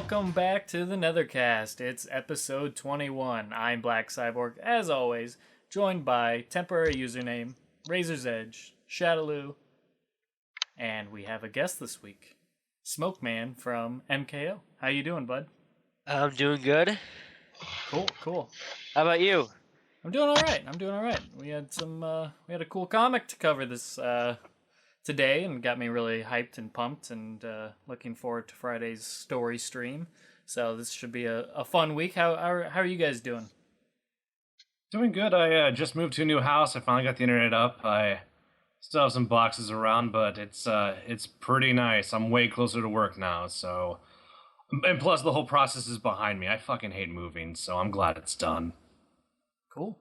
Welcome back to the Netherkast. It's episode 21. I'm Black Cyborg, as always, joined by temporary username, Razor's Edge, Shadaloo, and we have a guest this week, Smoke Man from MKO. How you doing, bud? I'm doing good. Cool. How about you? I'm doing all right. We had a cool comic to cover this today, and got me really hyped and pumped, and looking forward to Friday's story stream. So this should be a fun week. How are you guys doing? Doing good. I just moved to a new house. I finally got the internet up. I still have some boxes around, but it's pretty nice. I'm way closer to work now, so... And plus, the whole process is behind me. I fucking hate moving, so I'm glad it's done. Cool.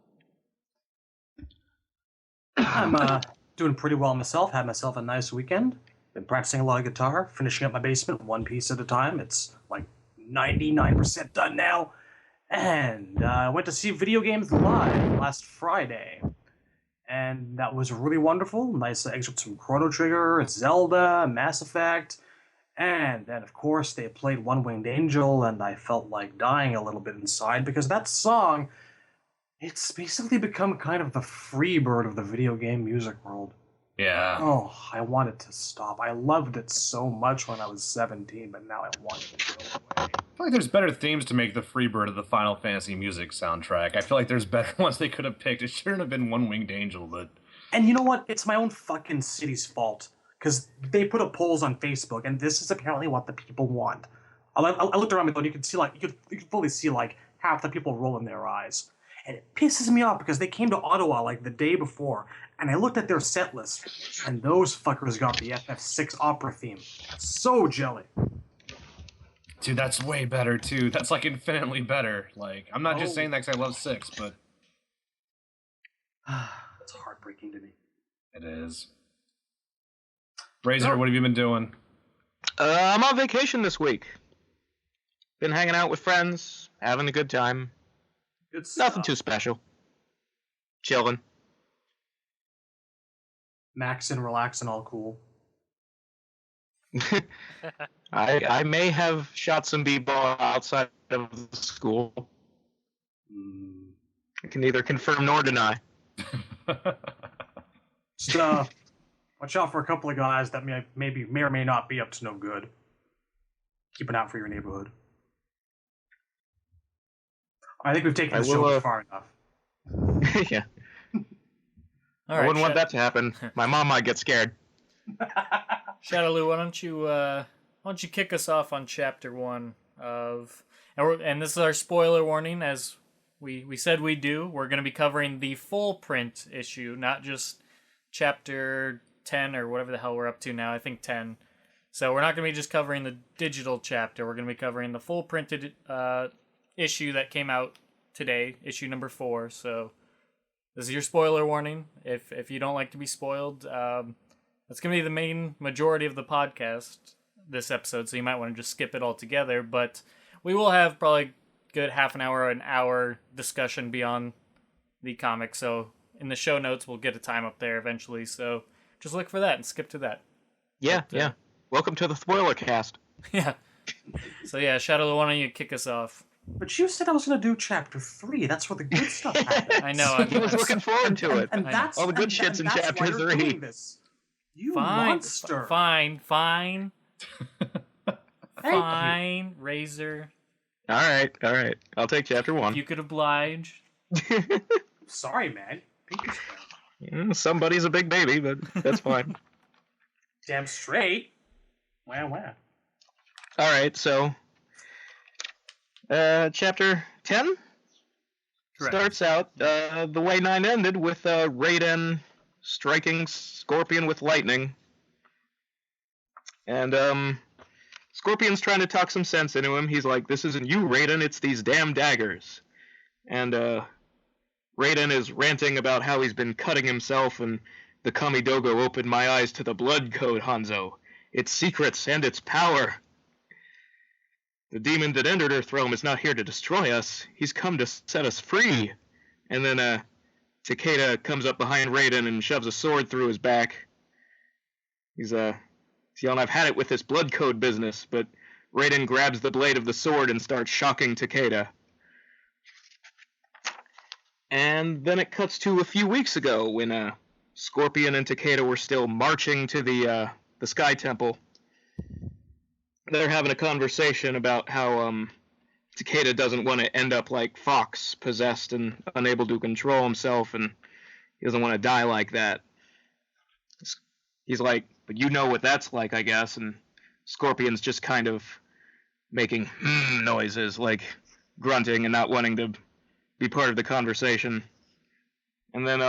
I'm doing pretty well myself. Had myself a nice weekend. Been practicing a lot of guitar, finishing up my basement one piece at a time. It's like 99% done now. And I went to see Video Games Live last Friday. And that was really wonderful. Nice excerpts from Chrono Trigger, Zelda, Mass Effect. And then, of course, they played One Winged Angel, and I felt like dying a little bit inside, because that song, it's basically become kind of the Freebird of the video game music world. Yeah. Oh, I want it to stop. I loved it so much when I was 17, but now I want it to go away. I feel like there's better themes to make the Freebird of the Final Fantasy music soundtrack. I feel like there's better ones they could have picked. It shouldn't have been One Winged Angel, but... And you know what? It's my own fucking city's fault. Because they put up polls on Facebook, and this is apparently what the people want. I looked around me, though, and you could fully see, like, half the people rolling their eyes. And it pisses me off, because they came to Ottawa, like, the day before, and I looked at their set list, and those fuckers got the FF6 opera theme. So jelly. Dude, that's way better, too. That's, like, infinitely better. Like, I'm not just saying that because I love 6, but... It's heartbreaking to me. It is. Razor, what have you been doing? I'm on vacation this week. Been hanging out with friends, having a good time. Good stuff. Nothing too special. Chilling. Maxing, relaxing, all cool. I may have shot some b-ball outside of the school. I can neither confirm nor deny. Just, watch out for a couple of guys that may or may not be up to no good. Keep an eye out for your neighborhood. I think we've taken this show far enough. Yeah. All I right, wouldn't want that to happen. My mom might get scared. Shadaloo, why don't you kick us off on chapter 1 of... And this is our spoiler warning, as we said we do. We're going to be covering the full print issue, not just chapter 10 or whatever the hell we're up to now. I think 10. So we're not going to be just covering the digital chapter. We're going to be covering the full printed issue that came out today, issue number 4. So this is your spoiler warning. If you don't like to be spoiled, that's going to be the main majority of the podcast this episode, so you might want to just skip it altogether. But we will have probably a good half an hour, an hour discussion beyond the comic. So in the show notes, we'll get a time up there eventually. So just look for that and skip to that. Yeah. Welcome to the spoiler cast. Yeah. So yeah, Shadaloo, why don't you kick us off? But you said I was going to do chapter 3. That's where the good stuff happens. I know. I was looking forward to it. And that's all the good shit's in chapter 3. You Fine, monster. Fine. Thank Fine, Razor. All right. I'll take chapter 1. If you could oblige. Sorry, man. Somebody's a big baby, but that's fine. Damn straight. Wow. All right, so chapter 10 starts out the way 9 ended with Raiden striking Scorpion with lightning. And Scorpion's trying to talk some sense into him. He's like, "This isn't you, Raiden, it's these damn daggers." And Raiden is ranting about how he's been cutting himself, and the Kamidogo opened my eyes to the blood code, Hanzo. Its secrets and its power. The demon that entered Earthrealm is not here to destroy us. He's come to set us free. And then Takeda comes up behind Raiden and shoves a sword through his back. He's yelling, "I've had it with this blood code business, but Raiden grabs the blade of the sword and starts shocking Takeda. And then it cuts to a few weeks ago when Scorpion and Takeda were still marching to the Sky Temple. They're having a conversation about how Takeda doesn't want to end up like Fox, possessed and unable to control himself, and he doesn't want to die like that. He's like, but you know what that's like, I guess, and Scorpion's just kind of making noises, like grunting and not wanting to be part of the conversation. And then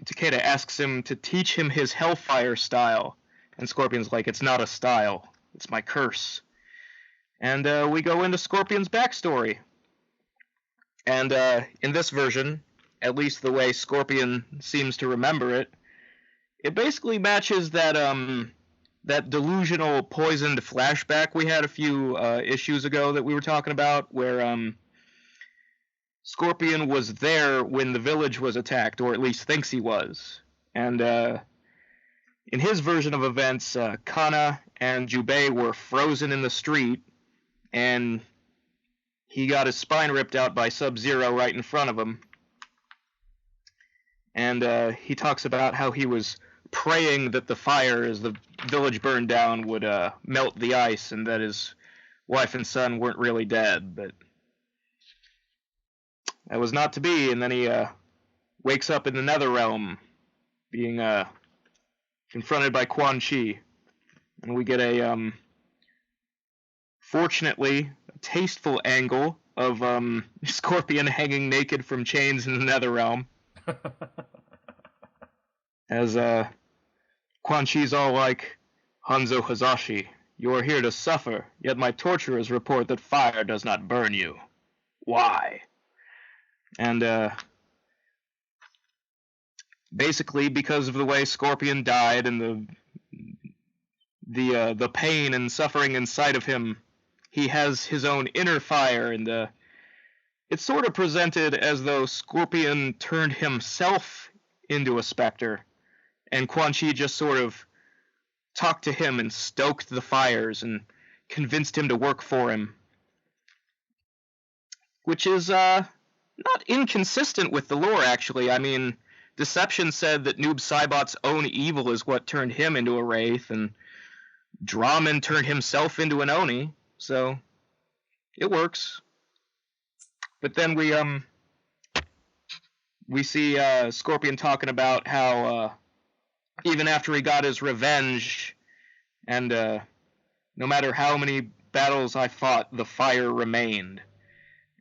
Takeda asks him to teach him his Hellfire style, and Scorpion's like, it's not a style, it's my curse. And we go into Scorpion's backstory. And in this version, at least the way Scorpion seems to remember it, it basically matches that that delusional poisoned flashback we had a few issues ago that we were talking about, where Scorpion was there when the village was attacked, or at least thinks he was. And in his version of events, Kana and Jubei were frozen in the street, and he got his spine ripped out by Sub-Zero right in front of him. And he talks about how he was praying that the fire, as the village burned down, would melt the ice, and that his wife and son weren't really dead, but that was not to be. And then he wakes up in the NetherRealm, being confronted by Quan Chi, and we get a fortunately a tasteful angle of Scorpion hanging naked from chains in the NetherRealm. As Quan Chi's all like, Hanzo Hazashi, you are here to suffer, yet my torturers report that fire does not burn you. Why? And basically because of the way Scorpion died and the pain and suffering inside of him, he has his own inner fire, and it's sort of presented as though Scorpion turned himself into a specter, and Quan Chi just sort of talked to him and stoked the fires and convinced him to work for him. Which is not inconsistent with the lore, actually. I mean, Deception said that Noob Saibot's own evil is what turned him into a wraith, and Draman turned himself into an Oni, so it works. But then we see Scorpion talking about how even after he got his revenge, and no matter how many battles I fought, the fire remained.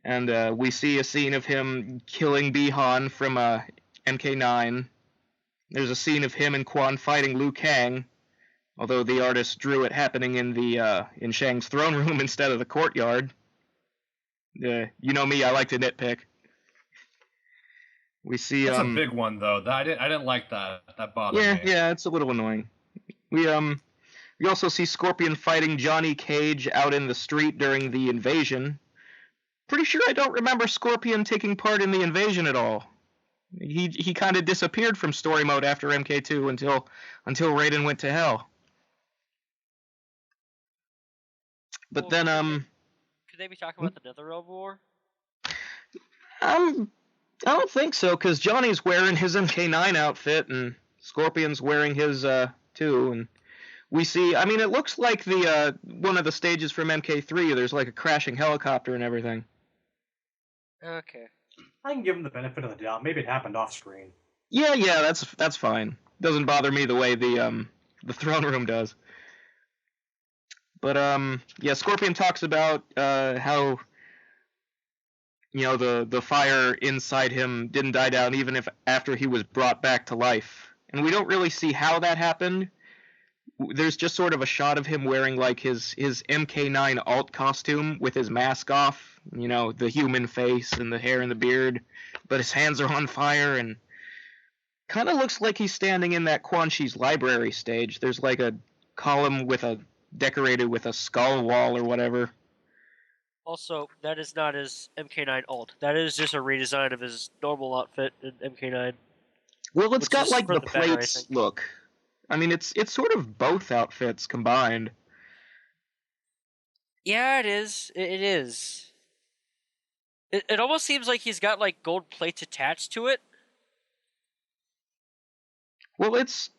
And we see a scene of him killing Bihan from MK9. There's a scene of him and Quan fighting Liu Kang, although the artist drew it happening in Shang's throne room instead of the courtyard. You know me, I like to nitpick. We see that's a big one though. I didn't like that. That bothered me. Yeah, it's a little annoying. We also see Scorpion fighting Johnny Cage out in the street during the invasion. Pretty sure I don't remember Scorpion taking part in the invasion at all. He kind of disappeared from story mode after MK2 until Raiden went to hell. But then could they be talking about the NetherRealm War? I don't think so, because Johnny's wearing his MK9 outfit, and Scorpion's wearing his, too, and we see, I mean, it looks like the, one of the stages from MK3, there's like a crashing helicopter and everything. Okay. I can give him the benefit of the doubt. Maybe it happened off screen. Yeah, that's fine. Doesn't bother me the way the throne room does. But, yeah, Scorpion talks about, how, you know, the fire inside him didn't die down even if after he was brought back to life. And we don't really see how that happened. There's just sort of a shot of him wearing like his MK9 alt costume with his mask off, you know, the human face and the hair and the beard, but his hands are on fire, and kind of looks like he's standing in that Quan Chi's library stage. There's like a column decorated with a skull wall or whatever. Also, that is not his MK9 alt. That is just a redesign of his normal outfit in MK9. Well, it's got like the better, plates look. I mean, it's sort of both outfits combined. Yeah, it is. It is. It almost seems like he's got like gold plates attached to it. Well, it's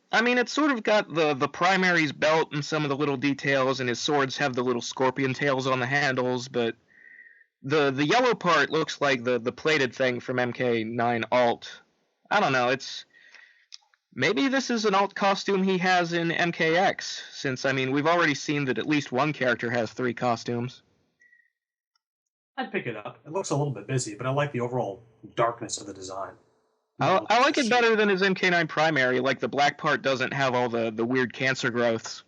sort of got the primary's belt and some of the little details, and his swords have the little scorpion tails on the handles, but the yellow part looks like the plated thing from MK9 Alt. I don't know, maybe this is an alt costume he has in MKX, since we've already seen that at least one character has 3 costumes. I'd pick it up. It looks a little bit busy, but I like the overall darkness of the design. I like it better than his MK9 primary, like the black part doesn't have all the weird cancer growths.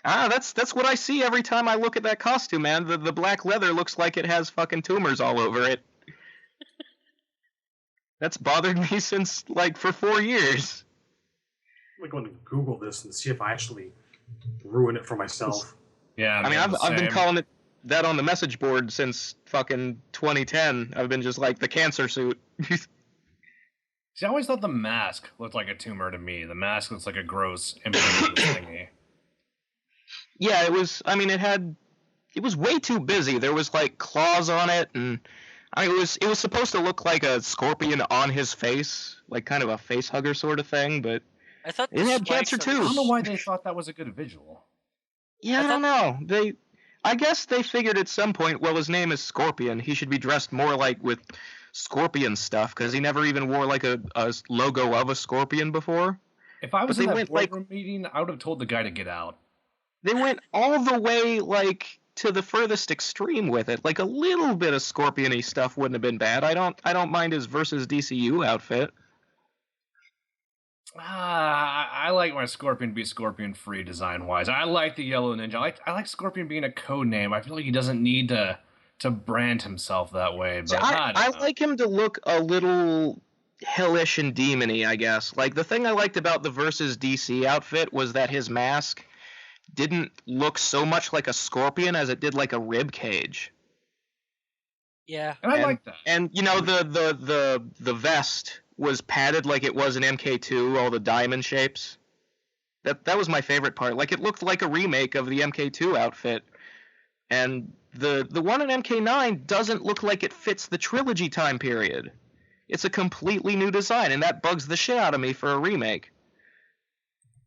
That's what I see every time I look at that costume, man. The black leather looks like it has fucking tumors all over it. That's bothered me since, for 4 years. I'm going to Google this and see if I actually ruin it for myself. Yeah, I've been calling it that on the message board since fucking 2010. I've been just like, the cancer suit. See, I always thought the mask looked like a tumor to me. The mask looks like a gross implant thingy. Yeah, it was. It was way too busy. There was claws on it, and it was supposed to look like a scorpion on his face, like kind of a face hugger sort of thing. But I thought it had cancer too. I don't know why they thought that was a good visual. Yeah, I don't know. I guess they figured at some point, well, his name is Scorpion. He should be dressed more with scorpion stuff, because he never even wore a logo of a scorpion before. If I was in that boardroom meeting, I would have told the guy to get out. They went all the way to the furthest extreme with it. A little bit of scorpion-y stuff wouldn't have been bad. I don't mind his versus DCU outfit. I like my Scorpion be Scorpion-free design-wise. I like the Yellow Ninja. I like Scorpion being a code name. I feel like he doesn't need to brand himself that way. But I like him to look a little hellish and demony, I guess. The thing I liked about the versus DC outfit was that his mask didn't look so much like a scorpion as it did like a rib cage. Yeah. And I like that. And the vest was padded like it was in MK2, all the diamond shapes. That was my favorite part. It looked like a remake of the MK2 outfit. And the one in MK9 doesn't look like it fits the trilogy time period. It's a completely new design, and that bugs the shit out of me for a remake.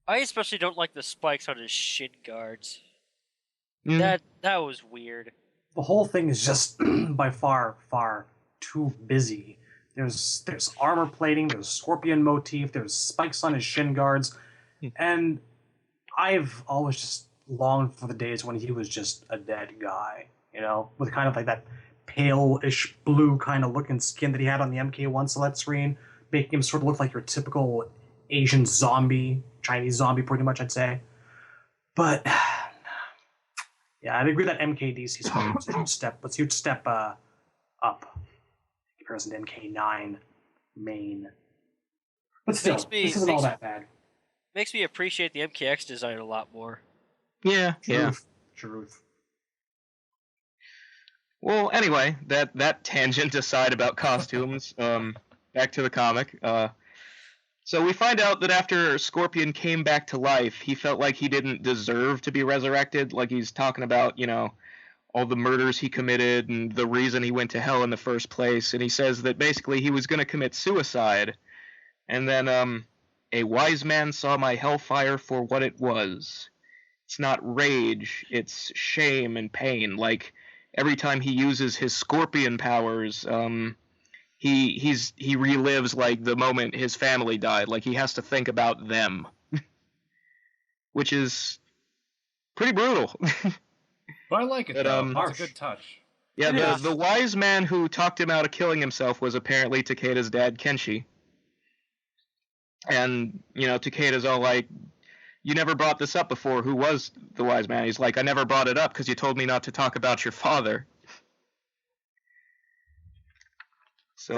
I especially don't like the spikes on his shin guards. Mm. That was weird. The whole thing is just by far too busy. There's armor plating, there's scorpion motif, there's spikes on his shin guards, and I've always just longed for the days when he was just a dead guy, with kind of that pale-ish blue kind of looking skin that he had on the MK1 select screen, making him sort of look like your typical Asian zombie, Chinese zombie pretty much, I'd say. But yeah, I'd agree that MKDC is a huge step up in comparison to MK9 main. But still, this isn't all that bad. Makes me appreciate the MKX design a lot more. Yeah, Truth. Well, anyway, that tangent aside about costumes, back to the comic. So we find out that after Scorpion came back to life, he felt like he didn't deserve to be resurrected. He's talking about, all the murders he committed and the reason he went to hell in the first place. And he says that basically he was going to commit suicide. And then a wise man saw my hellfire for what it was. It's not rage, it's shame and pain. Every time he uses his scorpion powers, he relives the moment his family died. He has to think about them, which is pretty brutal. But I like it, though. It's a good touch. Yeah, the wise man who talked him out of killing himself was apparently Takeda's dad, Kenshi. And, Takeda's all like, you never brought this up before. Who was the wise man? He's like, I never brought it up because you told me not to talk about your father. So,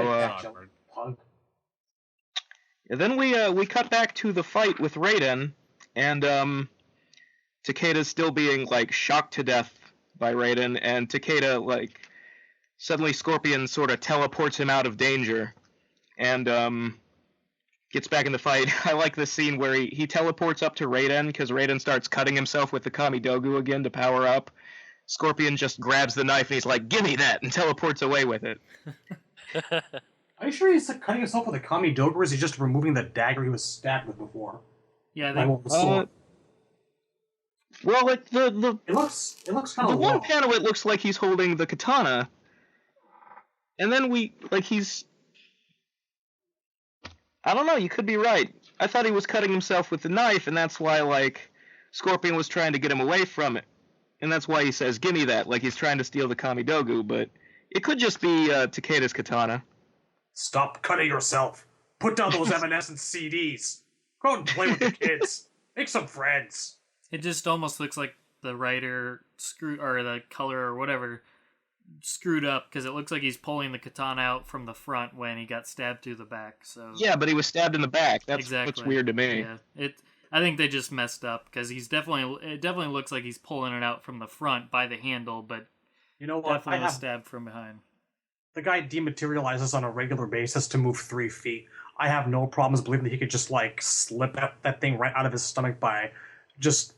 then we cut back to the fight with Raiden, and Takeda's still being shocked to death by Raiden, and Takeda suddenly Scorpion sort of teleports him out of danger, and gets back in the fight. I like the scene where he teleports up to Raiden because Raiden starts cutting himself with the Kamidogu again to power up. Scorpion just grabs the knife and he's like, "Give me that," and teleports away with it. Are you sure he's like, cutting himself with a Kamidogu, or is he just removing the dagger he was stabbed with before? Yeah, Like, with the sword? Well, like It looks kind the of one panel, it looks like he's holding the katana, and then he's. I don't know. You could be right. I thought he was cutting himself with the knife, and that's why like Scorpion was trying to get him away from it, and that's why he says, "Give me that," like he's trying to steal the Kamidogu, but it could just be Takeda's katana. Stop cutting yourself. Put down those Evanescence CDs. Go out and play with the kids. Make some friends. it just almost looks like the writer or the color or whatever screwed up because it looks like he's pulling the katana out from the front when he got stabbed through the back. So Yeah, but he was stabbed in the back. That's exactly what's weird to me. Yeah, I think they just messed up because it definitely looks like he's pulling it out from the front by the handle, but You know what? definitely was stabbed from behind. The guy dematerializes on a regular basis to move 3 feet. I have no problems believing that he could just like slip that thing right out of his stomach by just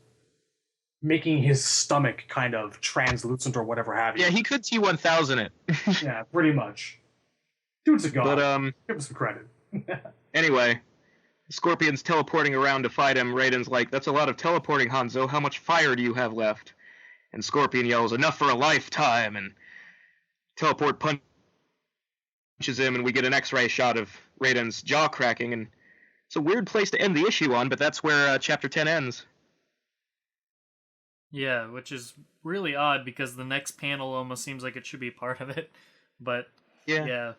making his stomach kind of translucent or whatever have you. Yeah, he could T-1000 it. Yeah, pretty much. Dude's a god. But Give him some credit. anyway, Scorpion's teleporting around to fight him. Raiden's like, "That's a lot of teleporting, Hanzo. How much fire do you have left?" And Scorpion yells, "Enough for a lifetime!" And teleport punches him, and we get an X-ray shot of Raiden's jaw cracking. And it's a weird place to end the issue on, but that's where Chapter 10 ends. Yeah, which is really odd because the next panel almost seems like it should be part of it. But yeah.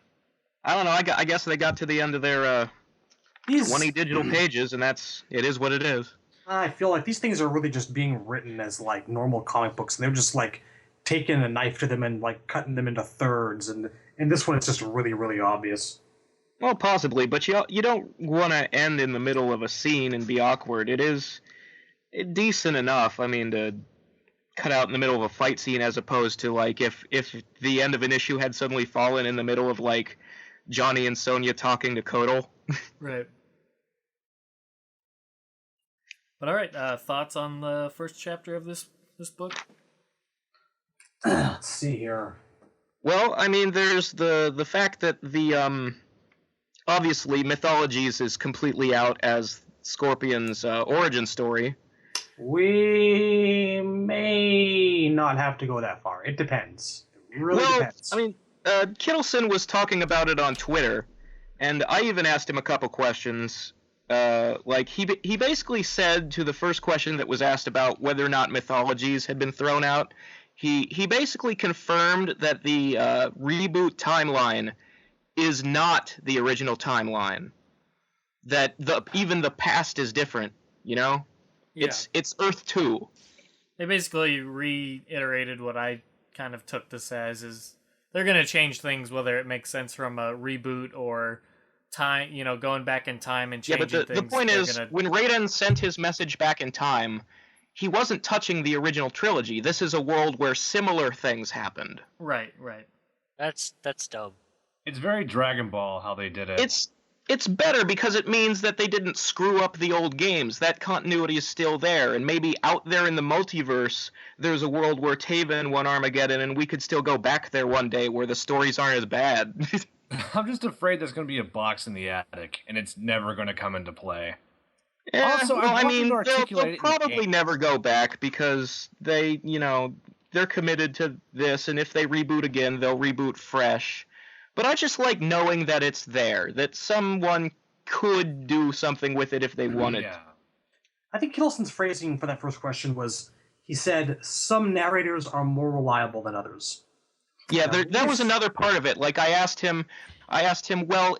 I don't know. I guess they got to the end of their 20 digital pages, and it is what it is. I feel like these things are really just being written as like normal comic books, and they're just like taking a knife to them and like cutting them into thirds. And in this one, it's just really, really obvious. Well, possibly, but you don't want to end in the middle of a scene and be awkward. It is decent enough. I mean, to cut out in the middle of a fight scene, as opposed to like if the end of an issue had suddenly fallen in the middle of like Johnny and Sonya talking to Kotal. Right. But all right, thoughts on the first chapter of this book? Let's see here. Well, I mean, there's the fact that the obviously Mythologies is completely out as Scorpion's origin story. We may not have to go that far. It depends. It really depends. I mean, Kittleson was talking about it on Twitter, and I even asked him a couple questions. Like he basically said to the first question that was asked about whether or not Mythologies had been thrown out, he basically confirmed that the reboot timeline is not the original timeline. That even the past is different, you know? Yeah. It's Earth 2. They basically reiterated what I kind of took this as, is they're going to change things whether it makes sense from a reboot or time, going back in time and changing things. Yeah, but the point is, when Raiden sent his message back in time, he wasn't touching the original trilogy. This is a world where similar things happened. Right. That's dumb. It's very Dragon Ball how they did it. It's better because it means that they didn't screw up the old games. That continuity is still there, and maybe out there in the multiverse, there's a world where Taven won Armageddon, and we could still go back there one day where the stories aren't as bad. I'm just afraid there's going to be a box in the attic, and it's never going to come into play. Yeah, Also, well, I mean, they'll probably never go back because they, they're committed to this, and if they reboot again, they'll reboot fresh. But I just like knowing that it's there, that someone could do something with it if they wanted. Yeah. I think Kittleson's phrasing for that first question was, he said, some narrators are more reliable than others. Yeah, that was another part of it. Like, I asked him, well,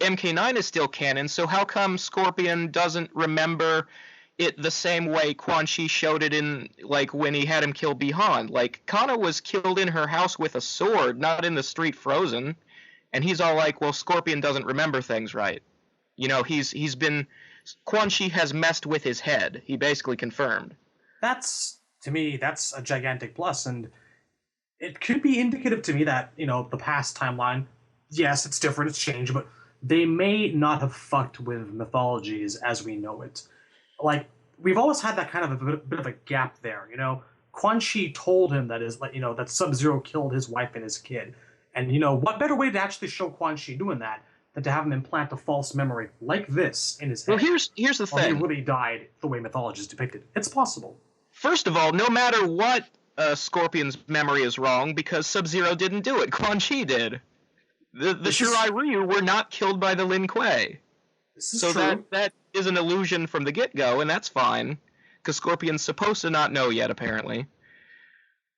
MK9 is still canon, so how come Scorpion doesn't remember it the same way Quan Chi showed it in, like, when he had him kill Bi-Han? Like, Kana was killed in her house with a sword, not in the street frozen. And he's all like, well, Scorpion doesn't remember things right. He's been... Quan Chi has messed with his head. He basically confirmed. To me, that's a gigantic plus, and it could be indicative to me that, the past timeline, yes, it's different, it's changed, but they may not have fucked with mythologies as we know it. Like, we've always had that kind of a bit of a gap there, you know? Quan Chi told him that Sub-Zero killed his wife and his kid. And, what better way to actually show Quan Chi doing that than to have him implant a false memory like this in his head? Well, here's the thing. He really died the way mythology is depicted. It's possible. First of all, no matter what Scorpion's memory is wrong, because Sub-Zero didn't do it. Quan Chi did. The Shirai Ryu were not killed by the Lin Kuei. So that is an illusion from the get-go, and that's fine, because Scorpion's supposed to not know yet, apparently.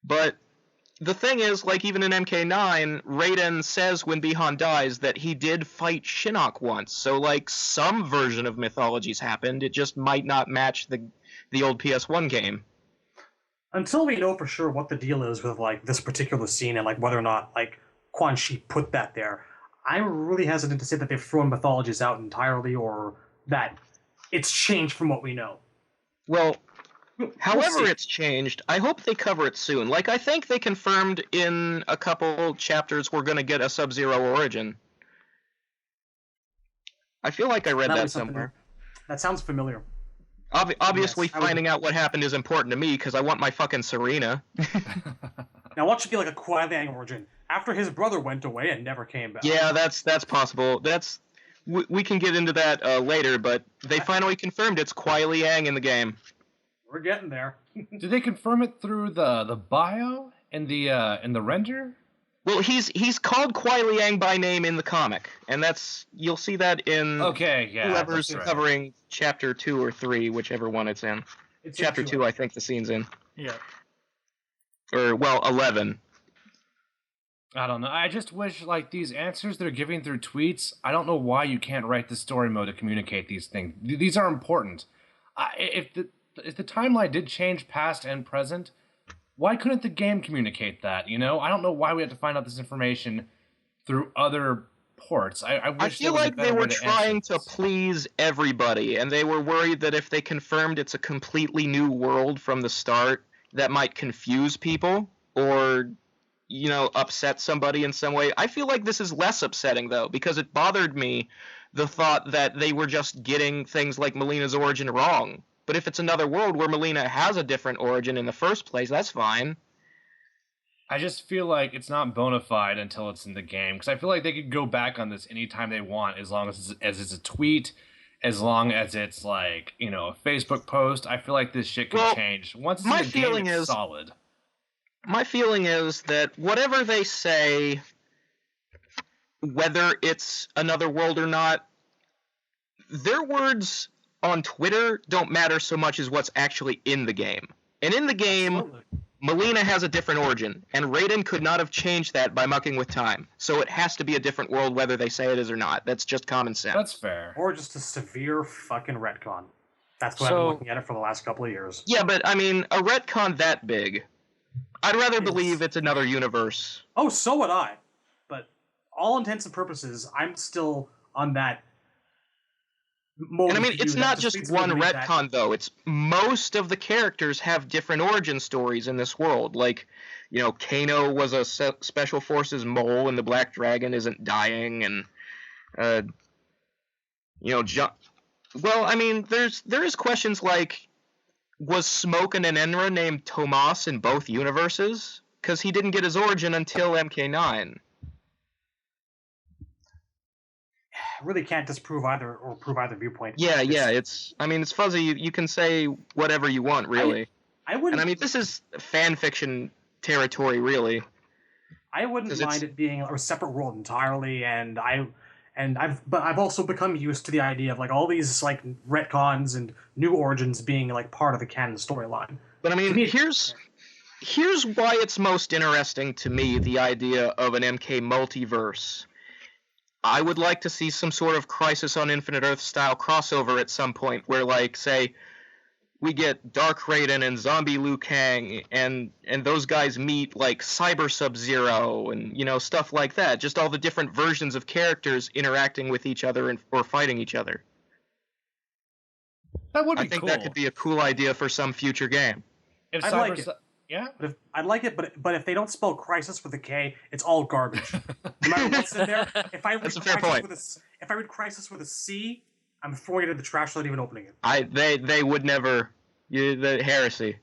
But the thing is, like, even in MK9, Raiden says when Bihan dies that he did fight Shinnok once, so, like, some version of mythology's happened, it just might not match the old PS1 game. Until we know for sure what the deal is with, like, this particular scene and, like, whether or not, like, Quan Chi put that there, I'm really hesitant to say that they've thrown mythologies out entirely or that it's changed from what we know. Well, however it's changed, I hope they cover it soon. Like, I think they confirmed in a couple chapters we're going to get a Sub-Zero origin. I feel like I read that somewhere. That sounds familiar. Obviously, finding out what happened is important to me because I want my fucking Serena. Now, what should be like a Kuai Liang origin after his brother went away and never came back? Yeah, that's possible. We can get into that later, but they finally confirmed it's Kuai Liang in the game. We're getting there. Did they confirm it through the bio in the render? Well, he's called Kuai Liang by name in the comic, and you'll see that in whoever's covering chapter 2 or 3, whichever one it's in. It's chapter 2, I think the scene's in. Yeah. Or 11. I don't know. I just wish, like, these answers they're giving through tweets, I don't know why you can't write the story mode to communicate these things. These are important. If the timeline did change past and present, why couldn't the game communicate that, I don't know why we have to find out this information through other ports. I feel like they were trying to please everybody, and they were worried that if they confirmed it's a completely new world from the start, that might confuse people or, upset somebody in some way. I feel like this is less upsetting, though, because it bothered me, the thought that they were just getting things like Mileena's origin wrong. But if it's another world where Mileena has a different origin in the first place, that's fine. I just feel like it's not bona fide until it's in the game, because I feel like they could go back on this anytime they want, as long as it's a tweet, as long as it's like, a Facebook post. I feel like this shit can change. Once it's in the game, it's solid. My feeling is that whatever they say, whether it's another world or not, their words on Twitter don't matter so much as what's actually in the game. And in the game, Mileena has a different origin, and Raiden could not have changed that by mucking with time. So it has to be a different world whether they say it is or not. That's just common sense. That's fair. Or just a severe fucking retcon. That's what I've been looking at it for the last couple of years. Yeah, but I mean, a retcon that big, I'd rather believe it's another universe. Oh, so would I. But all intents and purposes, I'm still on that mode. And I mean, it's not just one retcon, though. It's most of the characters have different origin stories in this world. Like, Kano was a special forces mole, and the Black Dragon isn't dying, and, well, I mean, there is questions like, was Smoke and Enenra named Tomas in both universes? Because he didn't get his origin until MK9. Really can't disprove either or prove either viewpoint. Yeah, it's fuzzy. You can say whatever you want, really. I wouldn't. And I mean, this is fan fiction territory, really. I wouldn't mind it being a separate world entirely, but I've also become used to the idea of like all these like retcons and new origins being like part of the canon storyline. But I mean, here's why it's most interesting to me, the idea of an MK multiverse. I would like to see some sort of Crisis on Infinite Earth style crossover at some point where, like, say, we get Dark Raiden and Zombie Liu Kang and those guys meet, like, Cyber Sub-Zero and, stuff like that. Just all the different versions of characters interacting with each other or fighting each other. That would be cool. I think that could be a cool idea for some future game. If I'd like it. Yeah, I'd like it, but if they don't spell Crisis with a K, it's all garbage. No matter what's in there, if I read That's a fair point. if I read Crisis with a C, I'm throwing it in the trash without even opening it. They would never. The heresy.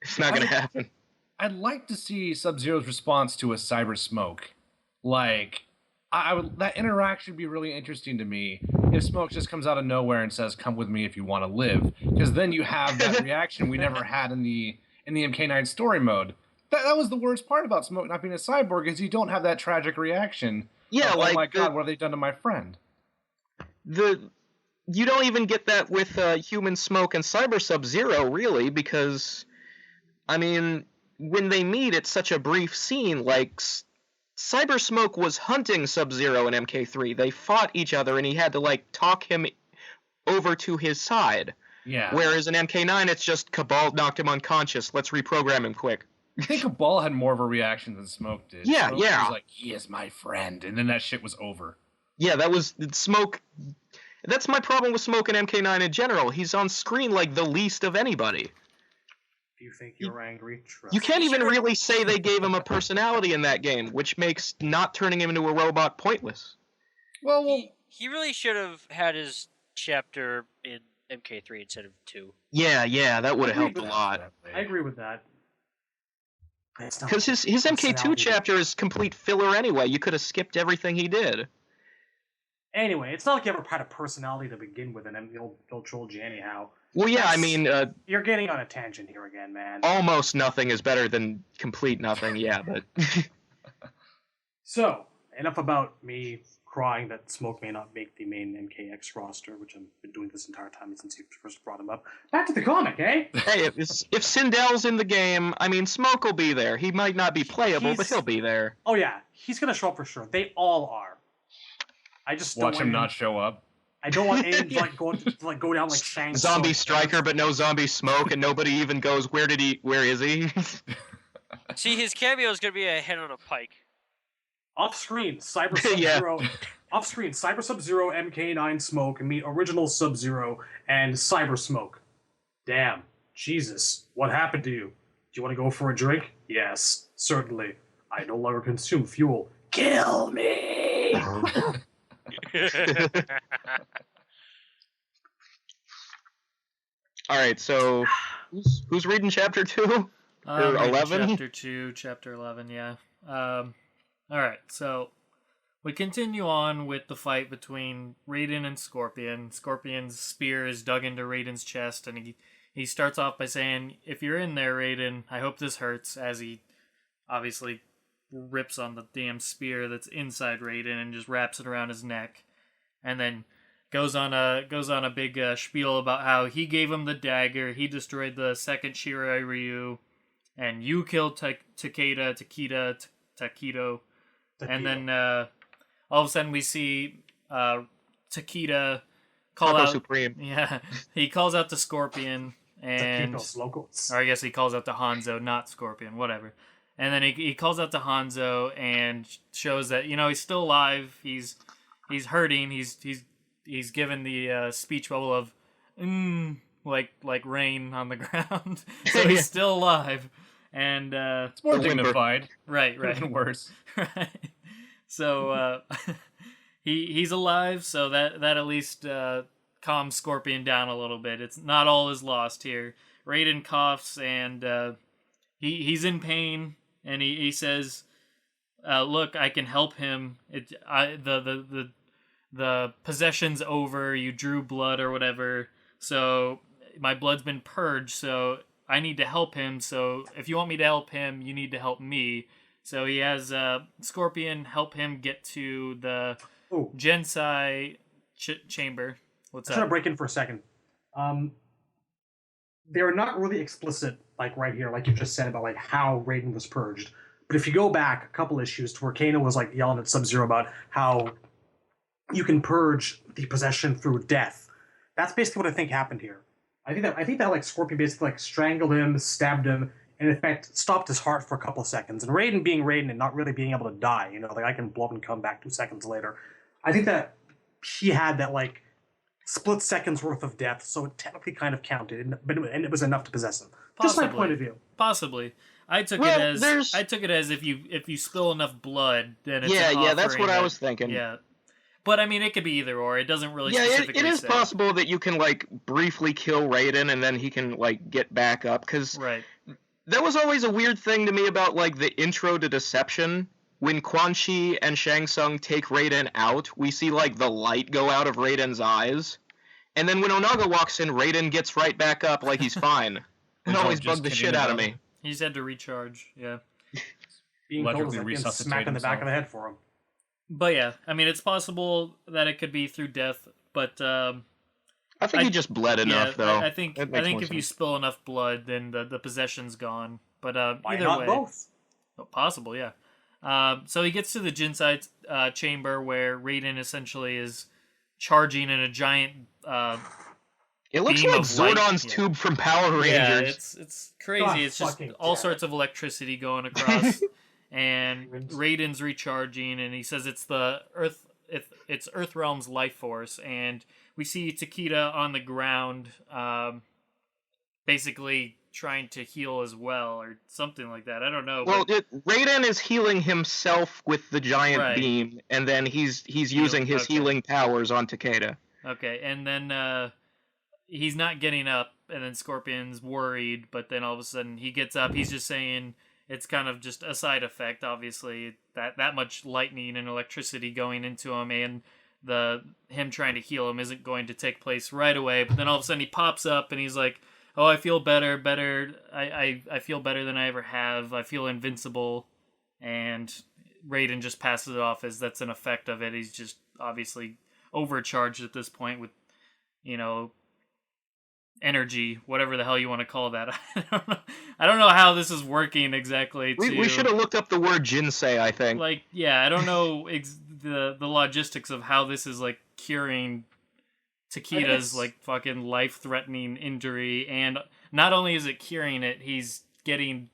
It's not gonna happen. I'd like to see Sub-Zero's response to a cyber smoke. Like, I would, that interaction would be really interesting to me if Smoke just comes out of nowhere and says, "Come with me if you want to live," because then you have that reaction we never had in the MK9 story mode. That was the worst part about Smoke not being a cyborg, is you don't have that tragic reaction. Yeah, of, like, oh my god, what have they done to my friend? You don't even get that with Human Smoke and Cyber Sub-Zero, really, because, I mean, when they meet, it's such a brief scene. Like, Cyber Smoke was hunting Sub-Zero in MK3. They fought each other, and he had to, like, talk him over to his side. Yeah. Whereas in MK9, it's just Cabal knocked him unconscious. Let's reprogram him quick. I think Cabal had more of a reaction than Smoke did. Yeah, Smoke yeah. was like, "He is my friend," and then that shit was over. Yeah, that was Smoke. That's my problem with Smoke and MK9 in general. He's on screen like the least of anybody. If you think you're angry, trust You can't me. even really say they gave him a personality in that game, which makes not turning him into a robot pointless. Well, He really should have had his chapter in MK3 instead of 2. Yeah, that would have I agree helped a with lot. I agree with that. It's not- Because his MK2 personality. chapter is complete filler anyway. You could have skipped everything he did. Anyway, it's not like you ever had a personality to begin with in the old trilogy anyhow. Well, yeah, I That's- mean, You're getting on a tangent here again, man. almost nothing is better than complete nothing, yeah, but... So, enough about me crying that Smoke may not make the main MKX roster, which I've been doing this entire time since you first brought him up. Back to the comic, eh? Hey, if Sindell's in the game, I mean, Smoke will be there. He might not be playable, but he'll be there. Oh yeah, he's gonna show up for sure. They all are. I just don't watch want him not show up. I don't want Aiden to go down like Shang Zombie Tsung. Striker, but no Zombie Smoke, and nobody even goes, where is he? See, his cameo is going to be a head on a pike. Off screen, Cyber Sub-Zero. Off screen, Cyber Sub-Zero, MK9 Smoke, and meet original Sub-Zero and Cyber Smoke. Damn, Jesus, what happened to you? Do you want to go for a drink? Yes, certainly. I no longer consume fuel. Kill me! Alright, so who's reading chapter 2? Or 11? Chapter 2, chapter 11, yeah. Alright, so we continue on with the fight between Raiden and Scorpion. Scorpion's spear is dug into Raiden's chest, and he starts off by saying, "If you're in there, Raiden, I hope this hurts," as he obviously rips on the damn spear that's inside Raiden and just wraps it around his neck. And then goes on a big spiel about how he gave him the dagger, he destroyed the second Shirai Ryu, and you killed Takedo. And then all of a sudden we see Takeda call Taco out. Supreme. Yeah, he calls out to Scorpion, and Taquitos Locos. or I guess he calls out to Hanzo, not Scorpion, whatever. And then he calls out to Hanzo and shows that he's still alive. He's hurting. He's given the speech bubble of like rain on the ground. So he's still alive. And It's more dignified. right. Even worse. Right. So he's alive, so that at least calms Scorpion down a little bit. It's not all is lost here. Raiden coughs and he's in pain, and he says, "Look, I can help him. The possession's over. You drew blood or whatever, so my blood's been purged. So I need to help him. So if you want me to help him, you need to help me." So he has Scorpion help him get to the Gensai chamber. What's I'm trying to up? break in for a second. They're not really explicit, like right here, like you just said about like how Raiden was purged. But if you go back a couple issues to where Kano was like yelling at Sub-Zero about how you can purge the possession through death, that's basically what I think happened here. I think that like Scorpion basically like strangled him, stabbed him, and in fact stopped his heart for a couple of seconds. And Raiden being Raiden and not really being able to die, like I can blow up and come back 2 seconds later. I think that he had that like split seconds worth of death, so it technically kind of counted, and it was enough to possess him. Just my point of view. Possibly. I took it as if you spill enough blood, then it's an yeah, that's offering what I that- was thinking. Yeah, But I mean, it could be either or. It doesn't really Yeah, specifically it is say. possible that you can like briefly kill Raiden and then he can like get back up, because Right. that was always a weird thing to me about like the intro to Deception. When Quan Chi and Shang Tsung take Raiden out, we see like the light go out of Raiden's eyes, and then when Onaga walks in, Raiden gets right back up like he's fine. It Which always I'm just bugged the kidding shit out of about. me. He just had to recharge. Yeah. Being told Electrically is like getting resuscitate smacked in the back of himself. the head for him. But yeah, I mean, it's possible that it could be through death, but I think he just bled enough, yeah, though. I think That makes more if you sense. spill enough blood, then the possession's gone. But Why either not way, both? possible, yeah. So he gets to the Jinsai chamber where Raiden essentially is charging in a giant. It looks beam like of light. Zordon's Yeah. tube from Power Yeah, Rangers. it's crazy. God It's just fucking all damn sorts it. of electricity going across, and Ravens. Raiden's recharging, and he says it's the Earth. It's Earthrealm's life force, and we see Takeda on the ground, basically trying to heal as well, or something like that. I don't know. Well, but, Raiden is healing himself with the giant Right. beam, and then he's using his okay. healing powers on Takeda. okay, and then he's not getting up, and then Scorpion's worried, but then all of a sudden he gets up. He's just saying it's kind of just a side effect, obviously, that much lightning and electricity going into him, and him trying to heal him isn't going to take place right away. But then all of a sudden he pops up and he's like, "Oh, I feel better. I feel better than I ever have. I feel invincible." And Raiden just passes it off as that's an effect of it. He's just obviously overcharged at this point with, energy, whatever the hell you want to call that. I don't know how this is working exactly. We should have looked up the word Jinsei, I think. Like, yeah, I don't know the logistics of how this is like curing Takeda's like fucking life-threatening injury, and not only is it curing it, he's getting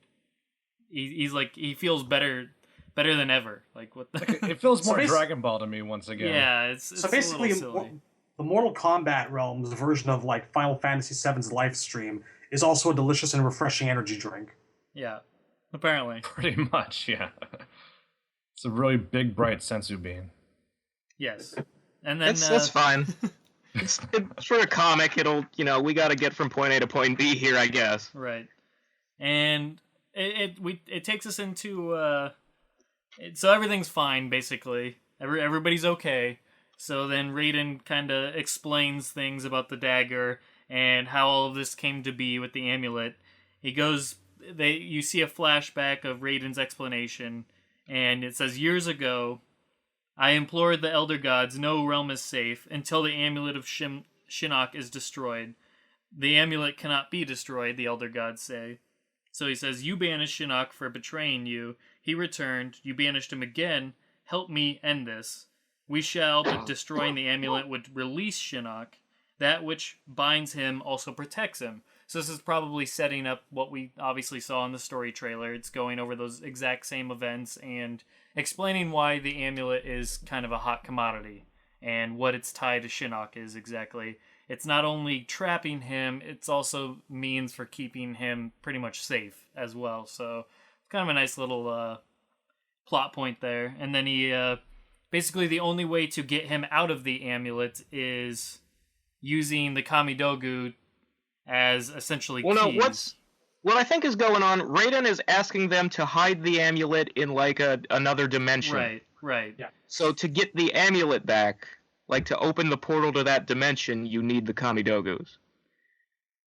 he's like he feels better than ever. Like what the It feels So more basi- Dragon Ball to me once again. yeah, it's So a basically, little silly. the Mortal Kombat realm's version of like Final Fantasy VII's live stream is also a delicious and refreshing energy drink. Yeah, apparently. Pretty much, yeah. It's a really big, bright sensu bean. Yes. And then That's fine. It's for a comic. It'll, we got to get from point A to point B here, I guess. right. And it takes us into so everything's fine basically. Everybody's okay. So then Raiden kind of explains things about the dagger and how all of this came to be with the amulet. You see a flashback of Raiden's explanation, and it says, "Years ago, I implored the Elder Gods no realm is safe until the amulet of Shinnok is destroyed. The amulet cannot be destroyed, the Elder Gods say." So he says, "You banished Shinnok for betraying you. He returned. You banished him again. Help me end this. We shall, but destroying the amulet would release Shinnok. That which binds him also protects him." So this is probably setting up what we obviously saw in the story trailer. It's going over those exact same events and explaining why the amulet is kind of a hot commodity and what its tie to Shinnok is exactly. It's not only trapping him, it's also means for keeping him pretty much safe as well. So kind of a nice little plot point there. And then he basically the only way to get him out of the amulet is using the Kamidogu as essentially Well, no, keys. what I think is going on, Raiden is asking them to hide the amulet in, like, another dimension. Right. Yeah. So to get the amulet back, like, to open the portal to that dimension, you need the Kamidogus.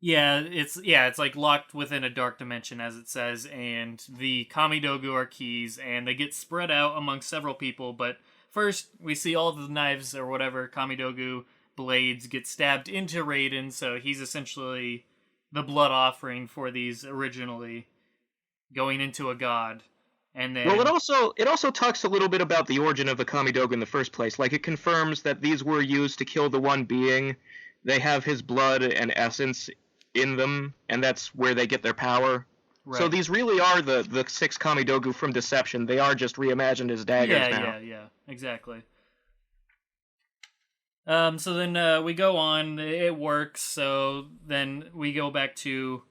Yeah, it's like locked within a dark dimension, as it says, and the Kamidogu are keys, and they get spread out among several people, but first we see all the knives or whatever Kamidogu blades get stabbed into Raiden, so he's essentially the blood offering for these originally going into a god. And then Well, it also talks a little bit about the origin of the Kamidogu in the first place. Like, it confirms that these were used to kill the one being. They have his blood and essence in them, and that's where they get their power. right. So these really are the 6 Kamidogu from Deception. They are just reimagined as daggers now. Yeah, exactly. So then we go on, it works, so then we go back to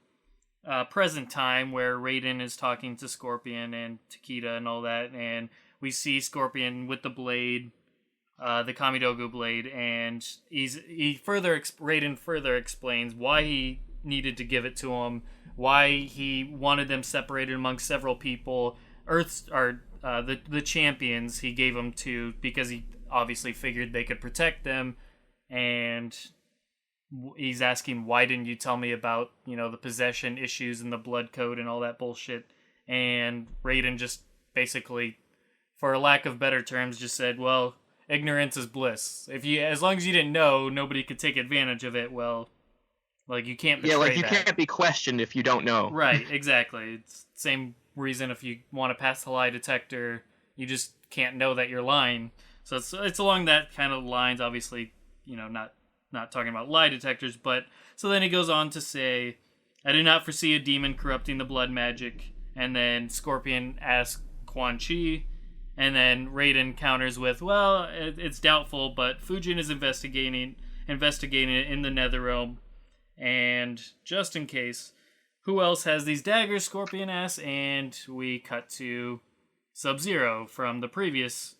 present time where Raiden is talking to Scorpion and Takeda and all that, and we see Scorpion with the blade the Kamidogu blade, and Raiden further explains why he needed to give it to him, why he wanted them separated among several people. The champions he gave them to because he obviously figured they could protect them, and he's asking, why didn't you tell me about, the possession issues and the blood code and all that bullshit? And Raiden just basically, for lack of better terms, just said, well, ignorance is bliss. As long as you didn't know, nobody could take advantage of it. Well, like, you can't betray that. Can't be questioned if you don't know. Right, exactly. It's the same reason if you want to pass the lie detector, you just can't know that you're lying. So it's along that kind of lines, obviously, not talking about lie detectors, but so then he goes on to say, I did not foresee a demon corrupting the blood magic. And then Scorpion asks Quan Chi, and then Raiden counters with, well, it's doubtful, but Fujin is investigating it in the NetherRealm. And just in case, who else has these daggers? Scorpion asks, and we cut to Sub-Zero from the previous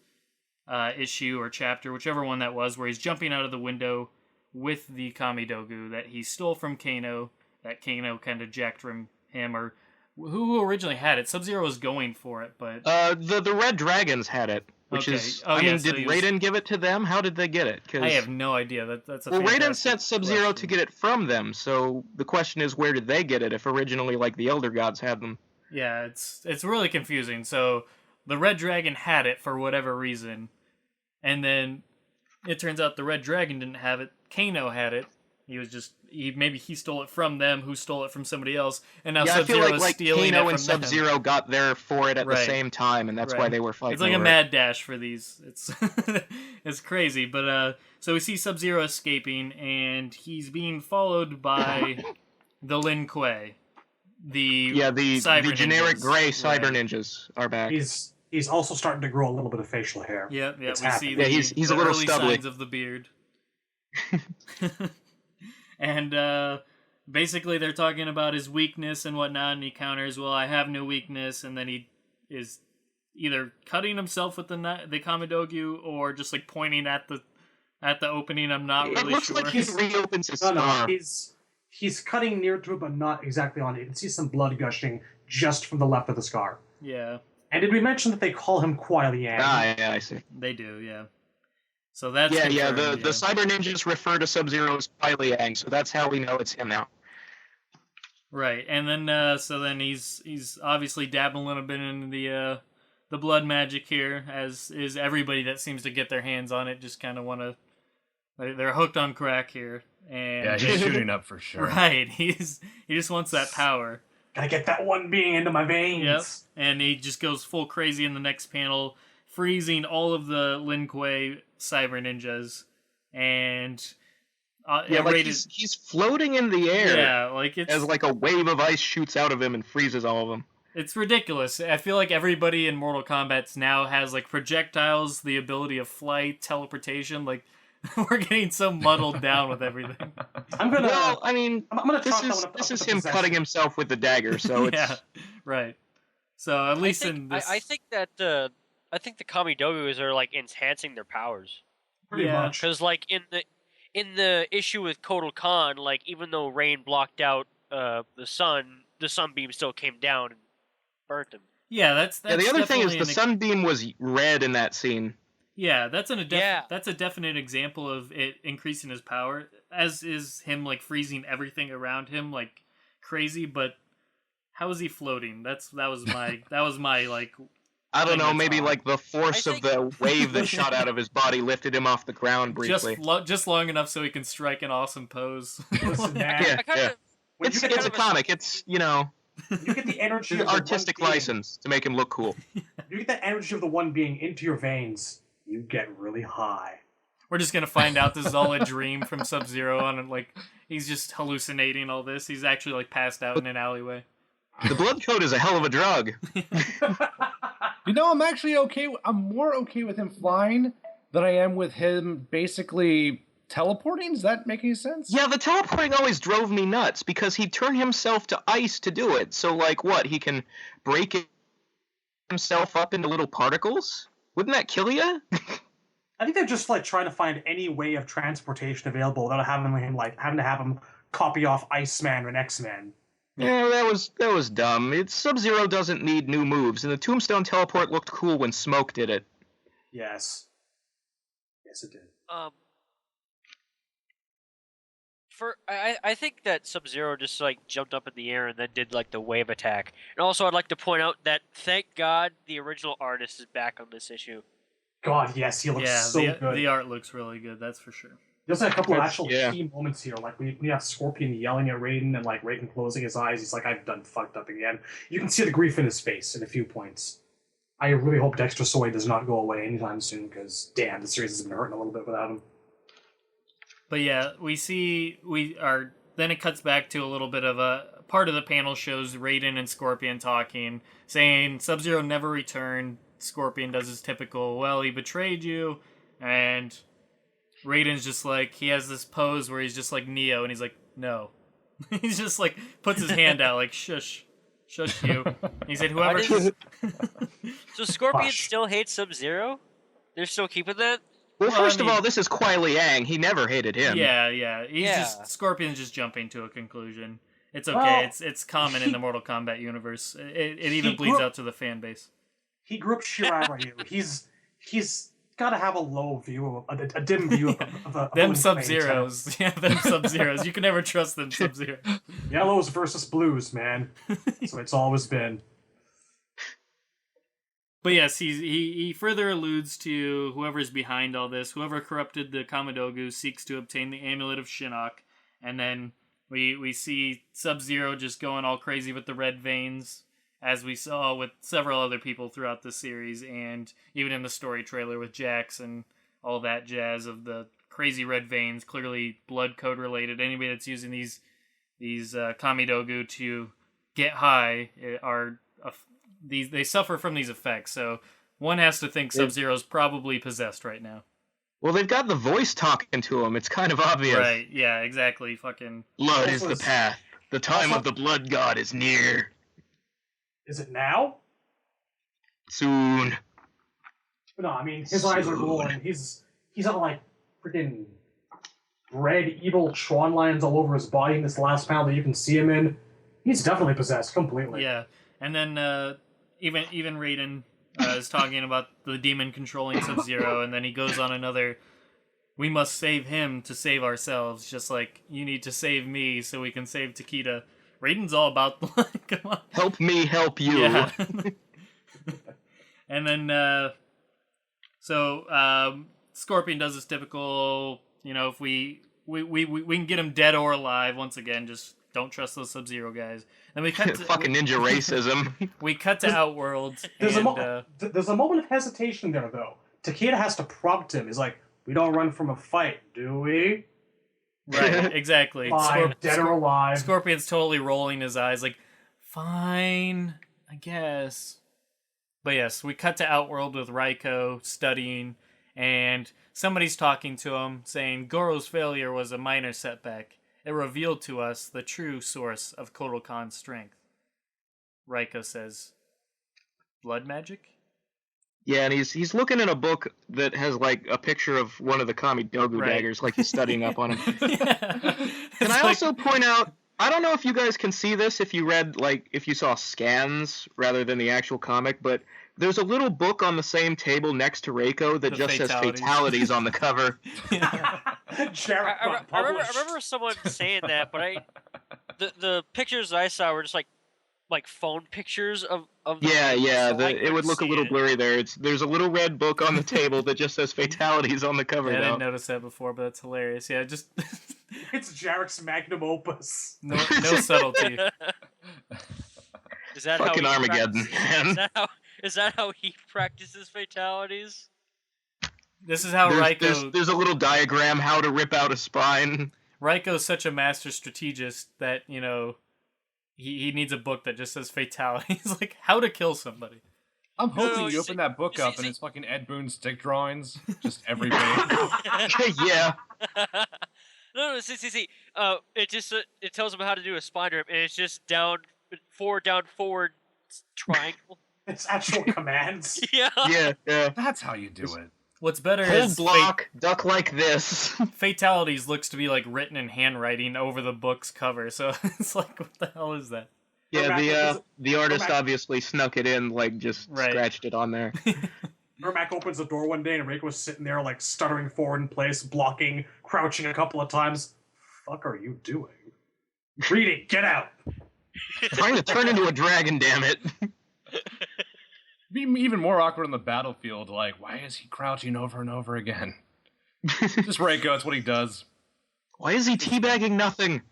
issue or chapter, whichever one that was, where he's jumping out of the window with the Kamidogu that he stole from Kano, that Kano kind of jacked from him, or who originally had it? Sub-Zero was going for it, but... The Red Dragons had it, which is... did Raiden give it to them? How did they get it? I have no idea. That's a Raiden sent Sub-Zero to get it from them, so the question is, where did they get it if originally, the Elder Gods had them? Yeah, it's really confusing. So, the Red Dragon had it for whatever reason, and then it turns out the Red Dragon didn't have it. Kano had it. He was just... maybe he stole it from them, who stole it from somebody else, and now Sub-Zero is stealing Kano it from and Sub-Zero got there for it at the same time, and that's why they were fighting. It's like a mad dash for these. It's crazy, but so we see Sub-Zero escaping, and he's being followed by the Lin Kuei, the generic ninjas. gray cyber ninjas are back. He's also starting to grow a little bit of facial hair. Yeah, we see he's a little early stubbly. signs of the beard. And basically they're talking about his weakness and whatnot, and he counters, well, I have no weakness, and then he is either cutting himself with the Kamidogu or just pointing at the opening. I'm not really sure. It looks like he reopens his scar. He's cutting near to it, but not exactly on it. You can see some blood gushing just from the left of the scar. Yeah. And did we mention that they call him Kuai Liang? Yeah, I see. They do, yeah. So that's the cyber ninjas refer to Sub-Zero as Kuai Liang, so that's how we know it's him now. Right, and then so then he's obviously dabbling a bit in the blood magic here, as is everybody that seems to get their hands on it. Just kind of want to, they're hooked on crack here, and yeah, he's shooting up for sure. Right, he just wants that power. Gotta get that one being into my veins. Yep, and he just goes full crazy in the next panel, freezing all of the Lin Kuei cyber ninjas, and he's floating in the air. Yeah, it's as a wave of ice shoots out of him and freezes all of them. It's ridiculous. I feel like everybody in Mortal Kombat now has projectiles, the ability of flight, teleportation. We're getting so muddled down with everything. I'm gonna this is him cutting himself with the dagger. So it's yeah, right. So at least I think that the Kamidogus are enhancing their powers. Pretty much. Because in the issue with Kotal Khan, even though rain blocked out the sunbeam still came down and burnt him. Yeah, that's the other thing is the sunbeam was red in that scene. Yeah, that's a definite example of it increasing his power, as is him freezing everything around him crazy. But how is he floating? That was my I don't know, maybe the force of the wave that shot out of his body lifted him off the ground briefly. Just long enough so he can strike an awesome pose. Listen, man. It's a comic. It's, you get the energy of artistic license to make him look cool. You get the energy of the one being into your veins, you get really high. We're just gonna find out this is all a dream from Sub-Zero, and he's just hallucinating all this. He's actually passed out in an alleyway. The blood code is a hell of a drug. I'm actually okay. I'm more okay with him flying than I am with him basically teleporting. Does that make any sense? Yeah, the teleporting always drove me nuts because he turned himself to ice to do it. So, what? He can break himself up into little particles? Wouldn't that kill you? I think they're just like trying to find any way of transportation available without having to have him copy off Iceman and X-Men. Yeah, that was dumb. Sub-Zero doesn't need new moves, and the Tombstone teleport looked cool when Smoke did it. Yes. Yes, it did. I think that Sub-Zero just like jumped up in the air and then did like the wave attack. And also, I'd like to point out that thank God the original artist is back on this issue. God, yes, he looks so good. The art looks really good, that's for sure. There's like a couple of actual key moments here, like we have Scorpion yelling at Raiden and like Raiden closing his eyes. He's like, "I've done fucked up again." You can see the grief in his face in a few points. I really hope Dexter Soy does not go away anytime soon, because damn, the series has been hurting a little bit without him. But yeah, then it cuts back to a little bit of a part of the panel shows Raiden and Scorpion talking, saying Sub-Zero never returned. Scorpion does his typical, well, he betrayed you, and Raiden's just like, he has this pose where he's just like Neo, and he's like, no. He's just like, puts his hand out like, shush you. And he said, whoever... So Scorpion still hates Sub-Zero? They're still keeping that? Well, first of all, this is Kuai Liang. He never hated him. Yeah. Scorpion's just jumping to a conclusion. It's okay. It's common in the Mortal Kombat universe. It even bleeds out to the fan base. He grew up Shiramaru. He's got to have a low view, a dim view of them Sub-Zeros. Yeah, them Sub-Zeros. You can never trust them Sub-Zeros. Yellows versus blues, man. So it's always been. But yes, he further alludes to whoever's behind all this. Whoever corrupted the Kamidogu seeks to obtain the Amulet of Shinnok. And then we see Sub-Zero just going all crazy with the red veins, as we saw with several other people throughout the series, and even in the story trailer with Jax and all that jazz of the crazy red veins, clearly blood code related. Anybody that's using these Kamidogu to get high they suffer from these effects, so one has to think Sub-Zero's probably possessed right now. Well, they've got the voice talking to him. It's kind of obvious. Right, yeah, exactly. Fucking... Blood is the path. The time of the blood god is near. Is it now? Soon. No, I mean, his eyes are glowing. He's got, like, freaking red, evil Tron lines all over his body in this last panel that you can see him in. He's definitely possessed, completely. Yeah, and then, even Raiden is talking about the demon controlling Sub-Zero, and then he goes on another, we must save him to save ourselves, just like you need to save me so we can save Takeda. Raiden's all about, come on. Help me help you. Yeah. And then, Scorpion does his typical, if we can get him dead or alive, once again, just don't trust those Sub-Zero guys. And we cut to... Fucking ninja racism. We cut to Outworld. There's a moment of hesitation there, though. Takeda has to prompt him. He's like, we don't run from a fight, do we? Right, exactly. Fine, dead or alive. Scorpion's totally rolling his eyes like, fine, I guess. But yes, we cut to Outworld with Raiko studying, and somebody's talking to him, saying Goro's failure was a minor setback. It revealed to us the true source of Kotal Khan's strength. Raiko says, blood magic? Yeah, and he's looking in a book that has, like, a picture of one of the Kamidogu daggers, like he's studying up on him. Yeah. Can I also point out, I don't know if you guys can see this if you read, like, if you saw scans rather than the actual comic, but there's a little book on the same table next to Reiko that just says fatalities on the cover. I remember someone saying that, but the pictures I saw were just like phone pictures of the it would look a little blurry there. There's a little red book on the table that just says fatalities on the cover. Yeah, I didn't notice that before, but that's hilarious. Yeah, just it's Jarek's magnum opus. No subtlety. Is that fucking how Armageddon, man? Is that how he practices fatalities? This is how Raiko... There's a little diagram how to rip out a spine. Raiko's such a master strategist that, he needs a book that just says fatalities, like how to kill somebody. I'm hoping you open that book up and it's fucking Ed Boon's stick drawings, just every page. Yeah. No, see. It tells him how to do a spine rip, and it's just down, forward, triangle. It's actual commands. Yeah. Yeah. That's how you do it. What's better Hold is block, duck like this. Fatalities looks to be like written in handwriting over the book's cover, so it's like, what the hell is that? Yeah, the artist obviously snuck it in, like just scratched it on there. Ermac opens the door one day and Reiko's sitting there like stuttering forward in place, blocking, crouching a couple of times. Fuck are you doing? Reading, get out! Trying to turn into a dragon, damn it. Be even more awkward on the battlefield, like, why is he crouching over and over again? Just Reiko, that's what he does. Why is he teabagging nothing?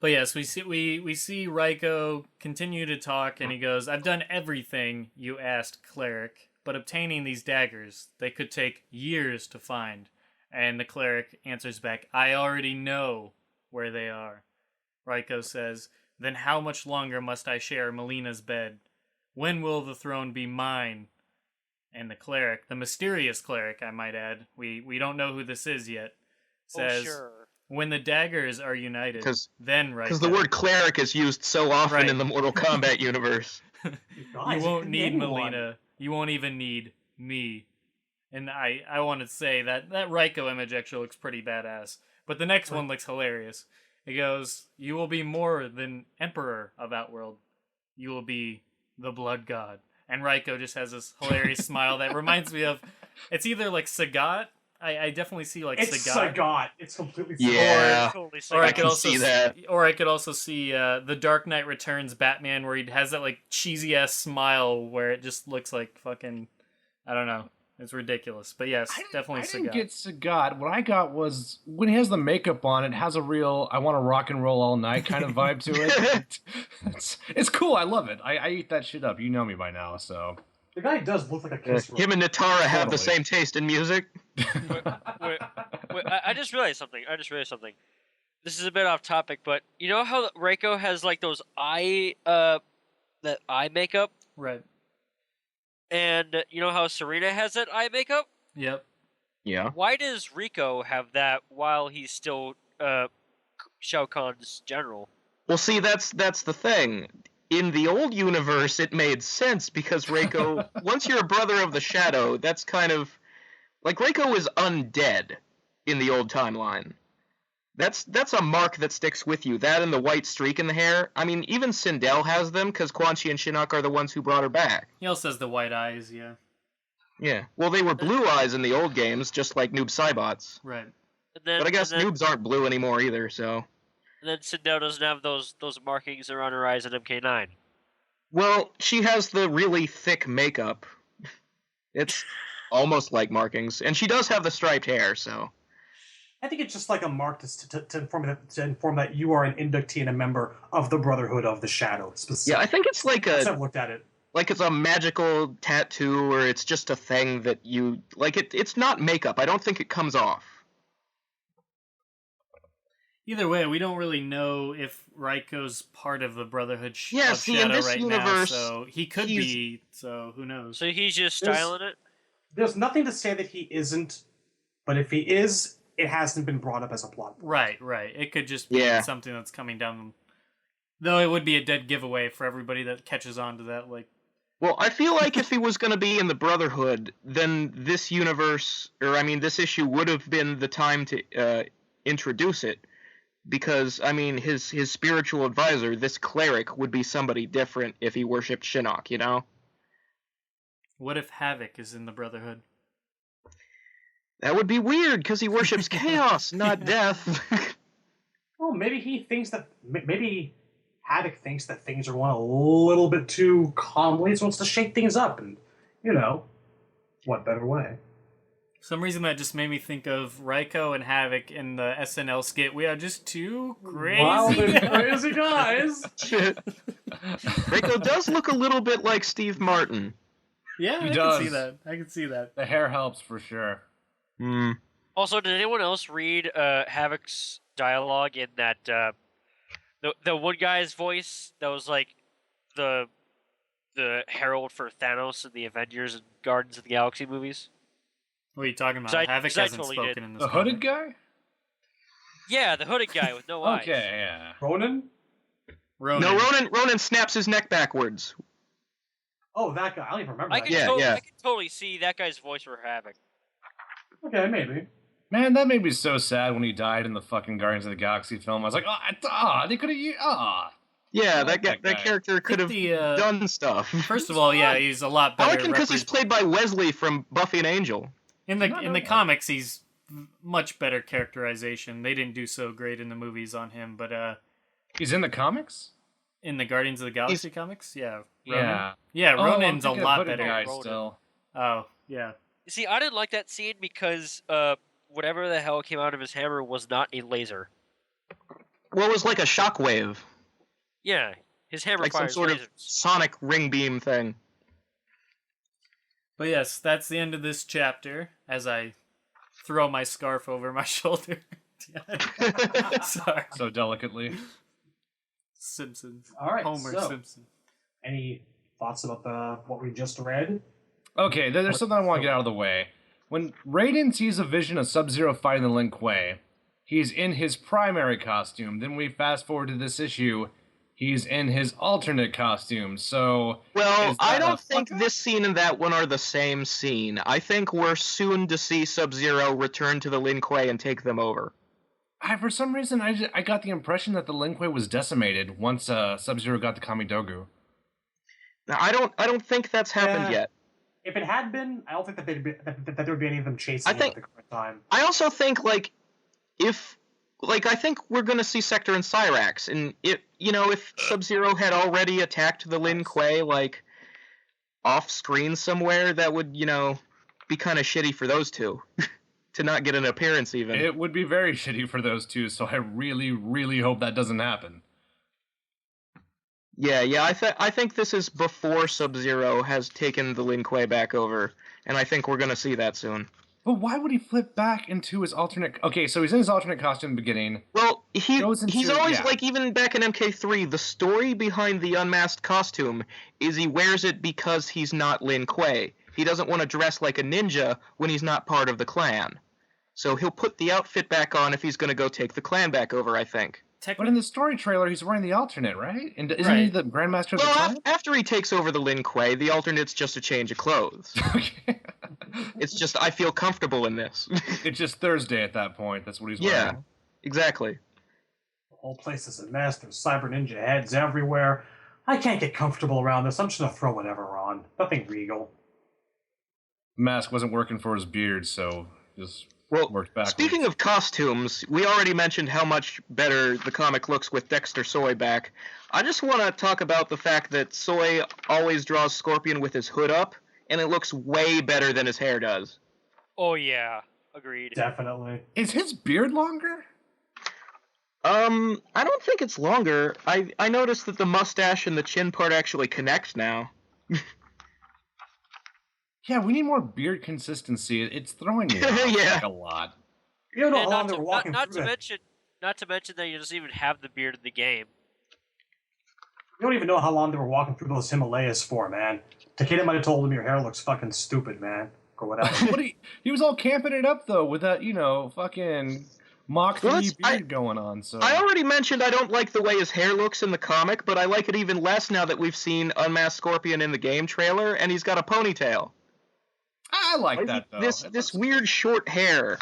But yes, we see Reiko continue to talk, and he goes, "I've done everything you asked, cleric, but obtaining these daggers, they could take years to find." And the cleric answers back, "I already know where they are." Reiko says, "Then how much longer must I share Mileena's bed? When will the throne be mine?" And the cleric, the mysterious cleric, I might add, we don't know who this is yet, says, sure. "When the daggers are united, then Reiko." Because the word cleric is used so often in the Mortal Kombat universe. You won't need Mileena. You won't even need me. And I want to say that Reiko image actually looks pretty badass. But the next one looks hilarious. It goes, "You will be more than Emperor of Outworld. You will be the Blood God." And Reiko just has this hilarious smile that reminds me of, it's either like Sagat. I definitely see like it's Sagat. Sagat. It's completely Sagat. Yeah. Or I could can also see that. Or I could also see the Dark Knight Returns Batman, where he has that like cheesy ass smile where it just looks like fucking, I don't know. It's ridiculous. But yes, definitely Sagat. I didn't get Sagat. What I got was, when he has the makeup on, it has a real I want to rock and roll all night kind of vibe to it. It's cool. I love it. I eat that shit up. You know me by now, so. The guy does look like a kiss. Him and Natara have the same taste in music. Wait, I just realized something. This is a bit off topic, but you know how Reiko has like those that eye makeup? Right. And you know how Serena has that eye makeup? Yep. Yeah. Why does Rico have that while he's still Shao Kahn's general? Well, see, that's the thing. In the old universe, it made sense because Reiko, once you're a brother of the Shadow, that's kind of like Reiko is undead in the old timeline. That's a mark that sticks with you. That and the white streak in the hair. I mean, even Sindel has them because Quan Chi and Shinnok are the ones who brought her back. He also has the white eyes, yeah. Yeah. Well, they were blue eyes in the old games, just like Noob Saibot's. Right. But I guess noobs aren't blue anymore either, so. And then Sindel doesn't have those markings around her eyes in MK9. Well, she has the really thick makeup. It's almost like markings, and she does have the striped hair, so. I think it's just like a mark to inform that you are an inductee and a member of the Brotherhood of the Shadow. Yeah, I think it's like I've looked at it. Like it's a magical tattoo, or it's just a thing that you like. It's not makeup. I don't think it comes off. Either way, we don't really know if Raiko's part of the Brotherhood of see, Shadow in this right universe, now, so he could be, so who knows? So he's just styling it? There's nothing to say that he isn't, but if he is, it hasn't been brought up as a plot point. Right. It could just be something that's coming down. Though it would be a dead giveaway for everybody that catches on to that. Like, well, I feel like if he was going to be in the Brotherhood, then this universe, or I mean, this issue would have been the time to introduce it. Because, I mean, his spiritual advisor, this cleric, would be somebody different if he worshipped Shinnok, you know? What if Havoc is in the Brotherhood? That would be weird, because he worships chaos, not death. Well, maybe he thinks that... Maybe Havoc thinks that things are going a little bit too calmly, so wants to shake things up, and, you know, what better way? For some reason that just made me think of Reiko and Havoc in the SNL skit. We are just two crazy crazy guys. Reiko does look a little bit like Steve Martin. Yeah, I can see that. The hair helps for sure. Also, did anyone else read Havoc's dialogue in that the one guy's voice that was like the herald for Thanos in the Avengers and Guardians of the Galaxy movies? What are you talking about? Havoc hasn't spoken in this. The hooded guy? Yeah, the hooded guy with no eyes. Okay, yeah. Ronan? No, Ronan snaps his neck backwards. Oh, that guy. I don't even remember I that can guy. Yeah. I can totally see that guy's voice for Havoc. Okay, maybe. Man, that made me so sad when he died in the fucking Guardians of the Galaxy film. I was like, they could have Yeah, like that guy. character could have done stuff. First of all, yeah, he's a lot I better. like him because he's played by Wesley from Buffy and Angel. In Did not the know that. comics, he's much better characterization. They didn't do so great in the movies on him, but He's in the comics? in the Guardians of the Galaxy comics, yeah, Ronan. Yeah. Yeah, Oh, Ronan's a I'm thinking lot of Hooded better. Guy Ronan. still. Oh, yeah. You see, I didn't like that scene because whatever the hell came out of his hammer was not a laser. Well, it was like a shockwave, Yeah, his hammer like some fires sort lasers. of sonic ring beam thing. But yes, that's the end of this chapter. As I throw my scarf over my shoulder. Sorry, So delicately. Simpsons. All right, Homer so- Simpson. Any thoughts about what we just read? Okay, there's something I want to get out of the way. When Raiden sees a vision of Sub-Zero fighting the Lin Kuei, he's in his primary costume. Then we fast forward to this issue, he's in his alternate costume. So, Well, is that I a don't think fuck-up? this scene and that one are the same scene. I think we're soon to see Sub-Zero return to the Lin Kuei and take them over. For some reason, I got the impression that the Lin Kuei was decimated once Sub-Zero got the Kamidogu. Now, I don't think that's happened Yeah. yet. If it had been, I don't think that that there would be any of them chasing I him think- at the current time. I also think I think we're gonna see Sector and Cyrax, and if Sub-Zero had already attacked the Lin Kuei off screen somewhere, that would be kind of shitty for those two to not get an appearance even. It would be very shitty for those two, so I really, really hope that doesn't happen. Yeah, I think this is before Sub-Zero has taken the Lin Kuei back over, and I think we're gonna see that soon. But why would he flip back into his alternate... Okay, so he's in his alternate costume in the beginning. Well, Goes into- he's always yeah. even back in MK3, the story behind the unmasked costume is he wears it because he's not Lin Kuei. He doesn't want to dress like a ninja when he's not part of the clan. So he'll put the outfit back on if he's going to go take the clan back over, I think. But in the story trailer, he's wearing the alternate, right? And isn't he Right. the Grandmaster of the Well, clan? after he takes over the Lin Kuei, the alternate's just a change of clothes. Okay. It's just, I feel comfortable in this. It's just Thursday at that point. That's what he's Yeah. wearing. Exactly. The whole place is a mess. There's cyber ninja heads everywhere. I can't get comfortable around this. I'm just gonna throw whatever on. Nothing regal. Mask wasn't working for his beard, so just Well, worked backwards. speaking of costumes, we already mentioned how much better the comic looks with Dexter Soy back. I just want to talk about the fact that Soy always draws Scorpion with his hood up, and it looks way better than his hair does. Oh yeah, agreed. Definitely. Is his beard longer? I don't think it's longer. I noticed that the mustache and the chin part actually connect now. Yeah, we need more beard consistency. It's throwing me off Yeah. like a lot. You don't know And how long they were walking not through to that. not to mention that he doesn't even have the beard in the game. You don't even know how long they were walking through those Himalayas for, man. Takeda might have told him your hair looks fucking stupid, man. Or whatever. What he was all camping it up though with that, fucking Mach 3 Well, beard going on. So I already mentioned I don't like the way his hair looks in the comic, but I like it even less now that we've seen Unmasked Scorpion in the game trailer, and he's got a ponytail. I like that though. This weird short hair.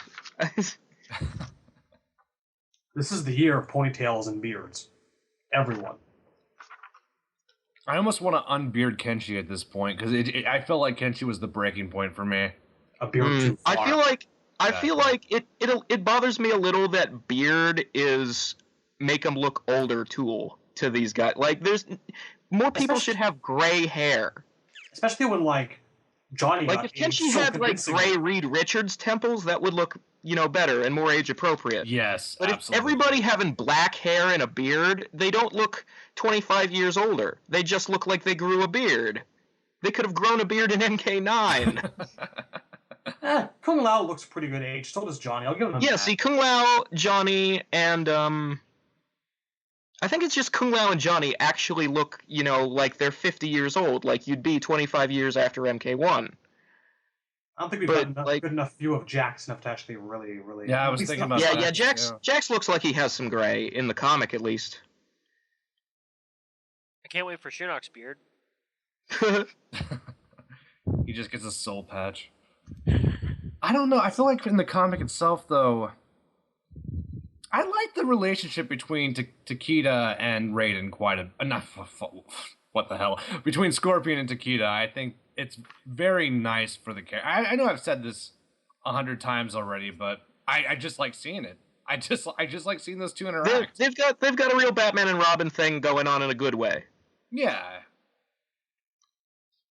This is the year of ponytails and beards. Everyone. I almost want to unbeard Kenshi at this point because I felt like Kenshi was the breaking point for me. A beard too far. I feel like it bothers me a little that beard is make them look older tool to these guys. Like there's more people should have gray hair. Especially when, like, Johnny Like got if aged Kenshi so had like convincingly. gray Reed Richards temples, that would look better and more age appropriate. Yes, But if everybody having black hair and a beard, they don't look 25 years older. They just look like they grew a beard. They could have grown a beard in MK9. Kung Lao looks pretty good age. So does Johnny. I'll give him Yeah, that. see, Kung Lao, Johnny, and I think it's just Kung Lao and Johnny actually look, like they're 50 years old, like you'd be 25 years after MK1. I don't think we've but, got enough, like- good enough view of Jax enough to actually really. Yeah, I was at least thinking not- about Yeah, that. Jax looks like he has some gray in the comic at least. I can't wait for Shinnok's beard. He just gets a soul patch. I don't know. I feel like in the comic itself, though, I like the relationship between Takeda and Raiden quite a... what the hell? Between Scorpion and Takeda, I think it's very nice for the character. I know I've said this 100 times already, but I just like seeing it. I just like seeing those two interact. They've got a real Batman and Robin thing going on in a good way. Yeah.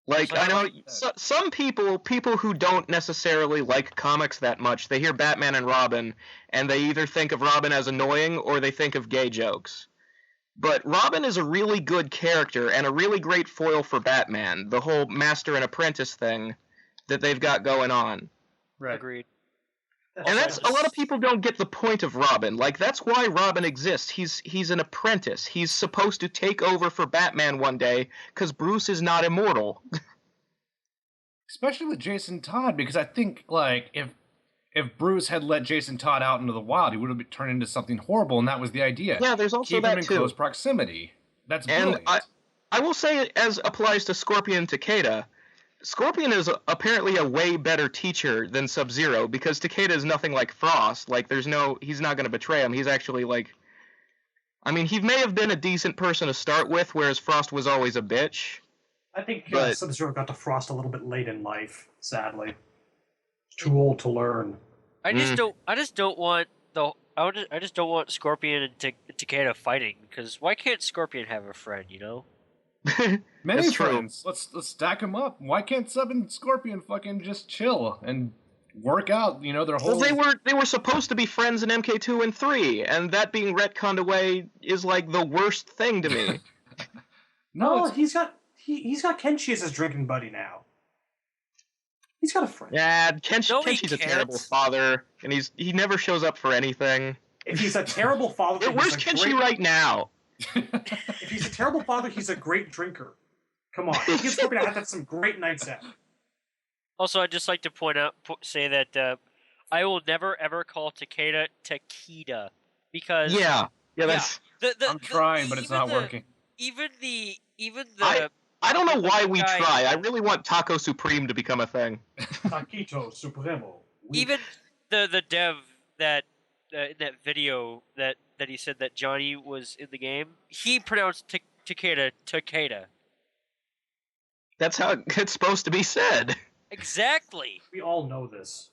Like, So I know like some people who don't necessarily like comics that much, they hear Batman and Robin, and they either think of Robin as annoying or they think of gay jokes. But Robin is a really good character and a really great foil for Batman, the whole master and apprentice thing that they've got going on. Right. Agreed. And that's a lot of people don't get the point of Robin. Like, that's why Robin exists. He's an apprentice. He's supposed to take over for Batman one day because Bruce is not immortal. Especially with Jason Todd, because I think like if Bruce had let Jason Todd out into the wild, he would have turned into something horrible, and that was the idea. Yeah, there's also Keep that him in too. close proximity. That's And brilliant. I will say, as applies to Scorpion and Takeda, Scorpion is apparently a way better teacher than Sub-Zero, because Takeda is nothing like Frost. Like, he's not going to betray him. He's actually, like... I mean, he may have been a decent person to start with, whereas Frost was always a bitch. I think But- Sub-Zero got to Frost a little bit late in life, sadly. Too old to learn. I just don't want Scorpion and Takeda fighting, because why can't Scorpion have a friend, you know? Many That's true. friends. Let's stack them up. Why can't Sub and Scorpion fucking just chill and work out? You know, their whole. Well, they were supposed to be friends in MK2 and 3, and that being retconned away is like the worst thing to me. No, Oh, he's got Kenshi as his drinking buddy now. He's got a friend. Yeah, No, he Kenshi's a can't. terrible father, and he never shows up for anything. If he's a terrible father, Where's Kenshi right now? If he's a terrible father, he's a great drinker. Come on, he and Scorpion have some great nights out. Also, I'd just like to say that I will never ever call Takeda Takeda, because Yeah, that's. I'm trying, but it's not working. Even the I don't know why we guy- try. I really want Taco Supreme to become a thing. Taquito Supremo. even the dev that in that video that he said that Johnny was in the game, he pronounced Takeda. That's how it's supposed to be said. Exactly. We all know this.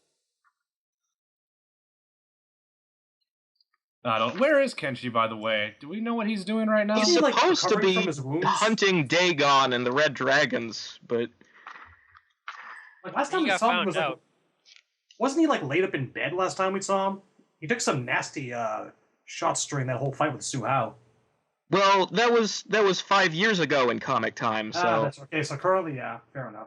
I don't. Where is Kenshi, by the way? Do we know what he's doing right now? He's Isn't he, like, supposed to recovering be from his wounds? hunting Dagon and the Red Dragons, but Like last He time we got saw him found was like, out. wasn't he like laid up in bed last time we saw him? He took some nasty shots during that whole fight with Su Hao. well, that was 5 years ago in comic time. So That's okay. So currently, yeah, fair enough.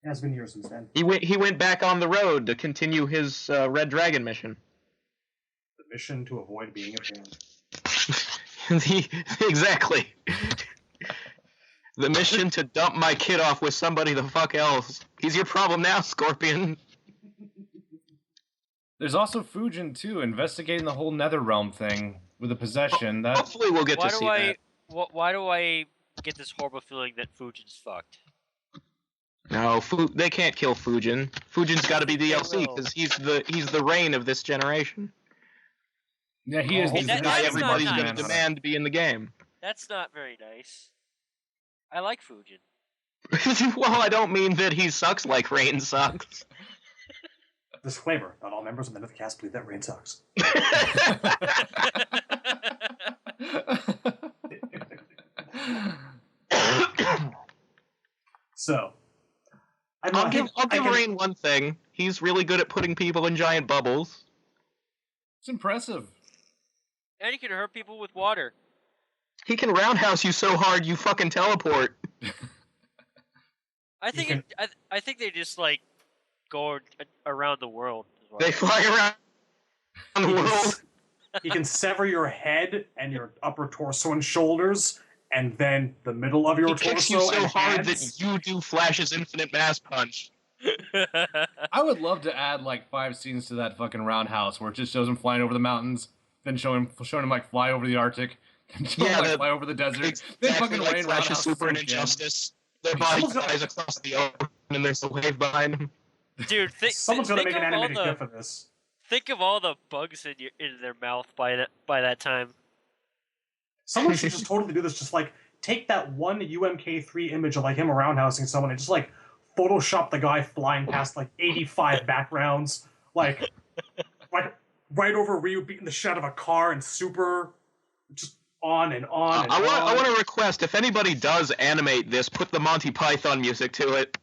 It has been years since then. he went back on the road to continue his Red Dragon mission. The mission to avoid being a fan. Exactly. The mission to dump my kid off with somebody the fuck else. He's your problem now, Scorpion. There's also Fujin too, investigating the whole NetherRealm thing with the possession. That Hopefully we'll get to see that. Why do I get this horrible feeling that Fujin's fucked? No, they can't kill Fujin. Fujin's got to be DLC will. because he's the reign of this generation. yeah, he is. Hey, He's the the that's guy not everybody's nice. going to demand to be in the game. That's not very nice. I like Fujin. Well, I don't mean that he sucks like Rain sucks. Disclaimer: not all members of the Netherkast believe that Rain sucks. So, I'll give Rain one thing. He's really good at putting people in giant bubbles. It's impressive. And he can hurt people with water. He can roundhouse you so hard you fucking teleport. I think I think they just like go around the world. as well. They fly around the world. He can sever your head and your upper torso and shoulders, and then the middle of your He torso kicks you so and hard hands. that you do Flash's infinite mass punch. I would love to add like 5 scenes to that fucking roundhouse where it just shows him flying over the mountains, then showing him like fly over the Arctic, then show him like fly over the desert, then fucking Exactly like rain Flash's roundhouse super in again. Injustice. Their body Someone's got- flies across the ocean and there's a wave behind them. Dude, Someone's gonna think make an of all animated the- GIF of this. Think of all the bugs in their mouth by that time. Someone should just totally do this. Just like take that one UMK3 image of like him roundhousing someone and just like Photoshop the guy flying past like 85 backgrounds, like right over Ryu beating the shit out of a car and Super, just on and on. And I want to request, if anybody does animate this, put the Monty Python music to it.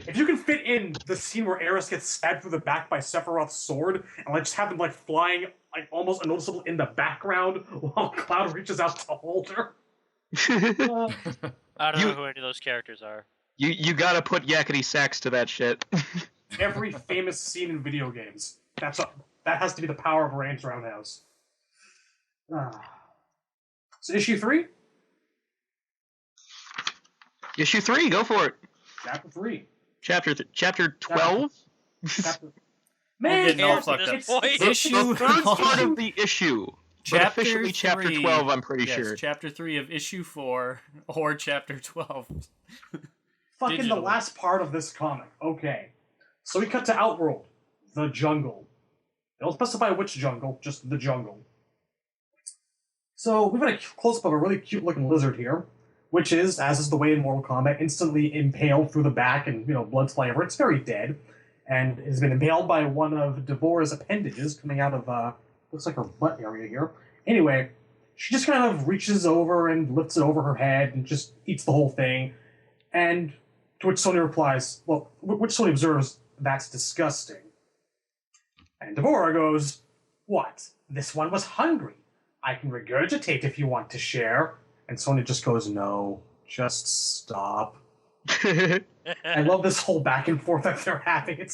If you can fit in the scene where Eris gets stabbed through the back by Sephiroth's sword, and like just have them like flying like almost unnoticeable in the background while Cloud reaches out to hold her. I don't know who any of those characters are. You gotta put yakety sax to that shit. Every famous scene in video games. That has to be the power of Ranged Roundhouse. So issue 3? Issue 3, go for it. Chapter 3. Chapter 12? Chapter... We're Man, getting all it's- fucked up. it's- Issue The third part of the issue. But Chapter officially chapter 3. 12, I'm pretty Yes, sure. Chapter 3 of issue 4 or chapter 12. fucking the digital. last part of this comic. Okay. So we cut to Outworld, the jungle. They don't specify which jungle, just the jungle. So we've got a close-up of a really cute-looking lizard here, which is, as is the way in Mortal Kombat, instantly impaled through the back and, blood's flying over. It's very dead, and has been impaled by one of Devorah's appendages coming out of, looks like her butt area here. Anyway, she just kind of reaches over and lifts it over her head and just eats the whole thing. And to which Sony replies, which Sony observes, that's disgusting. And Devorah goes, what? This one was hungry. I can regurgitate if you want to share. And Sony just goes, no, just stop. I love this whole back and forth that they're having.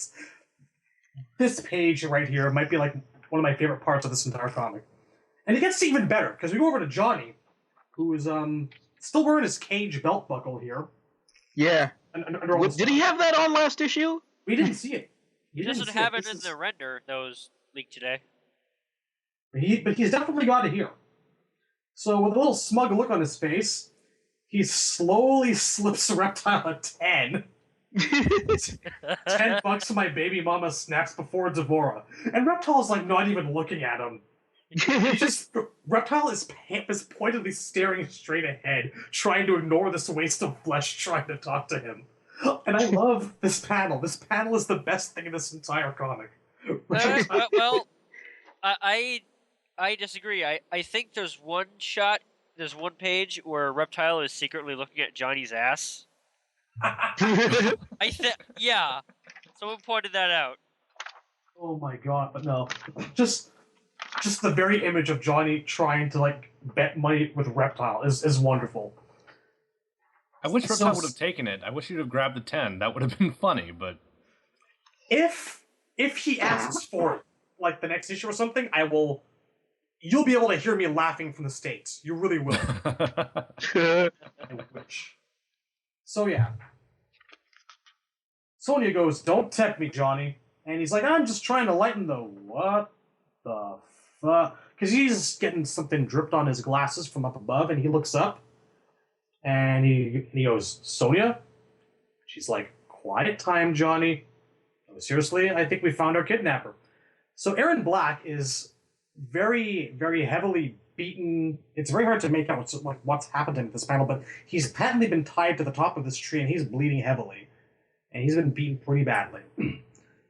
This page right here might be like one of my favorite parts of this entire comic. And it gets even better, because we go over to Johnny, who is still wearing his cage belt buckle here. Yeah. Under all this Did he have that on last issue? We didn't see it. He doesn't have it in the render that was leaked today. But he's definitely got it here. So with a little smug look on his face, he slowly slips Reptile a 10. $10 to my baby mama snaps before Devorah. And Reptile's like not even looking at him. Reptile is pointedly staring straight ahead, trying to ignore this waste of flesh trying to talk to him. And I love this panel. This panel is the best thing in this entire comic. Well, I disagree. I think there's one page where Reptile is secretly looking at Johnny's ass. Yeah. Someone pointed that out. Oh my god, but no. Just the very image of Johnny trying to bet money with Reptile is wonderful. I wish Reptile would have taken it. I wish he'd have grabbed the 10. That would have been funny, but If he asks for it, like the next issue or something, you'll be able to hear me laughing from the States. You really will. I wish. So yeah. Sonya goes, don't tempt me, Johnny. And he's like, I'm just trying to lighten the what the fuck? Because he's getting something dripped on his glasses from up above, and he looks up, and he goes, Sonya? She's like, quiet time, Johnny. Seriously, I think we found our kidnapper. So Aaron Black is very, very heavily beaten. It's very hard to make out what's happened to him in this panel, but he's patently been tied to the top of this tree, and he's bleeding heavily. And he's been beaten pretty badly.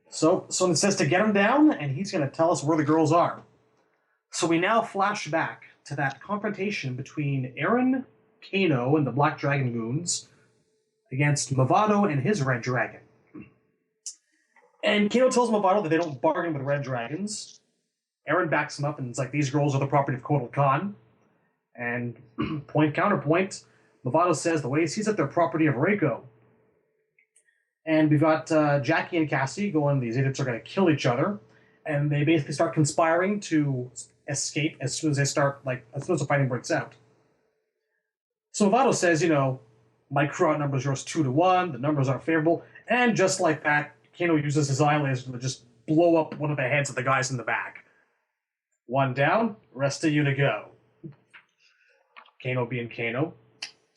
So it says to get him down, and he's going to tell us where the girls are. So we now flash back to that confrontation between Aaron, Kano, and the Black Dragon Goons against Movado and his Red Dragon. And Kano tells Movado that they don't bargain with Red Dragons. Aaron backs him up and is like, these girls are the property of Kotal Khan. And counterpoint, Movado says the way he sees it, they're property of Reiko. And we've got Jackie and Cassie going, these idiots are going to kill each other. And they basically start conspiring to escape as soon as the fighting breaks out. So Movado says, my crew outnumbers yours 2-1, the numbers aren't favorable. And just like that, Kano uses his eye laser to just blow up one of the heads of the guys in the back. One down, rest of you to go. Kano being Kano.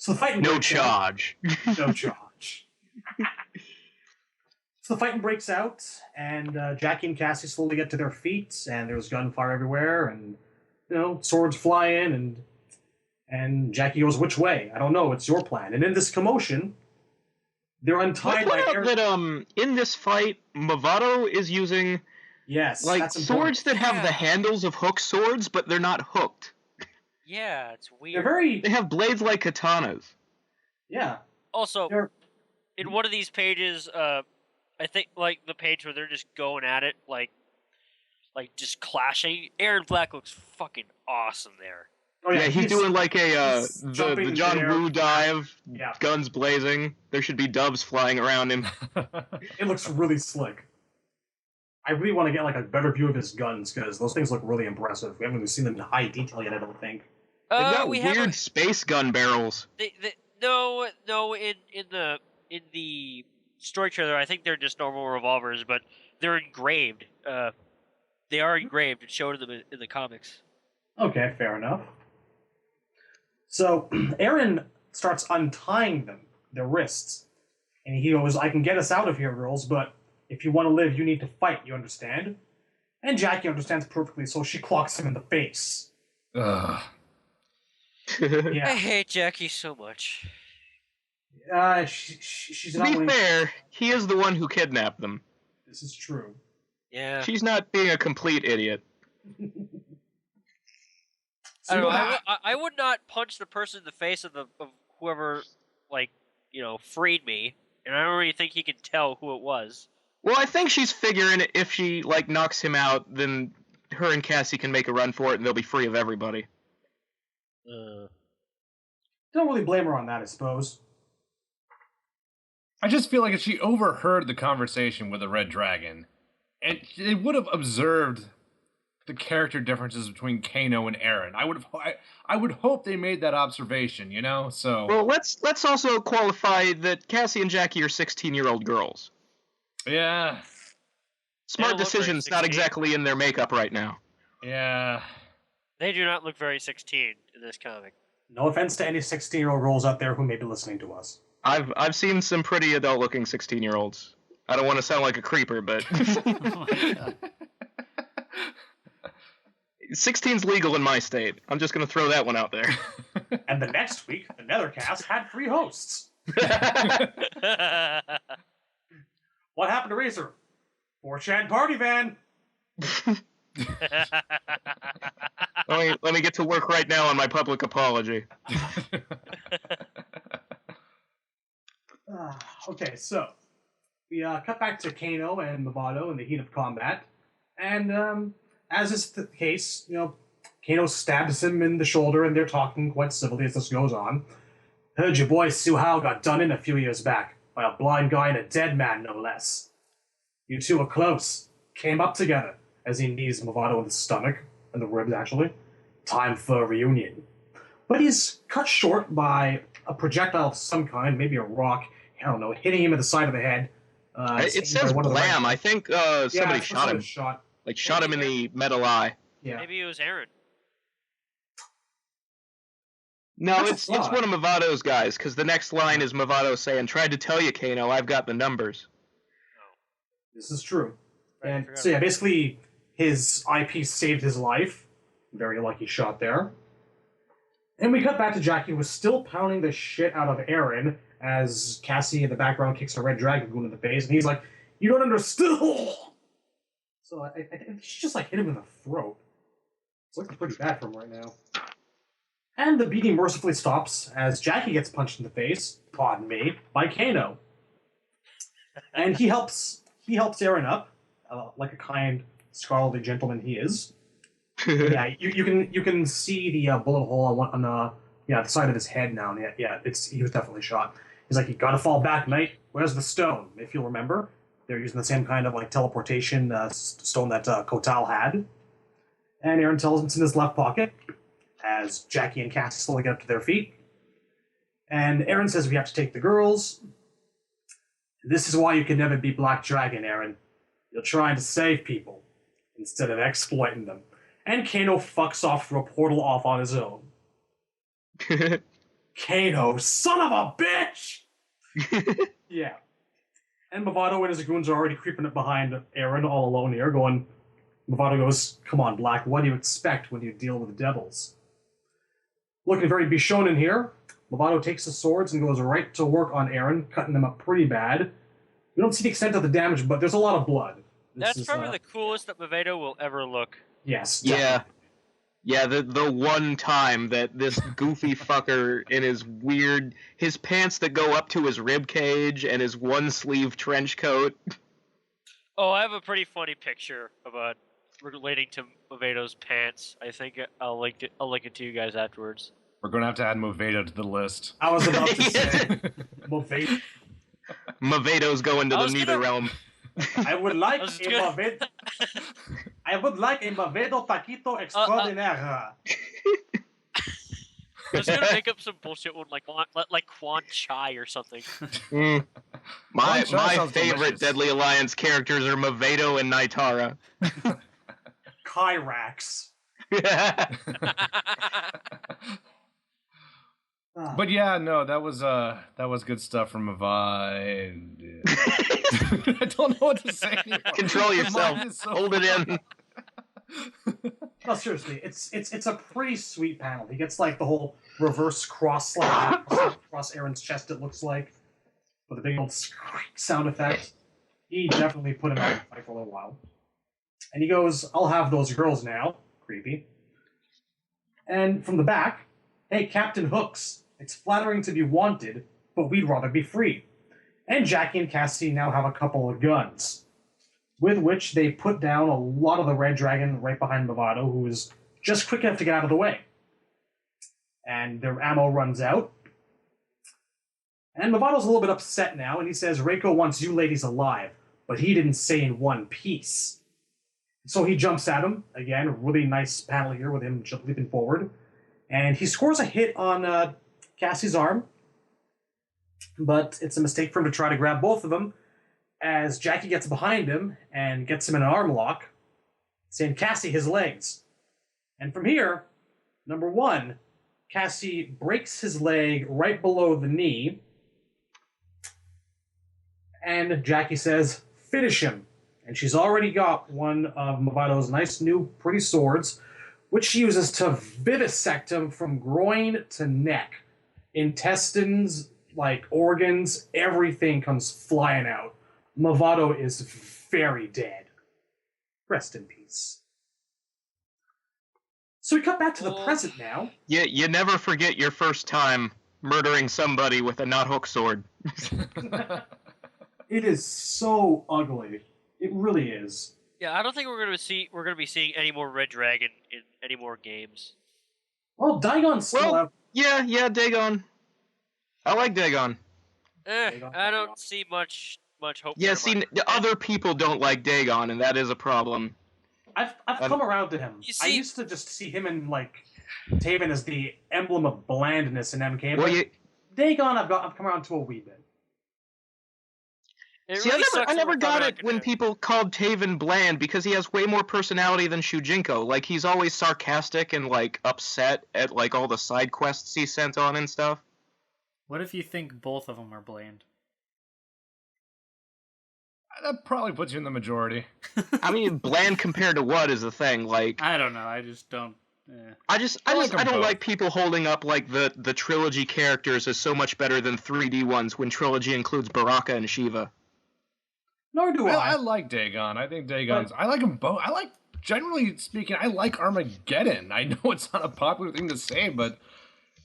So the fighting No breaks out. charge. No charge. So the fighting breaks out, and Jackie and Cassie slowly get to their feet, and there's gunfire everywhere, and swords fly in, and Jackie goes, "Which way? I don't know. It's your plan." And in this commotion, they're untied Let's by point out that in this fight, Movado is using Yes, like that's swords that have the Yeah. handles of hook swords, but they're not hooked. Yeah, it's They're weird. very They have blades like katanas. yeah. Also, They're in one of these pages, I think like the page where they're just going at it, like just clashing. Aaron Black looks fucking awesome there. Oh Yeah, he's doing like he's the jumping John there. Woo dive, Yeah. guns blazing. There should be doves flying around him. It looks really slick. I really want to get like a better view of his guns because those things look really impressive. We haven't really seen them in high detail yet, I don't think. They've got We weird have space gun barrels. no in the story trailer. I think they're just normal revolvers, but they're engraved. They are engraved and showed them in the comics. Okay, fair enough. So Aaron starts untying their wrists, and he goes, "I can get us out of here, girls, but if you want to live, you need to fight. You understand?" And Jackie understands perfectly, so she clocks him in the face. Ugh. I Yeah, hate Jackie so much. she's To not. be willing- fair, he is the one who kidnapped them. This is true. Yeah. She's not being a complete idiot. I don't know. So- I would not punch the person in the face of whoever, freed me, and I don't really think he can tell who it was. Well, I think she's figuring if she knocks him out, then her and Cassie can make a run for it, and they'll be free of everybody. Don't really blame her on that, I suppose. I just feel like if she overheard the conversation with the Red Dragon, and they would have observed the character differences between Kano and Aaron. I would hope they made that observation, So Well, let's also qualify that Cassie and Jackie are 16-year-old girls. yeah, Smart don't look very decisions, not 16. exactly in their makeup right now. yeah. They do not look very 16 in this comic. No offense to any 16-year-old girls out there who may be listening to us. I've seen some pretty adult-looking 16-year-olds. I don't want to sound like a creeper, but Oh my God. 16's legal in my state. I'm just going to throw that one out there. And the next week, the Nethercast had 3 hosts. What happened to Razor? 4chan party van. Let me get to work right now on my public apology. Okay, so we cut back to Kano and Movado in the heat of combat, and as is the case, Kano stabs him in the shoulder, and they're talking quite civilly as this goes on. "Heard your boy Su Hao got done in a few years back by a blind guy and a dead man, no less. You two were close, came up together," as he knees Movado in the stomach, and the ribs actually. "Time for a reunion." But he's cut short by a projectile of some kind, maybe a rock, I don't know, hitting him in the side of the head. It aimed says by one of the blam. Red- I think Yeah, somebody it's shot him. Shot. Shot him in the metal eye. Yeah. Maybe it was Aaron. No, That's a it's thought. one of Movado's guys, because the next line is Movado saying, "Tried to tell you, Kano, I've got the numbers." This is true. Right, I And forgot so yeah, about basically his eyepiece saved his life. Very lucky shot there. And we cut back to Jackie, who was still pounding the shit out of Aaron as Cassie in the background kicks a Red Dragon Goon in the face, and he's like, "You don't understand." So I think she just hit him in the throat. It's looking pretty bad for him right now. And the beating mercifully stops as Jackie gets punched in the face, pardon me, by Kano. And he helps Aaron up, like a kind, scholarly gentleman he is. Yeah, you can see the bullet hole on the side of his head now. And yeah, he was definitely shot. He's like, "You gotta fall back, mate. Where's the stone?" If you'll remember, they're using the same kind of teleportation stone that Kotal had. And Aaron tells him it's in his left pocket, as Jackie and Cassie slowly get up to their feet. And Aaron says, "We have to take the girls. This is why you can never be Black Dragon, Aaron. You're trying to save people instead of exploiting them." And Kano fucks off through a portal off on his own. Kano, son of a bitch! Yeah. And Movado and his goons are already creeping up behind Aaron all alone here, going... Movado goes, come on, Black, what do you expect when you deal with devils? Looking very Bishonen here, Movado takes his swords and goes right to work on Aaron, cutting him up pretty bad. We don't see the extent of the damage, but there's a lot of blood. That's probably the coolest that Movado will ever look. Yes. Yeah. Yeah, the one time that this goofy fucker in his pants that go up to his rib cage and his one sleeve trench coat. Oh, I have a pretty funny picture about relating to Movado's pants. I think I'll link it to you guys afterwards. We're going to have to add Movado to the list. I was about to say, Movado. Movado's going to the NetherRealm. I would like a Movado. I would like a Movado taquito extraordinaire. I was gonna make up some bullshit one like Quan Chai or something. My sounds favorite delicious. Deadly Alliance characters are Movado and Nitara. Kyrax. But yeah, no, that was good stuff from Mavai. I don't know what to say anymore. Control yourself. Mine is so Hold it in. No, seriously, it's a pretty sweet panel. He gets like the whole reverse cross slap across Aaron's chest. It looks like with a big old sound effect. He definitely put him out of the fight for a little while. And he goes, "I'll have those girls now." Creepy. And from the back, "Hey, Captain Hooks, it's flattering to be wanted, but we'd rather be free." And Jackie and Cassie now have a couple of guns, with which they put down a lot of the Red Dragon right behind Movado, who is just quick enough to get out of the way. And their ammo runs out. And Movado's a little bit upset now, and he says, "Reiko wants you ladies alive, but he didn't say in one piece." So he jumps at him. Again, really nice panel here with him leaping forward. And he scores a hit on Cassie's arm, but it's a mistake for him to try to grab both of them, as Jackie gets behind him and gets him in an arm lock, saying, "Cassie, his legs." And from here, number one, Cassie breaks his leg right below the knee, and Jackie says, "Finish him." And she's already got one of Movado's nice new pretty swords, which she uses to vivisect him from groin to neck. Intestines, like organs, everything comes flying out. Movado is very dead. Rest in peace. So we cut back to the present now. You never forget your first time murdering somebody with a not hook sword. It is so ugly. It really is. Yeah, I don't think we're gonna be seeing any more Red Dragon in any more games. Well, Dagon's still out. Yeah, Dagon. I like Dagon. I don't see much hope. Yeah, for him. the other people don't like Dagon, and that is a problem. I've come around to him. You I see- used to just see him in like Taven as the emblem of blandness in MK. Well, But Dagon, I've come around to a wee bit. It See, really sucks I that never we're got probably it not when gonna- people called Taven bland, because he has way more personality than Shujinko. Like, he's always sarcastic and, like, upset at, like, all the side quests he's sent on and stuff. What if you think both of them are bland? That probably puts you in the majority. I mean, bland compared to what is the thing? Like, I don't know. I just don't. I like them don't both. like people holding up, like, the trilogy characters as so much better than 3D ones when trilogy includes Baraka and Shiva. Nor do I I. like Dagon. I think Dagon's... I like them both. I like, generally speaking, I like Armageddon. I know it's not a popular thing to say, but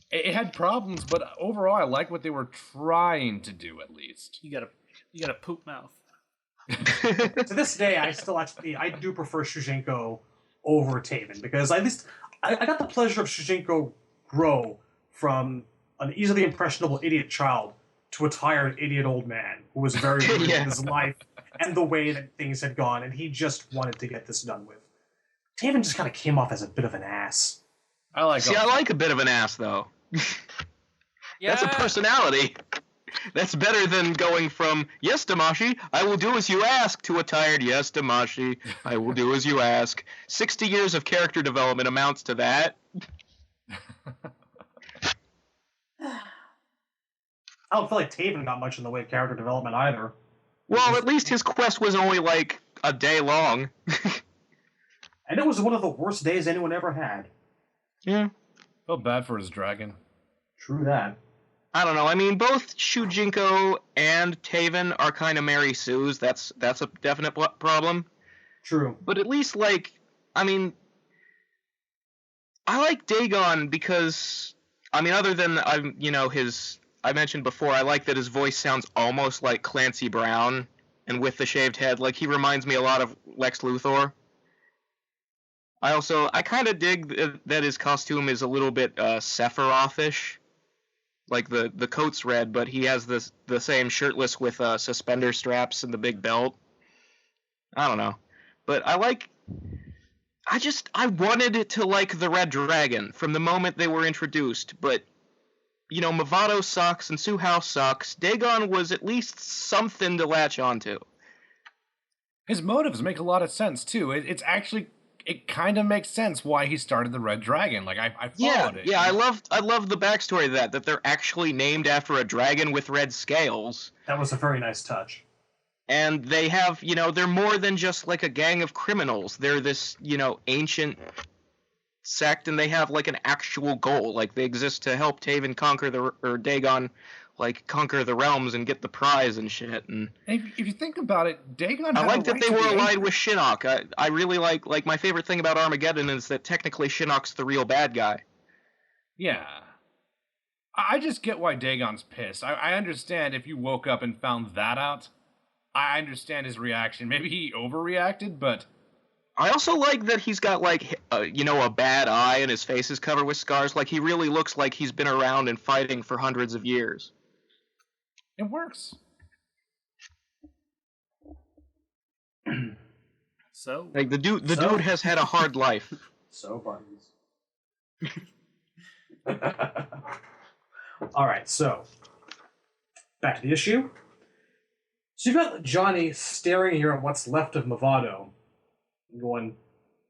it had problems, but overall I like what they were trying to do, at least. You got a poop mouth. To this day, I do prefer Shujinko over Taven, because at least I got the pleasure of Shujinko grow from an easily impressionable idiot child to a tired idiot old man who was very rude in his life and the way that things had gone, and he just wanted to get this done with. Taven just kind of came off as a bit of an ass. I like See, I like a bit of an ass, though. Yeah, That's a personality. That's better than going from, "Yes, Damashi, I will do as you ask," to a tired, "Yes, Damashi, I will do as you ask." 60 years of character development amounts to that. I don't feel like Taven got much in the way of character development either. Well, at least his quest was only like a day long. And it was one of the worst days anyone ever had. Yeah. Felt bad for his dragon. True that. I don't know. I mean, both Shujinko and Taven are kind of Mary Sue's. That's a definite problem. True. But at least, like, I mean, I like Dagon because, I mean, other than I mentioned before, I like that his voice sounds almost like Clancy Brown, and with the shaved head, like he reminds me a lot of Lex Luthor. I kind of dig that his costume is a little bit Sephiroth-ish. Like the coat's red, but he has the same shirtless with suspender straps and the big belt. I don't know, but I wanted it to like the Red Dragon from the moment they were introduced, but Movado sucks and Suhao sucks. Dagon was at least something to latch onto. His motives make a lot of sense too. It kind of makes sense why he started the Red Dragon. Like I followed it. Yeah, I love the backstory of that they're actually named after a dragon with red scales. That was a very nice touch. And they have, they're more than just like a gang of criminals. They're this, ancient sect, and they have like an actual goal. Like they exist to help Taven Dagon conquer the realms and get the prize and shit. And if you think about it, Dagon. I like that they were allied with Shinnok. I really like my favorite thing about Armageddon is that technically Shinnok's the real bad guy. Yeah. I just get why Dagon's pissed. I understand if you woke up and found that out. I understand his reaction. Maybe he overreacted, but I also like that he's got a bad eye and his face is covered with scars. Like he really looks like he's been around and fighting for hundreds of years. It works. So, like the dude has had a hard life. So buttons. All right, so back to the issue. So you've got Johnny staring here at what's left of Movado, going,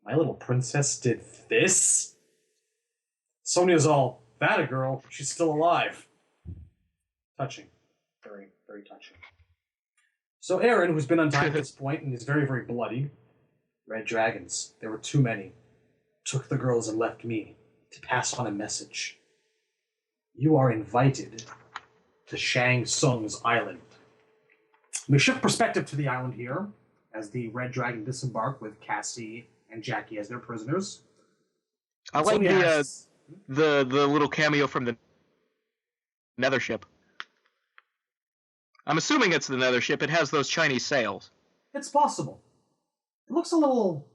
"My little princess did this?" Sonya's all, "That a girl? She's still alive." Touching. Very, very touching. So Aaron, who's been untied at this point and is very, very bloody, "Red dragons, there were too many, took the girls and left me to pass on a message. You are invited to Shang Tsung's island." We shift perspective to the island here, as the Red Dragon disembark with Cassie and Jackie as their prisoners. I like the little cameo from the Nethership. I'm assuming it's the Nethership. It has those Chinese sails. It's possible. It looks a little...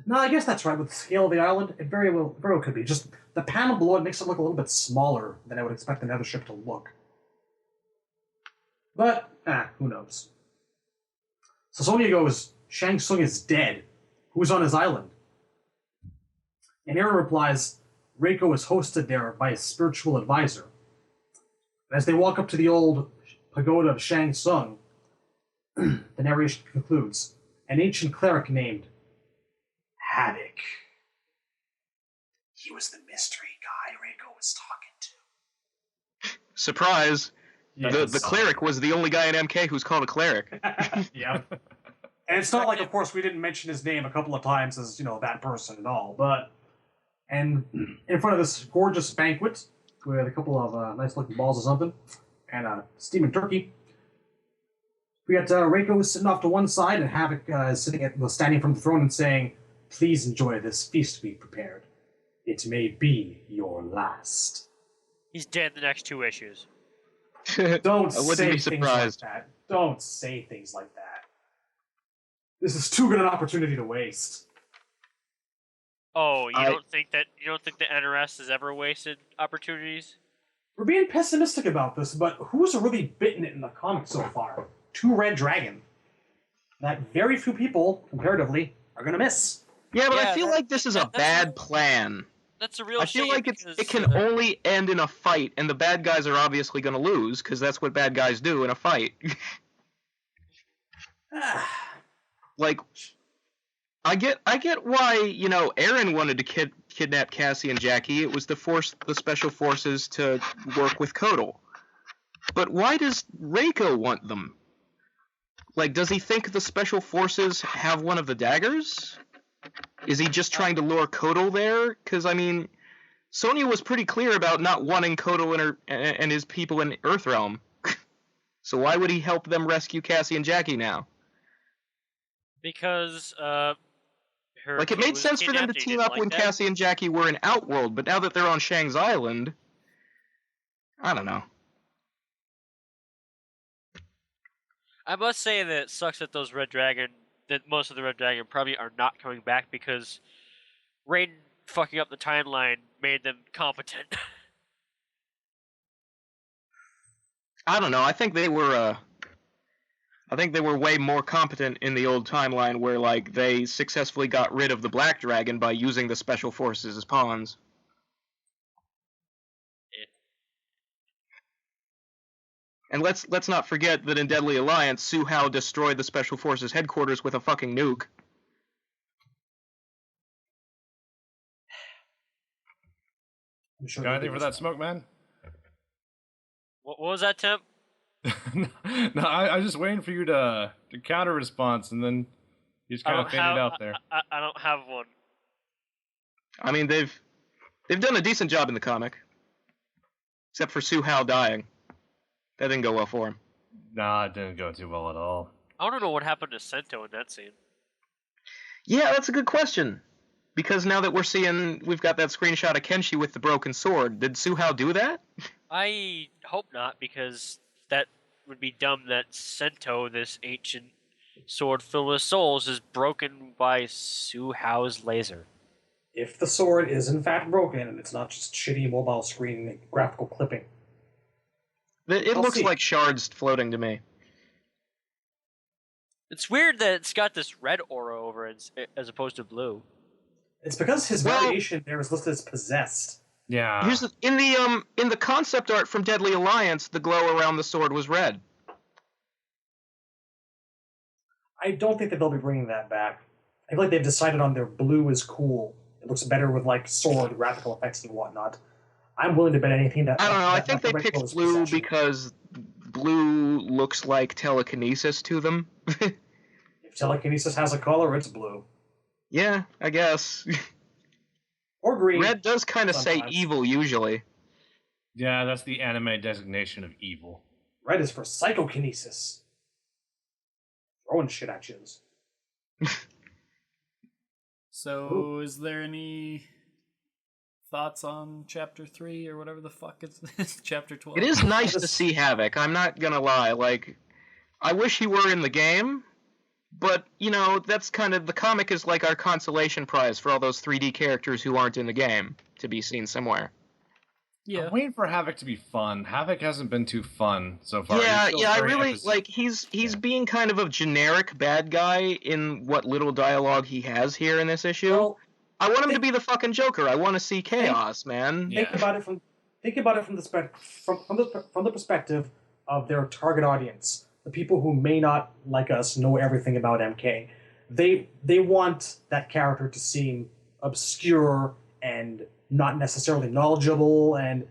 No, I guess that's right. With the scale of the island, it very well could be. Just the panel below it makes it look a little bit smaller than I would expect the Nethership to look. But, who knows. So Sonya goes, "Shang Tsung is dead. Who's on his island?" And Aaron replies, "Reiko is hosted there by his spiritual advisor." And as they walk up to the old pagoda of Shang Tsung, the narration concludes, "An ancient cleric named Havoc. He was the mystery guy Reiko was talking to." Surprise! Yes. The cleric was the only guy in MK who's called a cleric. Yeah. And it's not like, of course, we didn't mention his name a couple of times as, that person and all, but... And in front of this gorgeous banquet, with a couple of nice-looking balls or something, and a steaming turkey, we got Reiko sitting off to one side, and Havoc standing from the throne and saying, "Please enjoy this feast we prepared. It may be your last." He's dead the next 2 issues. Don't I wouldn't say be things like surprised. that. Don't say things like that. This is too good an opportunity to waste. Oh, you don't think the NRS has ever wasted opportunities? We're being pessimistic about this, but who's really bitten it in the comics so far? 2 Red Dragon. That very few people, comparatively, are going to miss. Yeah, but Yeah, I feel like this is a bad plan. That's a real I feel shame like because, it can only end in a fight, and the bad guys are obviously going to lose, because that's what bad guys do in a fight. Like, I get why, Aaron wanted to kidnap Cassie and Jackie. It was to force the special forces to work with Kodal. But why does Reiko want them? Like, does he think the Special Forces have one of the daggers? Is he just trying to lure Kotal there? Because, I mean, Sonya was pretty clear about not wanting Kotal and his people in Earthrealm. So why would he help them rescue Cassie and Jackie now? Because, Like, it made sense for them to team up when Cassie and Jackie were in Outworld, but now that they're on Shang's Island, I don't know. I must say that it sucks that most of the Red Dragon probably are not coming back because Raiden fucking up the timeline made them competent. I don't know. I think they were way more competent in the old timeline where, like, they successfully got rid of the Black Dragon by using the Special Forces as pawns. Yeah. And let's not forget that in Deadly Alliance, Su Hao destroyed the Special Forces headquarters with a fucking nuke. I'm sure Got anything for that, Smoke Man? What was that, Temp? No, I was just waiting for you to counter response, and then you just kind of faded out there. I don't have one. I mean, they've done a decent job in the comic, except for Su Hao dying. That didn't go well for him. Nah, it didn't go too well at all. I want to know what happened to Sento in that scene. Yeah, that's a good question. Because now that we've got that screenshot of Kenshi with the broken sword, did Su Hao do that? I hope not, because that would be dumb that Sento, this ancient sword filled with souls, is broken by Su Hao's laser. If the sword is in fact broken and it's not just shitty mobile screen graphical clipping. It looks like shards floating to me. It's weird that it's got this red aura over it as opposed to blue. It's because his variation there is listed as possessed. Yeah. In the concept art from Deadly Alliance, the glow around the sword was red. I don't think that they'll be bringing that back. I feel like they've decided on their blue is cool. It looks better with like sword graphical effects and whatnot. I'm willing to bet anything that... I don't know, I think they picked blue because blue looks like telekinesis to them. If telekinesis has a color, it's blue. Yeah, I guess. Or green. Red does kind of say evil, usually. Yeah, that's the anime designation of evil. Red is for psychokinesis. Throwing shit at you. So, is there any thoughts on Chapter 3 or whatever the fuck it's Chapter 12? It is nice to see Havoc, I'm not gonna lie. Like, I wish he were in the game, but, you know, that's kind of... The comic is like our consolation prize for all those 3D characters who aren't in the game to be seen somewhere. Yeah. I'm waiting for Havoc to be fun. Havoc hasn't been too fun so far. Yeah, I really... Like, he's being kind of a generic bad guy in what little dialogue he has here in this issue. Well, I want him to be the fucking Joker. I want to see chaos, man. Think about it from the perspective of their target audience, the people who may not, like us, know everything about MK. They want that character to seem obscure and not necessarily knowledgeable, and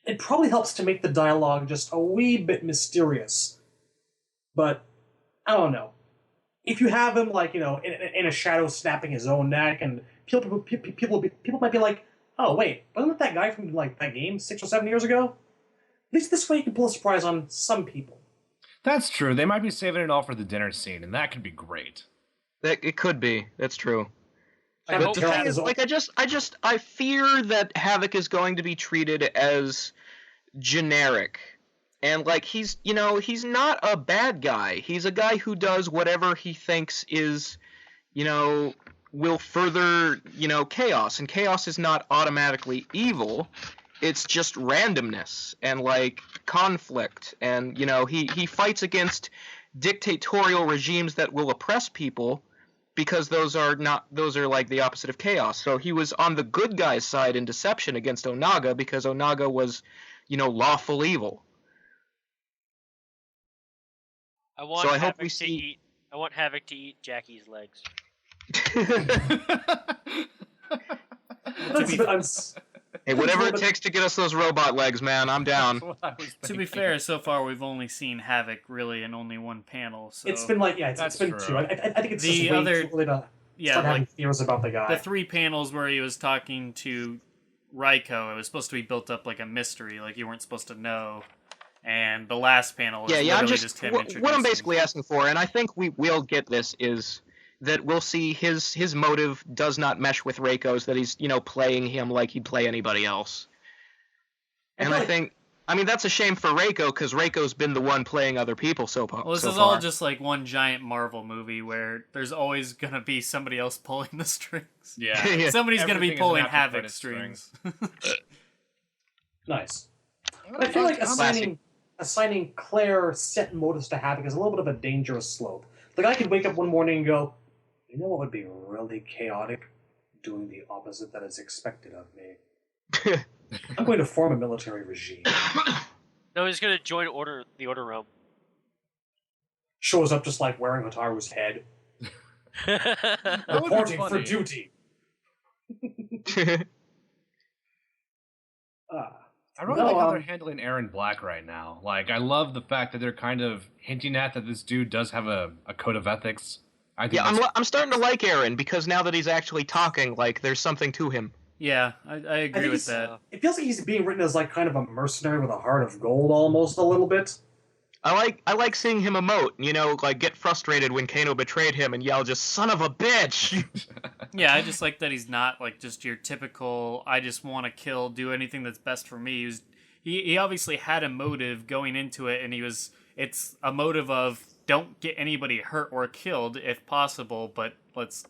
it probably helps to make the dialogue just a wee bit mysterious. But I don't know. If you have him, like, you know, in a shadow snapping his own neck, and people might be like, oh wait, wasn't that guy from like that game 6 or 7 years ago? At least this way you can pull a surprise on some people. That's true. They might be saving it all for the dinner scene, and that could be great. It could be. That's true. I But hope the thing is, like, I fear that Havoc is going to be treated as generic. And, like, he's not a bad guy. He's a guy who does whatever he thinks is, will further, chaos. And chaos is not automatically evil. It's just randomness and, like, conflict. And, he fights against dictatorial regimes that will oppress people, because those are like the opposite of chaos. So he was on the good guy's side in Deception against Onaga, because Onaga was, lawful evil. I want Havoc to eat Jackie's legs. Hey, whatever it takes to get us those robot legs, man, I'm down. That's what I was To be thinking. fair, so far we've only seen Havoc really in only one panel. So It's been like, it's That's been true. two. I think it's The just way other- too early to start having fears about the guy. the 3 panels where he was talking to Raiko, it was supposed to be built up like a mystery, like you weren't supposed to know. And the last panel was I'm literally just just him what I'm introducing. basically asking for, and I think we will get this, is that we'll see his motive does not mesh with Reiko's, that he's, playing him like he'd play anybody else. And I think, that's a shame for Reiko, because Reiko's been the one playing other people so far. Well, this is all just like one giant Marvel movie where there's always gonna be somebody else pulling the strings. Yeah. Yeah. Somebody's gonna be Everything is pulling an after Havoc credit strings. Nice. But I feel like assigning Claire set motives to Havoc is a little bit of a dangerous slope. Like, I could wake up one morning and go, you know what would be really chaotic? Doing the opposite that is expected of me. I'm going to form a military regime. No, he's gonna join the Order Realm. Shows up just like wearing Hotaru's head. That would be Reporting for funny. duty. I really No, like how they're handling Aaron Black right now. Like, I love the fact that they're kind of hinting at that this dude does have a code of ethics. I think Yeah, that's I'm starting to like Aaron, because now that he's actually talking, like, there's something to him. Yeah, I agree think with he's- that. It feels like he's being written as like kind of a mercenary with a heart of gold almost a little bit. I like seeing him emote, like get frustrated when Kano betrayed him and yell just "son of a bitch." Yeah, I just like that he's not like just your typical I just want to kill, do anything that's best for me. He obviously had a motive going into it, and it's a motive of don't get anybody hurt or killed if possible, but let's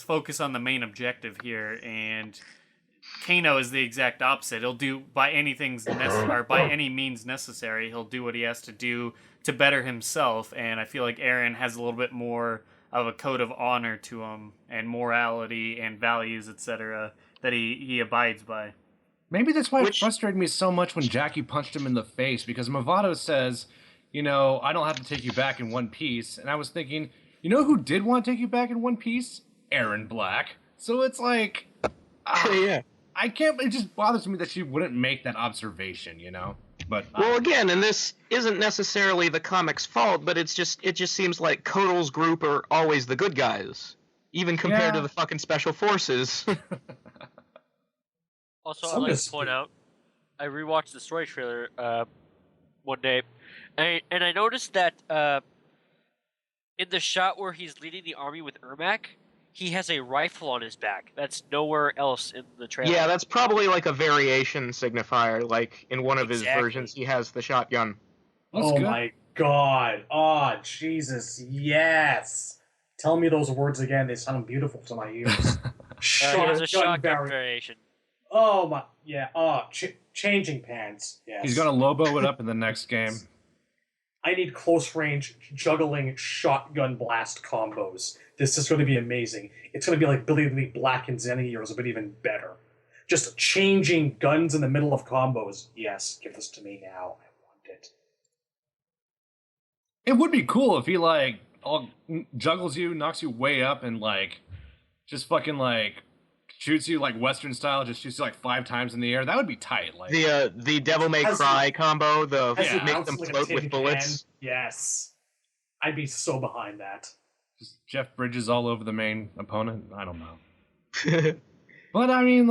focus on the main objective here. And Kano is the exact opposite. He'll do by any means necessary. He'll do what he has to do to better himself. And I feel like Aaron has a little bit more of a code of honor to him, and morality and values, etc., that he abides by. Maybe that's why it frustrated me so much when Jackie punched him in the face, because Movado says, I don't have to take you back in one piece. And I was thinking, who did want to take you back in one piece? Aaron Black. So it's like, Yeah. I can't, it just bothers me that she wouldn't make that observation, But Well, again, and this isn't necessarily the comic's fault, but it just seems like Kotal's group are always the good guys, even compared to the fucking special forces. Also, Some I'd like is- to point out, I rewatched the story trailer one day, and I noticed that in the shot where he's leading the army with Ermac, he has a rifle on his back. That's nowhere else in the trailer. Yeah, that's probably like a variation signifier. Like in one of his Exactly. versions, he has the shotgun. Oh good. my god. Oh, Jesus. Yes. Tell me those words again. They sound beautiful to my ears. He has a shotgun variant. variation. Oh my. Yeah. Oh, changing pants. Yes. he's gonna Lobo it up in the next game. I need close range juggling shotgun blast combos. This is going to be amazing. It's going to be like Billy Lee Black and Zenny Years, but even better. Just changing guns in the middle of combos. Yes, give this to me now. I want it. It would be cool if he all juggles you, knocks you way up, and just fucking shoots you Western style, just shoots you 5 times in the air. That would be tight. The Devil May Has Cry combo, the Has he make bounced them like a float tin with can? bullets. Yes. I'd be so behind that. just Jeff Bridges all over the main opponent. I don't know. But I mean,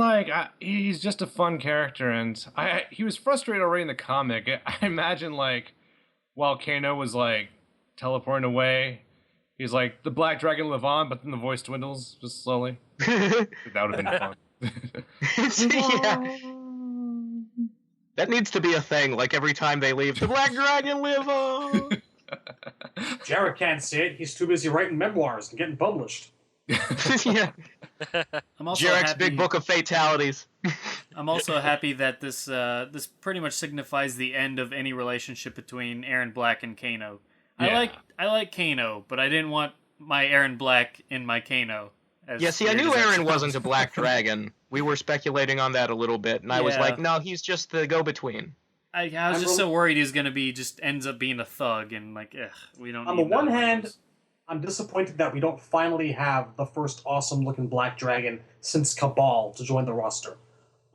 he's just a fun character, and he was frustrated already in the comic. I imagine while Kano was teleporting away, he's like, the Black Dragon live on, but then the voice dwindles just slowly. That would have been fun. Yeah. That needs to be a thing. Like every time they leave, the Black Dragon live on. Jarrett can't say it. He's too busy writing memoirs and getting published. Yeah. I'm also Jarek's happy. big book of fatalities. I'm also happy that this pretty much signifies the end of any relationship between Aaron Black and Kano. Yeah. I like Kano, but I didn't want my Aaron Black in my Kano. Yeah, see, I knew Aaron wasn't a Black Dragon. We were speculating on that a little bit, and I was Yeah. like, no, he's just the go-between. I was just so worried he's gonna be just ends up being a thug, and we don't. On need the one none of hand, those. I'm disappointed that we don't finally have the first awesome-looking Black Dragon since Cabal to join the roster.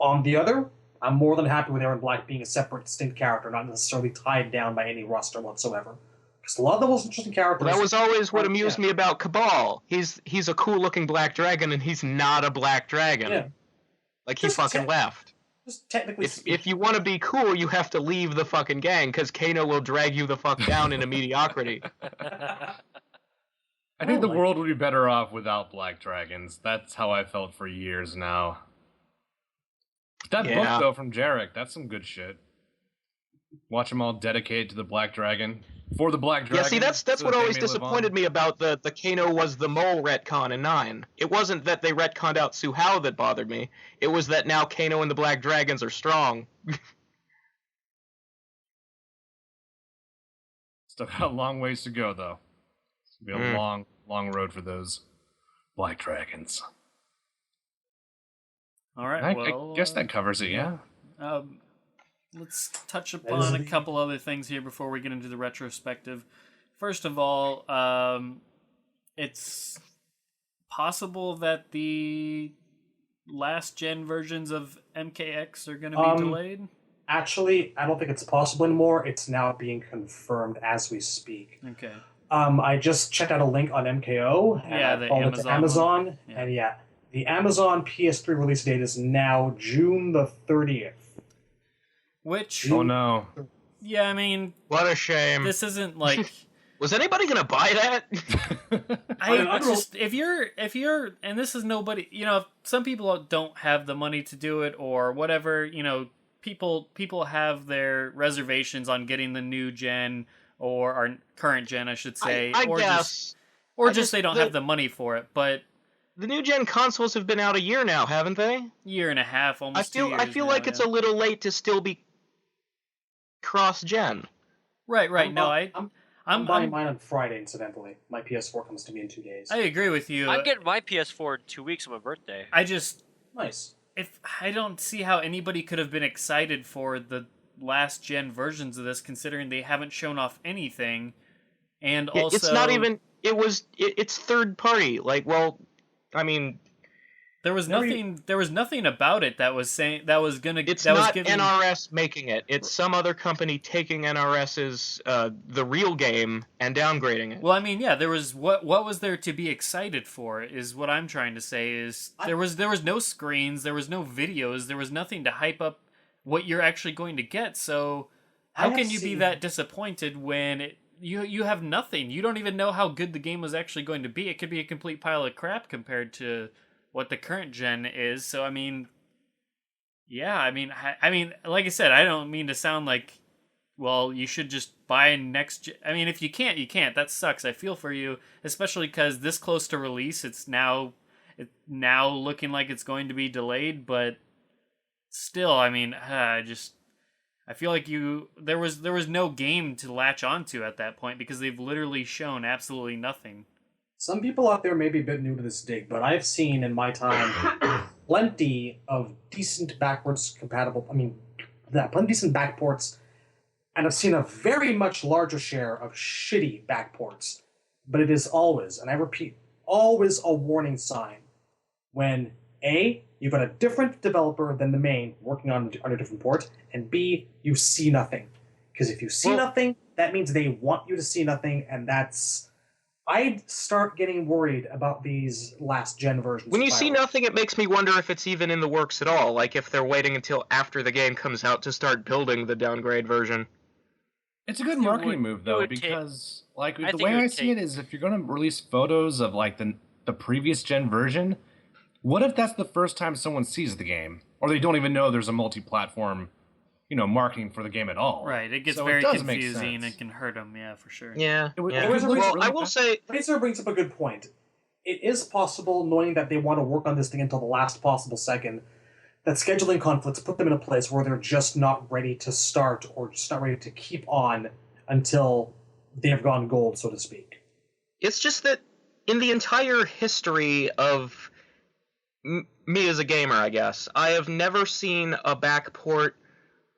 On the other, I'm more than happy with Aaron Black being a separate, distinct character, not necessarily tied down by any roster whatsoever. Because a lot of the most interesting characters... Well, that was always what amused me about Cabal. He's a cool-looking black dragon, and he's not a black dragon. Yeah. Like, he fucking left. Just technically If you want to be cool, you have to leave the fucking gang, because Kano will drag you the fuck down into mediocrity. I think the world would be better off without black dragons. That's how I felt for years now. That book, though, from Jarek, that's some good shit. Watch them all dedicated to the black dragon. For the black dragon. Yeah, see, that's so what that always they may live disappointed on. me about the Kano was the mole retcon in 9. It wasn't that they retconned out Suhao that bothered me. It was that now Kano and the black dragons are strong. Still got a long ways to go, though. It's going to be a long, long road for those black dragons. All right, I guess that covers it, yeah. Let's touch upon a couple other things here before we get into the retrospective. First of all, it's possible that the last gen versions of MKX are going to be delayed. Actually, I don't think it's possible anymore. It's now being confirmed as we speak. Okay. I just checked out a link on MKO. And the followed it to Amazon. Yeah. And the Amazon PS3 release date is now June the 30th. Which... Oh, no. Yeah, I mean... What a shame. This isn't like... Was anybody gonna buy that? I just... If you're... And this is nobody... You know, some people don't have the money to do it or whatever, you know... People have their reservations on getting the new gen or our current gen, I should say. I guess. Just they don't have the money for it. But the new gen consoles have been out a year now, haven't they? Year and a half, almost 2 years. I feel like it's a little late to still be cross-gen. Right. I'm buying mine on Friday, incidentally. My PS4 comes to me in 2 days. I agree with you. I'm getting my PS4 in 2 weeks on my birthday. Nice. If I don't see how anybody could have been excited for the last gen versions of this, considering they haven't shown off anything, and also it's not even. It's third party. Like, well, I mean, there was nothing. There was nothing about it that was saying that was gonna. It's that not was giving, NRS making it. It's some other company taking NRS's the real game and downgrading it. Well, I mean, yeah, there was what was there to be excited for? Is what I'm trying to say. Is there was no screens, there was no videos, there was nothing to hype up what you're actually going to get. So how can you be that disappointed when you have nothing? You don't even know how good the game was actually going to be. It could be a complete pile of crap compared to what the current gen is. So I mean, yeah, I mean, like I said, I don't mean to sound like, well, you should just buy next gen. I mean, if you can't, you can't. That sucks. I feel for you, especially because this close to release, it's now looking like it's going to be delayed. But still, I mean, I feel like there was no game to latch onto at that point because they've literally shown absolutely nothing. Some people out there may be a bit new to this dig, but I've seen in my time plenty of decent backwards compatible. Plenty decent backports, and I've seen a very much larger share of shitty backports. But it is always, and I repeat, always a warning sign when A, you've got a different developer than the main working on a different port, and B, you see nothing. Because if you see nothing, that means they want you to see nothing, and that's... I'd start getting worried about these last-gen versions. When you see nothing, it makes me wonder if it's even in the works at all. Like, if they're waiting until after the game comes out to start building the downgrade version. It's a good marketing move, though, because the way I see it is if you're going to release photos of, like, the previous gen version, what if that's the first time someone sees the game? Or they don't even know there's a multi-platform, marketing for the game at all. Right, it gets very confusing and can hurt them, yeah, for sure. Yeah. I will say... Razor brings up a good point. It is possible, knowing that they want to work on this thing until the last possible second, that scheduling conflicts put them in a place where they're just not ready to start or just not ready to keep on until they've gone gold, so to speak. It's just that in the entire history of me as a gamer, I guess, I have never seen a backport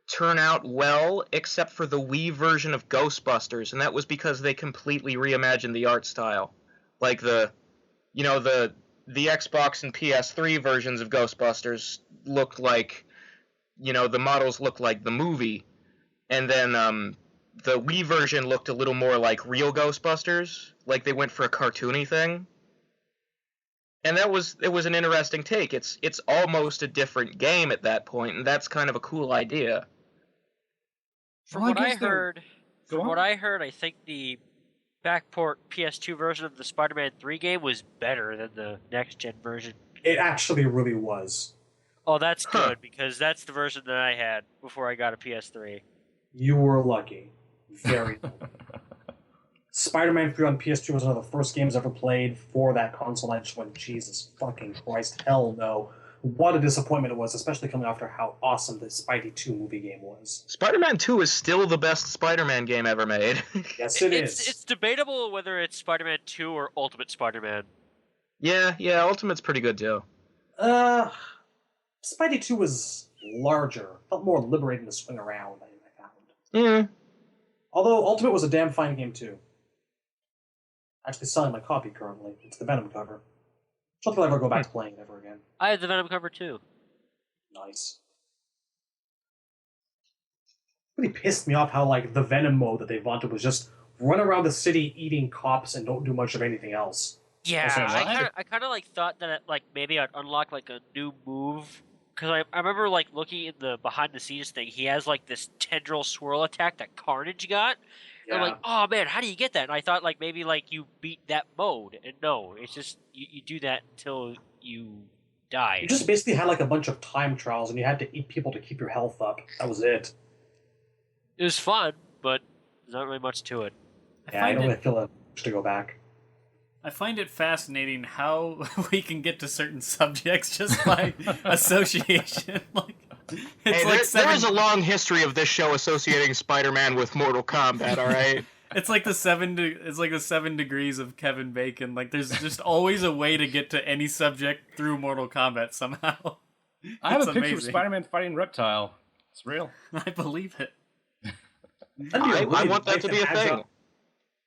turn out well, except for the Wii version of Ghostbusters, and that was because they completely reimagined the art style. Like the Xbox and PS3 versions of Ghostbusters looked like the models looked like the movie, and then the Wii version looked a little more like real Ghostbusters, like they went for a cartoony thing. And it was an interesting take. It's almost a different game at that point, and that's kind of a cool idea. From Well, what I guess they're- heard, Go on. I think the backport PS2 version of the Spider-Man 3 game was better than the next-gen version. It actually really was. Oh, that's Huh. good, because that's the version that I had before I got a PS3. You were lucky. Very lucky. Spider-Man 3 on PS2 was one of the first games I ever played for that console. I just went, Jesus fucking Christ, hell no. What a disappointment it was, especially coming after how awesome the Spidey 2 movie game was. Spider-Man 2 is still the best Spider-Man game ever made. Yes, it is. It's debatable whether it's Spider-Man 2 or Ultimate Spider-Man. yeah, Ultimate's pretty good too. Spidey 2 was larger, felt more liberating to swing around, I found. Yeah. Although Ultimate was a damn fine game too. Actually selling my copy currently. It's the Venom cover. Don't think I'll ever go back to playing it ever again. I had the Venom cover too. Nice. Really pissed me off how like the Venom mode that they wanted was just run around the city eating cops and don't do much of anything else. Yeah, Also, what? I kind of like thought that like maybe I'd unlock like a new move, because I remember like looking in the behind the scenes thing. He has like this tendril swirl attack that Carnage got. And I'm like, oh man, how do you get that? And I thought like maybe like you beat that mode, and no, it's just you do that until you die. You just basically had like a bunch of time trials and you had to eat people to keep your health up. That was it. It was fun, but there's not really much to it. Yeah, I find don't it- really feel a push to go back. I find it fascinating how we can get to certain subjects just by association. Like, it's Hey, like there is a long history of this show associating Spider-Man with Mortal Kombat, alright? It's like the 7 degrees of Kevin Bacon. Like, there's just always a way to get to any subject through Mortal Kombat somehow. I have It's a picture of amazing. Spider-Man fighting Reptile. It's real. I believe it. That'd be a I really want that nice to be a and agile- thing.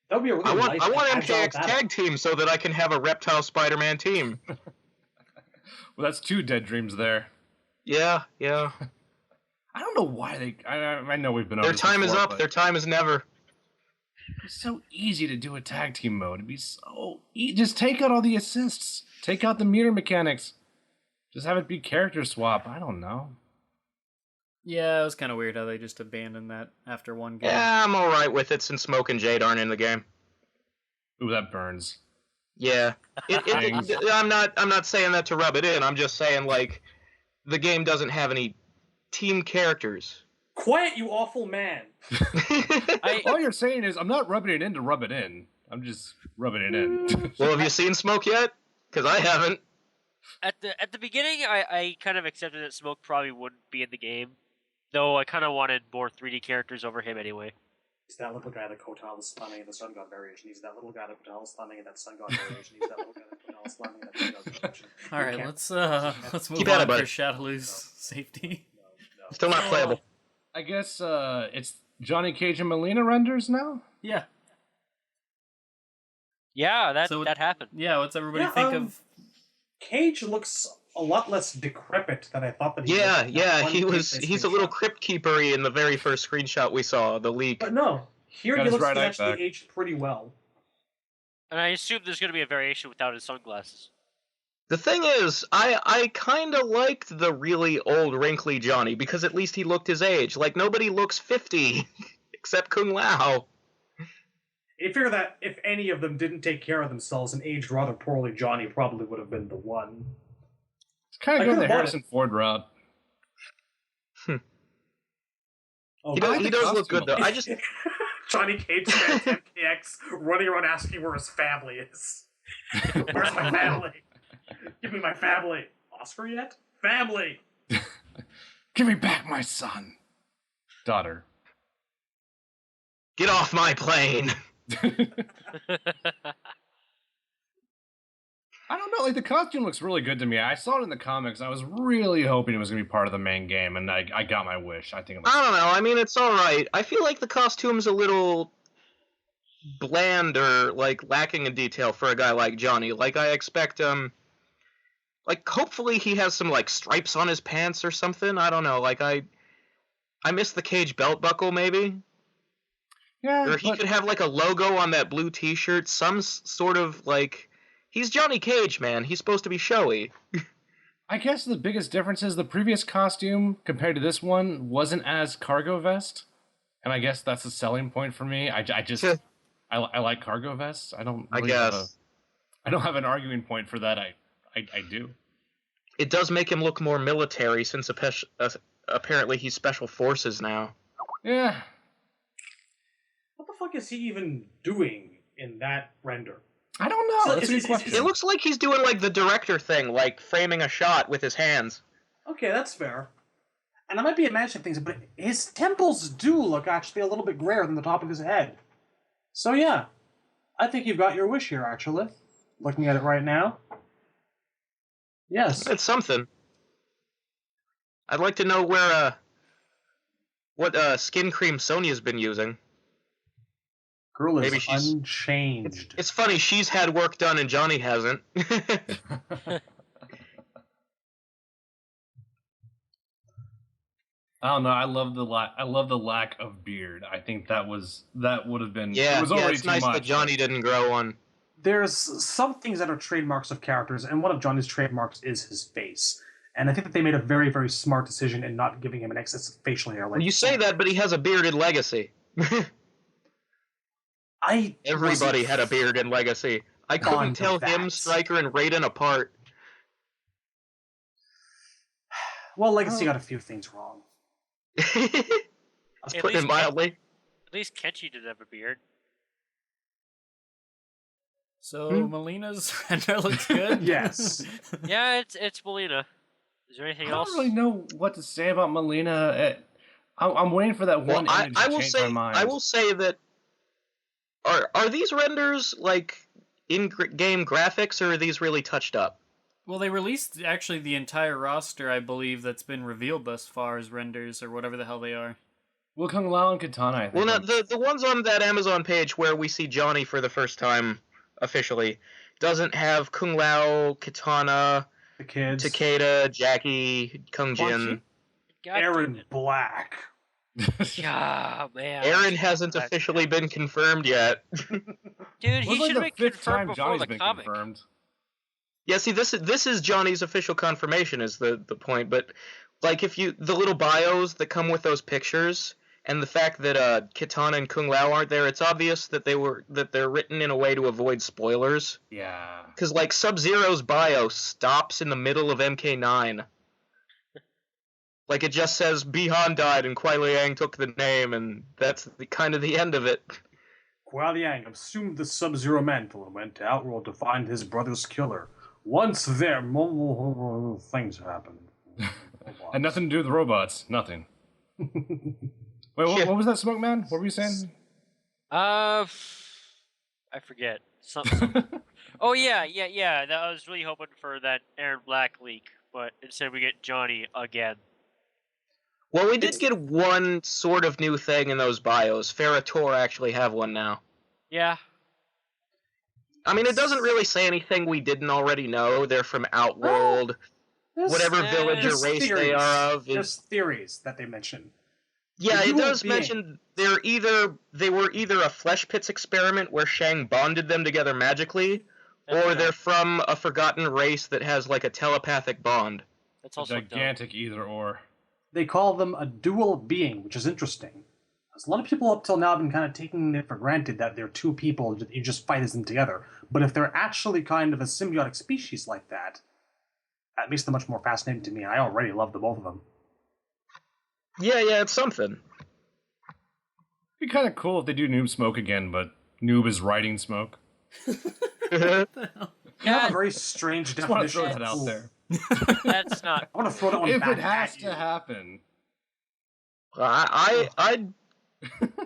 That would be a really I want nice and agile MKX battle. tag team so that I can have a Reptile Spider-Man team. Well, that's 2 dead dreams there. Yeah. I don't know why they. I know we've been over Their this time is before, up. but Their time is never. It's so easy to do a tag team mode. It'd be so just take out all the assists. Take out the meter mechanics. Just have it be character swap. I don't know. Yeah, it was kind of weird how they just abandoned that after one game. Yeah, I'm alright with it since Smoke and Jade aren't in the game. Ooh, that burns. Yeah. Thanks. I'm not saying that to rub it in. I'm just saying, like, the game doesn't have any team characters. Quiet, you awful man! All you're saying is I'm not rubbing it in to rub it in. I'm just rubbing it in. Well, have you seen Smoke yet? Because I haven't. At the beginning, I kind of accepted that Smoke probably wouldn't be in the game, though I kind of wanted more 3D characters over him anyway. He's that little guy that Kotal is slamming in the Sun God variation. He's that little guy that Kotal is slamming in that Sun God variation. He's that little guy that Kotal is slamming in that Sun God variation. All right, can't- let's move Keep at on it, buddy. for Shadowloo's safety. No. Still not playable. I guess it's Johnny Cage and Mileena renders now? Yeah, Yeah, So that happened. yeah. What's everybody Yeah, think of? Cage looks a lot less decrepit than I thought that he Yeah, looked in that yeah, one he's a little screenshot. crypt keepery in the very first screenshot we saw, the leak. But no, here Got he his looks right to eye actually back. aged pretty well. And I assume there's going to be a variation without his sunglasses. The thing is, I kind of liked the really old, wrinkly Johnny, because at least he looked his age. Like, nobody looks 50, except Kung Lao. You figure that if any of them didn't take care of themselves and aged rather poorly, Johnny probably would have been the one. It's kind I of going the could've bought Harrison Ford route. Oh, He I does, like he the does look costume good, though. I just... Johnny Cage fans MKX running around asking where his family is. Where's my family? Give me my family. Oscar yet? Family. Give me back my son. Daughter. Get off my plane! I don't know, like the costume looks really good to me. I saw it in the comics. I was really hoping it was going to be part of the main game, and I got my wish. I think it looks I don't know, I mean, it's alright. I feel like the costume's a little bland or, like, lacking in detail for a guy like Johnny. Like, I expect, Like, hopefully he has some, like, stripes on his pants or something. I don't know. Like, I missed the cage belt buckle, maybe? Yeah, Or he could have, like, a logo on that blue t-shirt. Some sort of, like... He's Johnny Cage, man. He's supposed to be showy. I guess the biggest difference is the previous costume compared to this one wasn't as cargo vest. And I guess that's a selling point for me. I like cargo vests. I don't really I don't have an arguing point for that. I do. It does make him look more military since apparently he's special forces now. Yeah. What the fuck is he even doing in that render? I don't know. So That's a good question. It looks like he's doing, like, the director thing, like framing a shot with his hands. Okay, that's fair. And I might be imagining things, but his temples do look actually a little bit grayer than the top of his head. So yeah, I think you've got your wish here, actually. Looking at it right now. Yes. It's something. I'd like to know where, what skin cream Sonya's been using. Girl is Maybe she's unchanged. It's funny, she's had work done and Johnny hasn't. I don't know. I love the lack of beard. I think that would have been. Yeah, it was already it's too nice much. that Johnny didn't grow one. There's some things that are trademarks of characters, and one of Johnny's trademarks is his face. And I think that they made a very, very smart decision in not giving him an excess of facial hair. Like You say that, but he has a bearded legacy. Everybody had a beard in Legacy. I couldn't tell him, Stryker, and Raiden apart. Well, Legacy got a few things wrong. Let's put it mildly. At least Kenshi didn't have a beard. So Mileena's render looks good. Yes. Yeah, it's Mileena. Is there anything else? I don't really know what to say about Mileena. I'm waiting for that one image to change my mind. I will say that are these renders like in-game graphics, or are these really touched up? Well, they released actually the entire roster, I believe, that's been revealed thus far as renders or whatever the hell they are. Well, Kung Lao and Katana, I think. Well, no, the ones on that Amazon page where we see Johnny for the first time officially doesn't have Kung Lao, Katana, The kids. Takeda, Jackie, Kung Jin. Aaron Black. Yeah, man. Aaron hasn't officially been confirmed yet. Dude, he should have been fifth confirmed time before Johnny's the been comic. confirmed. Yeah, see, this is Johnny's official confirmation is the point, but like if you the little bios that come with those pictures and the fact that Kitana and Kung Lao aren't there, it's obvious that they're written in a way to avoid spoilers. Yeah. Because like Sub-Zero's bio stops in the middle of MK9. Like it just says Bihan died and Kuai Liang took the name, and that's kind of the end of it. Kuai Liang assumed the Sub-Zero mantle and went to Outworld to find his brother's killer. Once there, things happened. And nothing to do with robots. Nothing. Wait, what was that, Smoke Man? What were you saying? I forget. Something. Oh yeah. I was really hoping for that Aaron Black leak, but instead we get Johnny again. Well, we did get one sort of new thing in those bios. Ferrator actually have one now. Yeah. I mean, it doesn't really say anything we didn't already know. They're from Outworld. Whatever village or race they are of. Just theories that they mention. Yeah, it does mention they were either a Flesh Pits experiment where Shang bonded them together magically, or they're from a forgotten race that has like a telepathic bond. That's also gigantic either or. They call them a dual being, which is interesting. Because a lot of people up till now have been kind of taking it for granted that they're two people, you just fight as them together. But if they're actually kind of a symbiotic species like that, that makes them much more fascinating to me. I already love the both of them. Yeah, it's something. It'd be kind of cool if they do Noob Smoke again, but Noob is writing Smoke. You have a very strange Just want to definition. throw that out there. That's not. I want to throw that one If back it has at you. to happen. I'd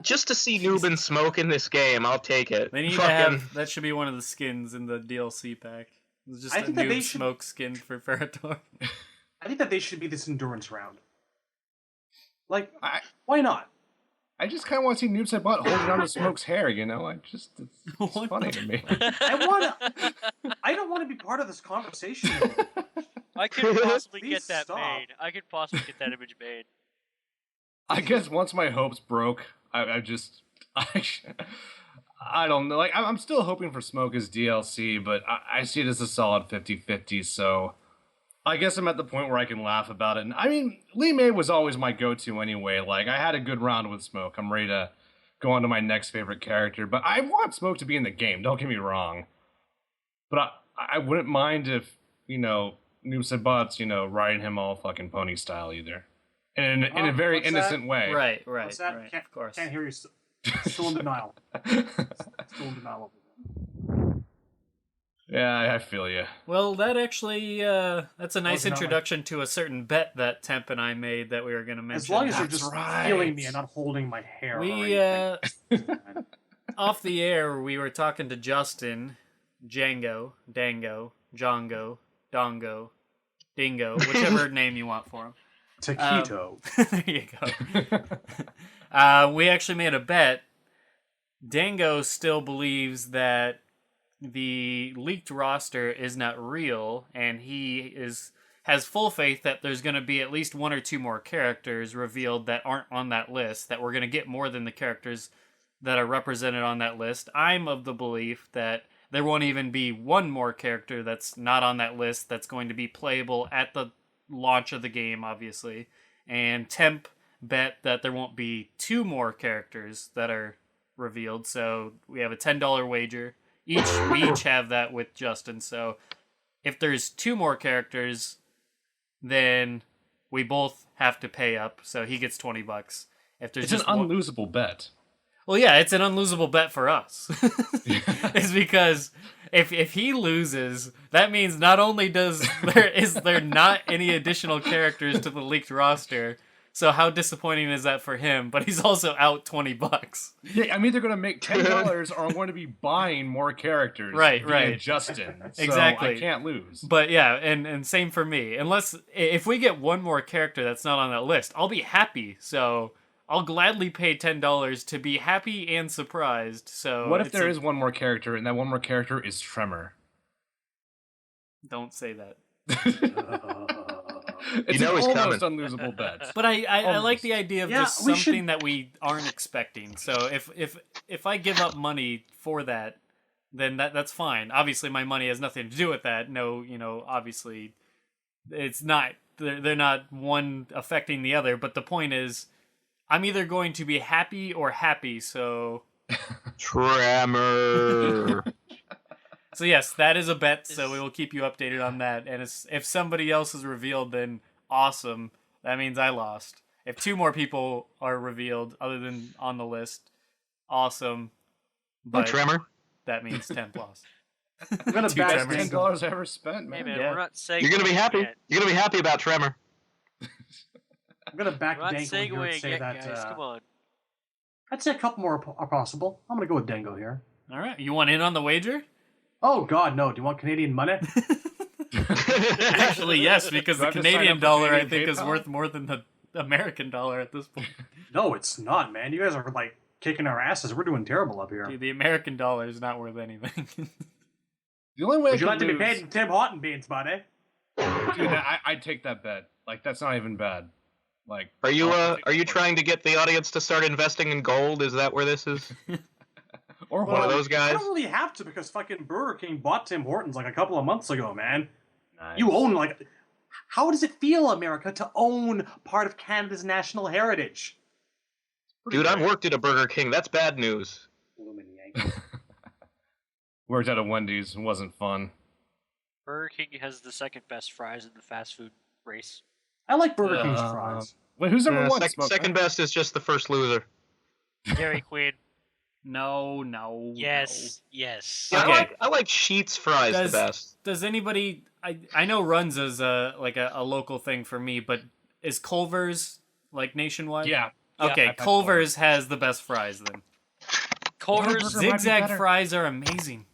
just to see Noob and Smoke in this game, I'll take it. They need to have that should be one of the skins in the DLC pack. It's just a new Smoke skin for Ferrator. I think that they should be this endurance round. Like, why not? I just kind of want to see Noob Said Butt holding on to Smoke's hair, you know? It's funny to me. I don't want to be part of this conversation. I could possibly Please get that stop. made. I could possibly get that image made. I guess once my hopes broke, I just I don't know. Like I'm still hoping for Smoke as DLC, but I see it as a solid 50-50. So I guess I'm at the point where I can laugh about it. And I mean, Lee May was always my go-to anyway. Like I had a good round with Smoke. I'm ready to go on to my next favorite character. But I want Smoke to be in the game. Don't get me wrong. But I wouldn't mind if Noob said bots riding him all fucking pony style either. In a very what's innocent way. Right. What's that? Right. Can't, Of course. Can't hear you. Still in denial. Still in denial. Yeah, I feel you. Well, that actually, that's a nice Was not introduction to a certain bet that Temp and I made that we were going to mention. As long as you're That's just right. feeling me and not holding my hair. We, or anything. off the air, we were talking to Justin, Django, Dango, Jongo, Dongo, Dingo, whichever name you want for him. Taquito. There you go. We actually made a bet. Dango still believes that the leaked roster is not real, and he has full faith that there's going to be at least one or two more characters revealed that aren't on that list, that we're going to get more than the characters that are represented on that list. I'm of the belief that there won't even be one more character that's not on that list that's going to be playable at the launch of the game, obviously. And Temp bet that there won't be two more characters that are revealed, so we have a $10 wager. We each have that with Justin, so if there's two more characters, then we both have to pay up, so he gets $20. If there's It's an just one... unlosable bet. Well, yeah, it's an unlosable bet for us. It's because if he loses, that means not only is there not any additional characters to the leaked roster, so how disappointing is that for him? But he's also out $20. Yeah, I'm either going to make $10 or I'm going to be buying more characters. Right, via right. Justin. So Exactly. I can't lose. But yeah, and same for me. Unless if we get one more character that's not on that list, I'll be happy. So I'll gladly pay $10 to be happy and surprised. So What if there is one more character and that one more character is Tremor? Don't say that. It's You know an he's almost coming. unlosable bet. But I like the idea of Yeah, just we something should- that we aren't expecting. So if I give up money for that, then that's fine. Obviously, my money has nothing to do with that. No, obviously, it's not. They're not one affecting the other. But the point is, I'm either going to be happy or happy. So Tremor. So yes, that is a bet, so we will keep you updated on that. And if somebody else is revealed, then awesome. That means I lost. If two more people are revealed other than on the list, awesome. But Tremor. that means Temp lost. I'm gonna Two back Tremors. Dango. $10 I ever spent, man. Hey man, Yeah. we're not saying You're gonna be happy. Yet. You're gonna be happy about Tremor. I'm gonna back We're not Dango here and segueing say yet, that. guys. Come on. I'd say a couple more are possible. I'm gonna go with Dango here. All right, you want in on the wager? Oh God, no! Do you want Canadian money? Actually, yes, because Do the I have to sign Canadian up for dollar I Canadian think is PayPal? worth more than the American dollar at this point. No, it's not, man. You guys are like kicking our asses. We're doing terrible up here. Dude, the American dollar is not worth anything. The only way Would you I like to could be lose, paid in Tim Horton beans, buddy? dude, I'd take that bet. Like that's not even bad. Like, Are you I'll take are you it. trying to get the audience to start investing in gold? Is that where this is? Or One of those I guys? don't really have to because fucking Burger King bought Tim Hortons like a couple of months ago, man. Nice. You own like. How does it feel, America, to own part of Canada's national heritage? Dude, I've worked at a Burger King. That's bad news. Blooming Yankees. Worked at a Wendy's. It wasn't fun. Burger King has the second best fries in the fast food race. I like Burger King's Uh, fries. Wait, who's number one? Smoke? Second best is just the first loser. Dairy Queen. No. Yes. Yes. Yeah, Okay. I like Sheetz fries Does- the best. Does anybody? I know Runs is a local thing for me, but is Culver's like nationwide? Yeah. Okay, I've had Culver's has the best fries then. Culver's Burger might be Zigzag better. fries are amazing.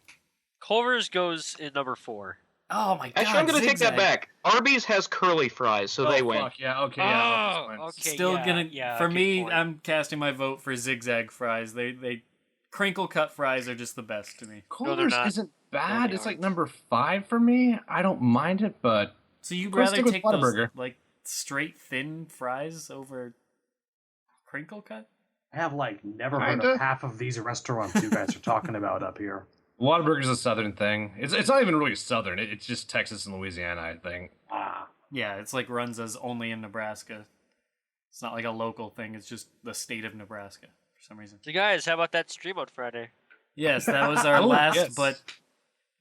Culver's goes in number 4. Oh my god! Actually, I'm gonna take that Zigzag. back. Arby's has curly fries, so Oh, they win. fuck, yeah, okay, yeah. I'll just win. okay. Still yeah, gonna. yeah, for good me, point. I'm casting my vote for Zigzag fries. They crinkle cut fries are just the best to me. Culver's not. isn't No, bad. they It's like aren't. number 5 for me. I don't mind it, but So you'd course, rather stick with take those Whataburger. like straight thin fries over crinkle cut? I have never heard Kinda. of half of these restaurants you guys are talking about up here. Whataburger's a southern thing. It's not even really southern. It's just Texas and Louisiana, I think. Ah, Yeah, it's like runs as only in Nebraska. It's not like a local thing. It's just the state of Nebraska for some reason. So guys, how about that stream on Friday? Yes, that was our Oh, last, yes. but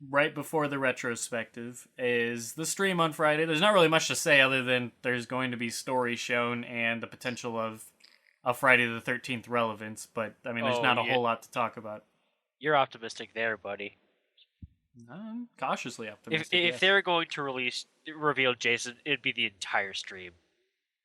right before the retrospective is the stream on Friday. There's not really much to say other than there's going to be stories shown and the potential of a Friday the 13th relevance, but I mean, there's Oh, not a yeah. whole lot to talk about. You're optimistic there, buddy. I'm cautiously If optimistic. if yes. they're going to reveal Jason, it'd be the entire stream.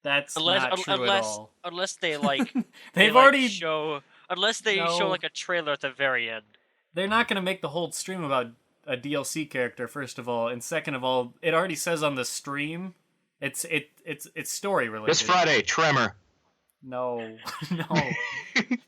That's not true at all. Unless they like They've already show No. like a trailer at the very end. They're not going to make the whole stream about a DLC character, first of all, and second of all, it already says on the stream, it's story related. This Friday, Tremor. No, no.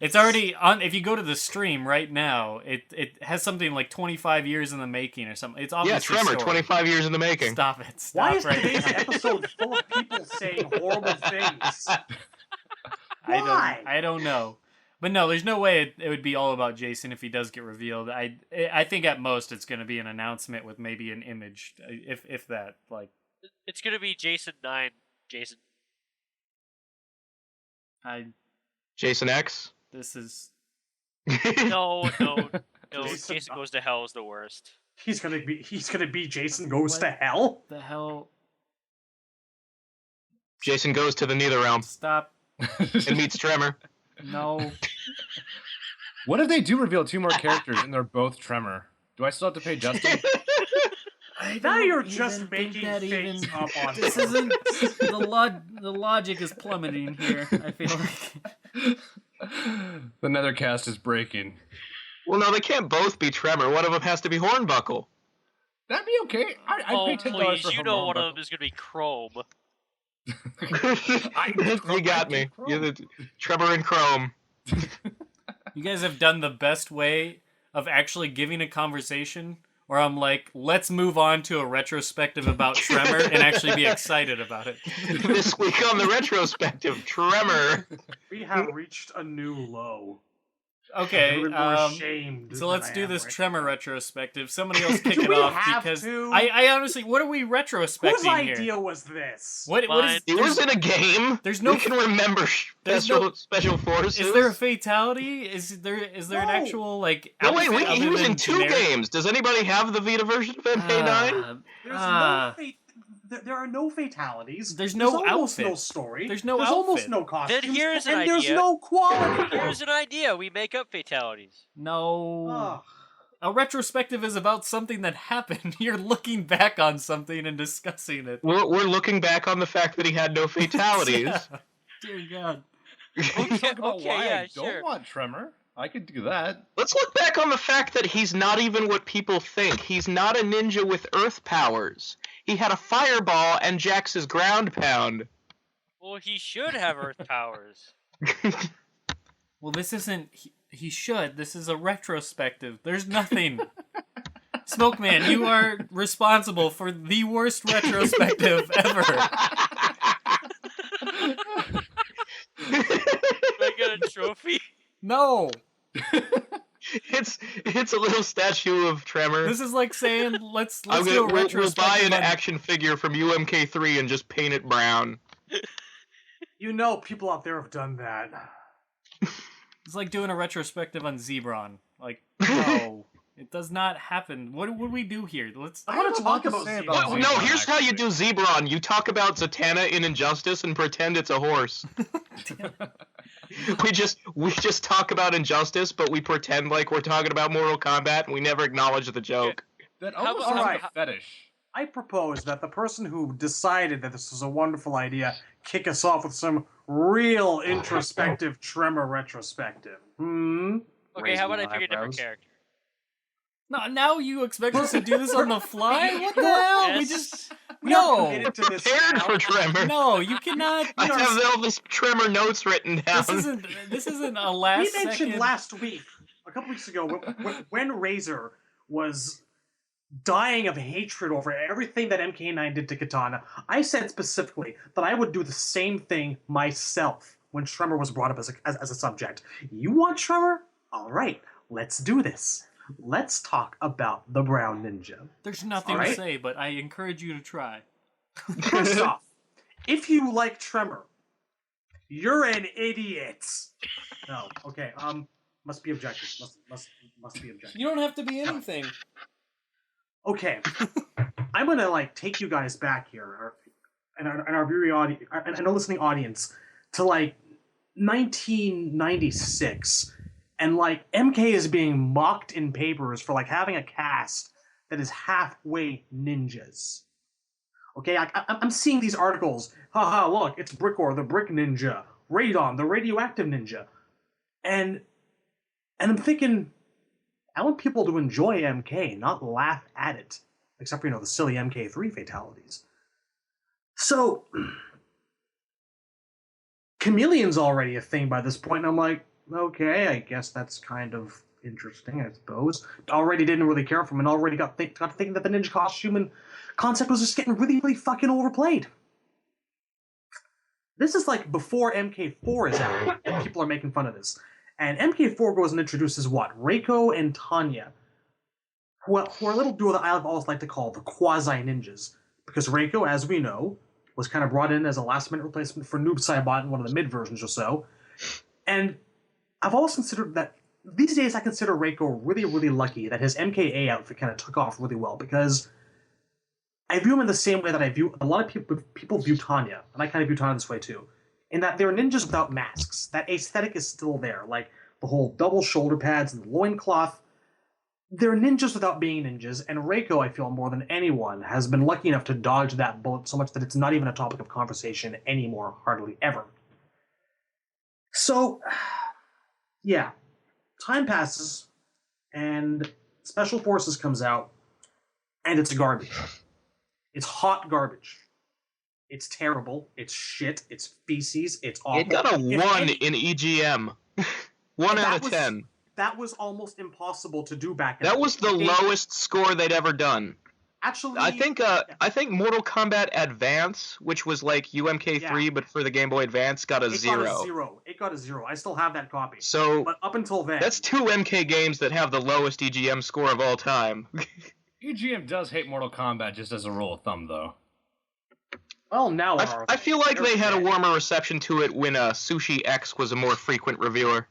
It's already on. If you go to the stream right now, it has something like 25 years in the making or something. It's Yeah, obviously Tremor, story. 25 years in the making. Stop it. why Stop is right today's now. episode full of people saying horrible things? I Why? don't know. But no, there's no way it would be all about Jason if he does get revealed. I think at most it's going to be an announcement with maybe an image, if that. Like, It's gonna be Jason 9. Jason. Jason X. this is No. Jason- Jason Goes to Hell is the worst. He's gonna be Jason Goes What? to Hell? the hell. Jason goes to the NetherRealm Stop. and meets Tremor. No. What if they do reveal 2 more characters and they're both Tremor? Do I still have to pay Justin? Now you're don't just even making think that things even- up on This isn't the logic is plummeting here. I feel like The Nethercast is breaking. Well, no, they can't both be Tremor. One of them has to be Hornbuckle. That'd be okay. I'd pay $10 please! for You her know one Hornbuckle. of them is gonna be Chrome. You got me. You're the Tremor and Chrome. you guys have done the best way of actually giving a conversation where I'm like, let's move on to a retrospective about Tremor and actually be excited about it. This week on the retrospective, Tremor. We have reached a new low. Okay, I'm more ashamed so let's than I do am this right Tremor now. retrospective. Somebody else kick Do it we off have because to? I honestly, what are we retrospecting Whose here? idea was this? What is? Mine. It was in a game. There's no. We can remember there's special forces. Is there a fatality? Is there an No. actual like? No, wait, outfit he other was than in 2 generic? games. Does anybody have the Vita version of MK9? There are no fatalities. There's no almost outfit. no story. There's no almost outfit. no costumes. Then here's an and there's idea. no quality. Here's an idea: we make up fatalities. No. Ugh. A retrospective is about something that happened. You're looking back on something and discussing it. We're looking back on the fact that he had no fatalities. Yeah. Dear God. Let's talk about Okay, why yeah, I don't sure. want Tremor. I could do that. Let's look back on the fact that he's not even what people think. He's not a ninja with earth powers. He had a fireball and Jax's ground pound. Well, he should have Earth powers. Well, this isn't. He should. This is a retrospective. There's nothing. Smokeman, you are responsible for the worst retrospective ever. Do I get a trophy? No. It's a little statue of Tremor. This is like saying let's I'm do a gonna, we'll buy retrospective an on- action figure from UMK3 and just paint it brown. You know, people out there have done that. It's like doing a retrospective on Zebron. Like, no. It does not happen. What would we do here? Let's. I want to talk about say Zebra. about Well, no, Zebron, here's how you do Zebron. You talk about Zatanna in Injustice and pretend it's a horse. we just talk about Injustice, but we pretend like we're talking about Mortal Kombat, and we never acknowledge the joke. That How almost about- sounds Alright. like a fetish. I propose that the person who decided that this was a wonderful idea kick us off with some real introspective Tremor retrospective. Okay, Raise how about my I pick a different eyebrows. character? No, now you expect us to do this on the fly? What the hell? We Yes. just We are no, committed to this Prepared now. for Tremor. no. You cannot. I have all this Tremor notes written down. This isn't a last We mentioned second. last week, a couple weeks ago, when Razor was dying of hatred over everything that MK9 did to Katana, I said specifically that I would do the same thing myself when Tremor was brought up as a subject. You want Tremor? All right, let's do this. Let's talk about the Brown Ninja. There's nothing to say, but I encourage you to try. First off, if you like Tremor, you're an idiot. No, okay, must be objective. Must be objective. You don't have to be anything. Okay, I'm gonna take you guys back here, and our viewing audience, and our listening audience, to 1996, and MK is being mocked in papers for having a cast that is halfway ninjas. Okay, I'm seeing these articles. Haha, look, it's Brickor, the Brick Ninja, Radon, the Radioactive Ninja, and I'm thinking, I want people to enjoy MK, not laugh at it. Except for, the silly MK3 fatalities. So, Chameleon's already a thing by this point, and I'm like, okay, I guess that's kind of interesting, I suppose. Already didn't really care for him, and already got thinking that the ninja costume and concept was just getting really, really fucking overplayed. This is before MK4 is out, and people are making fun of this. And MK4 goes and introduces what? Reiko and Tanya, who are a little duo that I always like to call the quasi-ninjas. Because Reiko, as we know, was kind of brought in as a last-minute replacement for Noob Saibot in one of the mid-versions or so. And I've always considered that, these days I consider Reiko really, really lucky that his MKA outfit kind of took off really well, because I view him in the same way that a lot of people view Tanya, and I kind of view Tanya this way too, in that they're ninjas without masks. That aesthetic is still there, the whole double shoulder pads and the loincloth. They're ninjas without being ninjas, and Reiko, I feel, more than anyone, has been lucky enough to dodge that bullet so much that it's not even a topic of conversation anymore, hardly ever. So, yeah. Time passes, and Special Forces comes out, and it's garbage. It's hot garbage. It's terrible. It's shit. It's feces. It's awful. It got a 1 in EGM. 1 out of 10. That was almost impossible to do back then. That was the lowest score they'd ever done. Actually, I think Mortal Kombat Advance, which was like UMK3 but for the Game Boy Advance, got a 0. It got a 0. I still have that copy. So, but up until then, that's 2 MK games that have the lowest EGM score of all time. EGM does hate Mortal Kombat just as a rule of thumb, though. Well, now I feel like they had a warmer reception to it when Sushi X was a more frequent reviewer.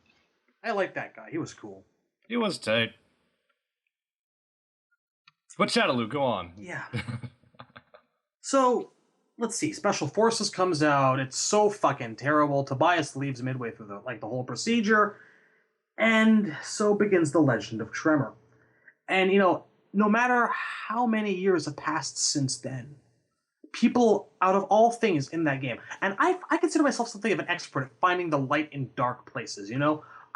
I like that guy. He was cool. He was tight. But Shadowloo, go on. Yeah. So, let's see. Special Forces comes out. It's so fucking terrible. Tobias leaves midway through the whole procedure. And so begins the legend of Tremor. And, no matter how many years have passed since then, people, out of all things in that game, and I consider myself something of an expert at finding the light in dark places,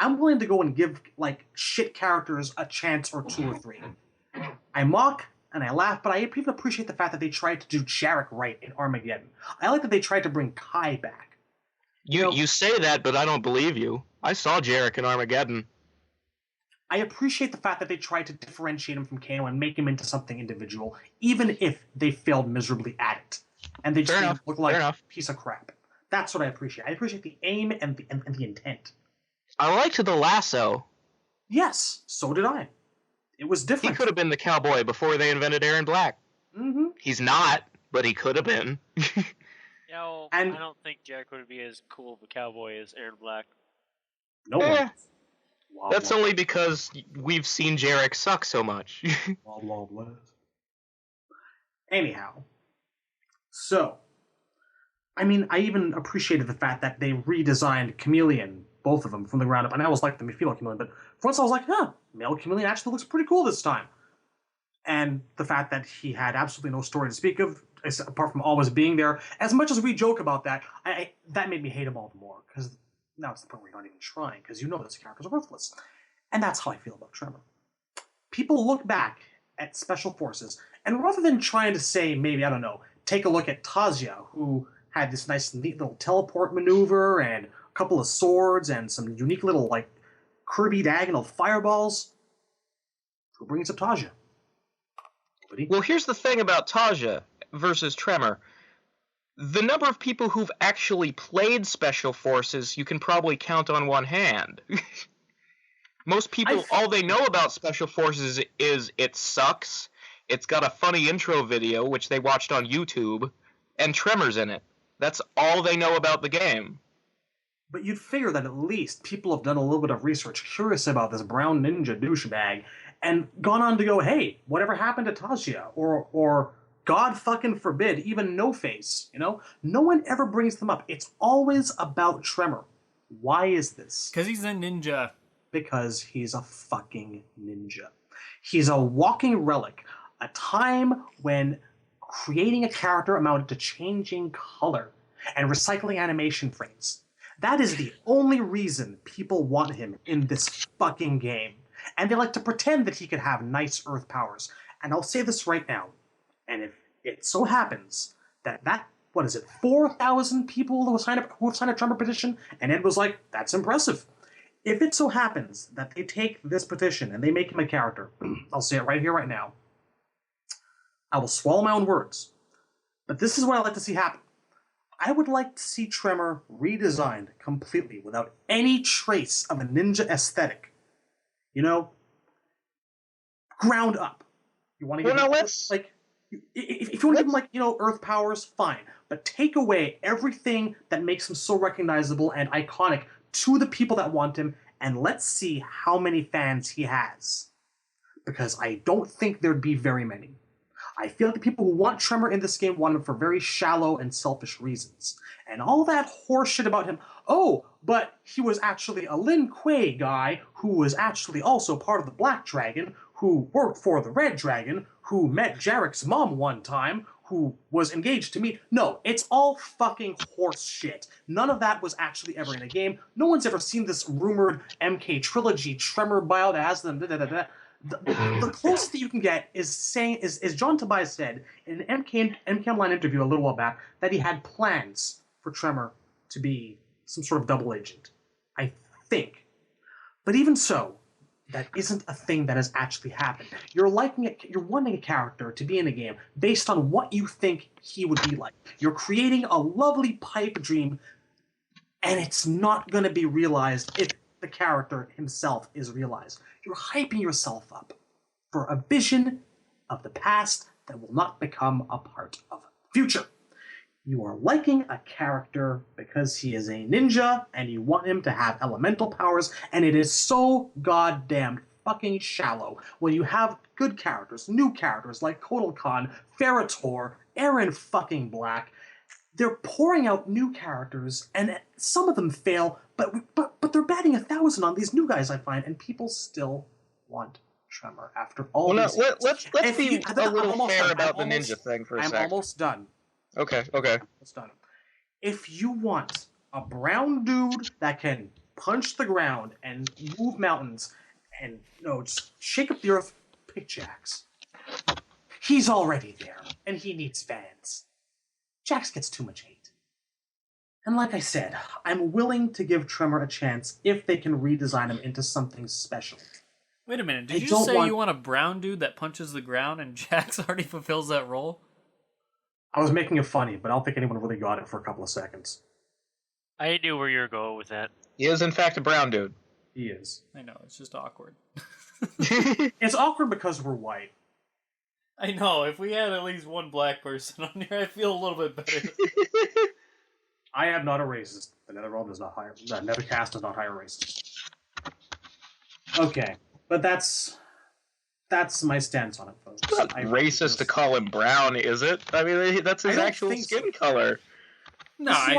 I'm willing to go and give, shit characters a chance or 2 or 3. I mock and I laugh, but I even appreciate the fact that they tried to do Jarek right in Armageddon. I like that they tried to bring Kai back. You say that, but I don't believe you. I saw Jarek in Armageddon. I appreciate the fact that they tried to differentiate him from Kano and make him into something individual, even if they failed miserably at it. And they just made him look like a piece of crap. That's what I appreciate. I appreciate the aim and the intent. I liked the lasso. Yes, so did I. It was different. He could have been the cowboy before they invented Aaron Black. Mm-hmm. He's not, but he could have been. I don't think Jarek would be as cool of a cowboy as Aaron Black. No one. That's only because we've seen Jarek suck so much. Wild West. Anyhow, so, I even appreciated the fact that they redesigned Chameleon, both of them, from the ground up. And I always liked the female Chameleon, but for once I was like, male Chameleon actually looks pretty cool this time. And the fact that he had absolutely no story to speak of, apart from always being there, as much as we joke about that, that made me hate him all the more, because now it's the point where you're not even trying, because those characters are worthless. And that's how I feel about Tremor. People look back at Special Forces, and rather than trying to say, maybe, I don't know, take a look at Tazia, who had this nice, neat little teleport maneuver, and a couple of swords, and some unique little, Kirby diagonal fireballs, who brings up Tazia? Well, here's the thing about Taja versus Tremor. The number of people who've actually played Special Forces, you can probably count on one hand. Most people, all they know about Special Forces is it sucks, it's got a funny intro video, which they watched on YouTube, and Tremor's in it. That's all they know about the game. But you'd figure that at least people have done a little bit of research, curious about this brown ninja douchebag, and gone on to go, hey, whatever happened to Tasia? Or God fucking forbid, even No Face, you know? No one ever brings them up. It's always about Tremor. Why is this? Because he's a ninja. Because he's a fucking ninja. He's a walking relic. A time when creating a character amounted to changing color and recycling animation frames. That is the only reason people want him in this fucking game. And they like to pretend that he could have nice Earth powers. And I'll say this right now. And if it so happens that 4,000 people who have signed a Tremor petition, and Ed was like, that's impressive. If it so happens that they take this petition and they make him a character, I'll say it right here, right now. I will swallow my own words. But this is what I'd like to see happen. I would like to see Tremor redesigned completely without any trace of a ninja aesthetic. You know? Ground up. You want to give him, like, if you want to give him, like, you know, Earth powers, fine. But take away everything that makes him so recognizable and iconic to the people that want him, and let's see how many fans he has. Because I don't think there'd be very many. I feel like the people who want Tremor in this game want him for very shallow and selfish reasons. And all that horseshit about him, oh, but he was actually a Lin Kuei guy who was actually also part of the Black Dragon, who worked for the Red Dragon, who met Jarek's mom one time, who was engaged to me. No, it's all fucking horse shit. None of that was actually ever in a game. No one's ever seen this rumored MK trilogy Tremor bio that has them. The closest that you can get is John Tobias said in an MK Online interview a little while back that he had plans for Tremor to be some sort of double agent. I think. But even so, that isn't a thing that has actually happened. You're wanting a character to be in a game based on what you think he would be like. You're creating a lovely pipe dream, and it's not going to be realized if the character himself is realized. You're hyping yourself up for a vision of the past that will not become a part of the future. You are liking a character because he is a ninja and you want him to have elemental powers, and it is so goddamn fucking shallow when you have good characters, new characters like Kotal Khan, Ferritor, Aaron fucking Black. They're pouring out new characters, and some of them fail, but they're batting 1,000 on these new guys, I find, and people still want Tremor after all these years. Let's be a little fair about the ninja thing for a second. I'm almost done. Okay. Almost done. If you want a brown dude that can punch the ground and move mountains and just shake up the earth, pick Jax. He's already there, and he needs fans. Jax gets too much hate. And like I said, I'm willing to give Tremor a chance if they can redesign him into something special. Wait a minute, did you say you want a brown dude that punches the ground and Jax already fulfills that role? I was making it funny, but I don't think anyone really got it for a couple of seconds. I knew where you were going with that. He is, in fact, a brown dude. He is. I know, it's just awkward. It's awkward because we're white. I know, if we had at least one black person on here, I'd feel a little bit better. I am not a racist. The NetherRealm does not hire. The Netherkast does not hire racists. Okay, but that's my stance on it, folks. It's not racist to call him brown, is it? I mean, that's his actual skin color. No, this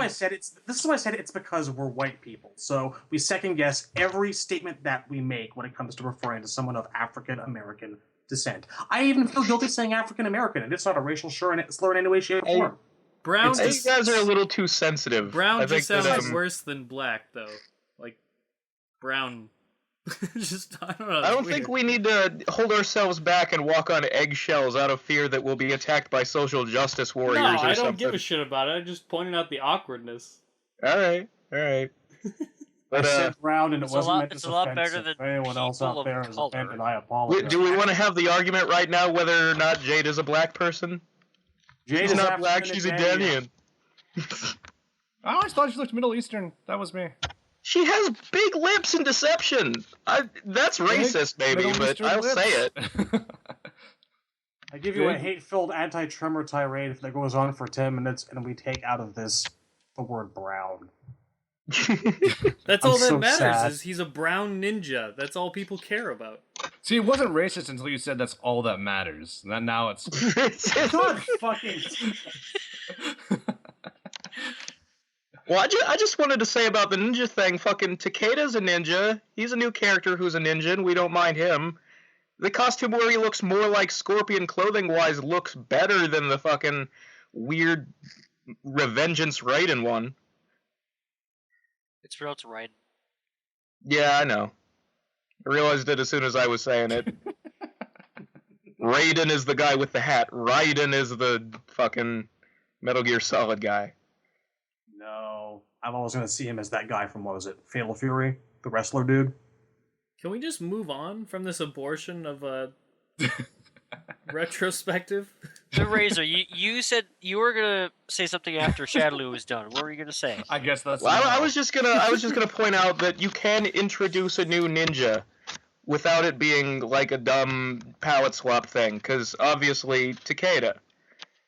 is why I said it's because we're white people. So we second guess every statement that we make when it comes to referring to someone of African American descent. I even feel guilty saying African American, and it's not a racial slur in any way, shape, or form. Brown. You guys are a little too sensitive. Brown just sounds worse than black, though. Like brown. I don't know. I don't think we need to hold ourselves back and walk on eggshells out of fear that we'll be attacked by social justice warriors or something. I don't give a shit about it. I'm just pointing out the awkwardness. All right. But, I said brown and it it's wasn't meant it's as a lot better offensive. than If anyone else people out of there is color. offended, I apologize. Do we want to have the argument right now whether or not Jade is a black person? Jade She's is not black, African she's a Indian. Danian. I always thought she looked Middle Eastern. That was me. She has big lips in Deception. That's racist, maybe, Middle but Eastern I'll lips. say it. I give you a Big- hate-filled anti-Tremor tirade that goes on for 10 minutes, and we take out of this the word brown. That's I'm all that so matters sad. is he's a brown ninja. That's all people care about. See, it wasn't racist until you said that's all that matters. Now it's... God fucking... Well, I just wanted to say about the ninja thing, fucking Takeda's a ninja. He's a new character who's a ninja, and we don't mind him. The costume where he looks more like Scorpion clothing-wise looks better than the fucking weird Revengeance Raiden one. It's pronounced Ryan. Yeah, I know. I realized it as soon as I was saying it. Raiden is the guy with the hat. Raiden is the fucking Metal Gear Solid guy. No. I'm always going to see him as that guy from, what was it, Fatal Fury? The wrestler dude? Can we just move on from this abortion of a retrospective? The Razor, you said you were gonna say something after Shadaloo was done. What were you gonna say? I guess that's... Well, I was just gonna point out that you can introduce a new ninja without it being like a dumb palette swap thing, because obviously Takeda.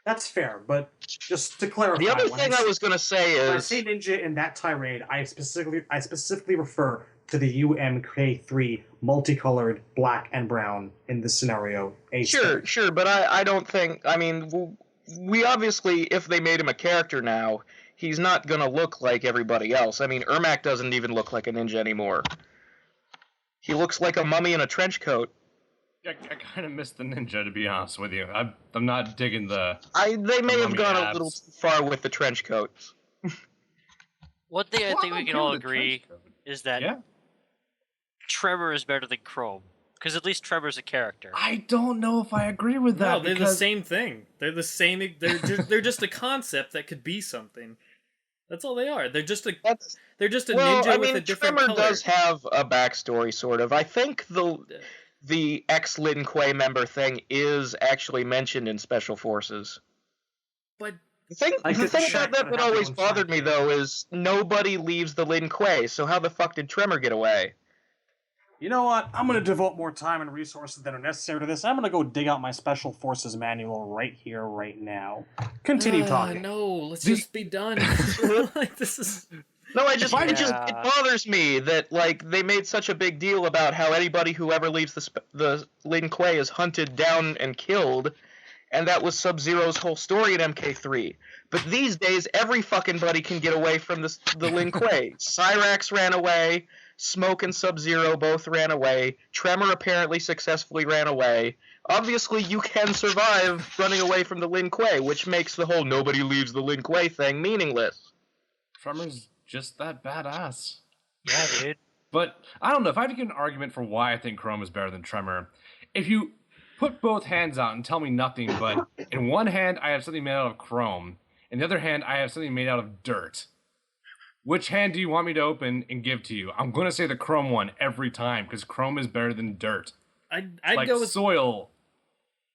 That's fair, but just to clarify... The other when thing I was gonna say when I is... say ninja in that tirade, I specifically refer to the UMK3 multicolored black and brown in this scenario. Sure, but I don't think... I mean, we obviously, if they made him a character now, he's not gonna look like everybody else. I mean, Ermac doesn't even look like a ninja anymore. He looks like a mummy in a trench coat. I kind of missed the ninja, to be honest with you. I'm not digging the... They may have mummy gone a abs. little too far with the trench coats. One thing I Well, think we I'm can okay all with the agree trench coat. is that Yeah? Tremor is better than Chrome, because at least Tremor's a character. I don't know if I agree with that. No, they're the because- same thing. They're the same. They're just a concept that could be something. That's all they are. They're just a That's... ninja Well, I with mean, a different Tremor color. does have a backstory, sort of. I think the ex-Lin Kuei member thing is actually mentioned in Special Forces. But The thing I could about check, that but I always haven't bothered me, checked though, is nobody leaves the Lin Kuei, so how the fuck did Tremor get away? You know what? I'm going to devote more time and resources that are necessary to this. I'm going to go dig out my Special Forces manual right here, right now. Continue talking. No, let's The- just be done. Like this is. No, it Yeah. bothers me that, like, they made such a big deal about how anybody who ever leaves the Lin Kuei is hunted down and killed, and that was Sub-Zero's whole story in MK3. But these days, every fucking buddy can get away from the Lin Kuei. Cyrax ran away, Smoke and Sub-Zero both ran away, Tremor apparently successfully ran away. Obviously, you can survive running away from the Lin Kuei, which makes the whole nobody leaves the Lin Kuei thing meaningless. Tremor's just that badass. Yeah, dude. But I don't know, if I had to give an argument for why I think Chrome is better than Tremor, if you put both hands out and tell me nothing, but in one hand I have something made out of chrome, in the other hand I have something made out of dirt, which hand do you want me to open and give to you? I'm going to say the chrome one every time, because chrome is better than dirt. I'd Like go with soil.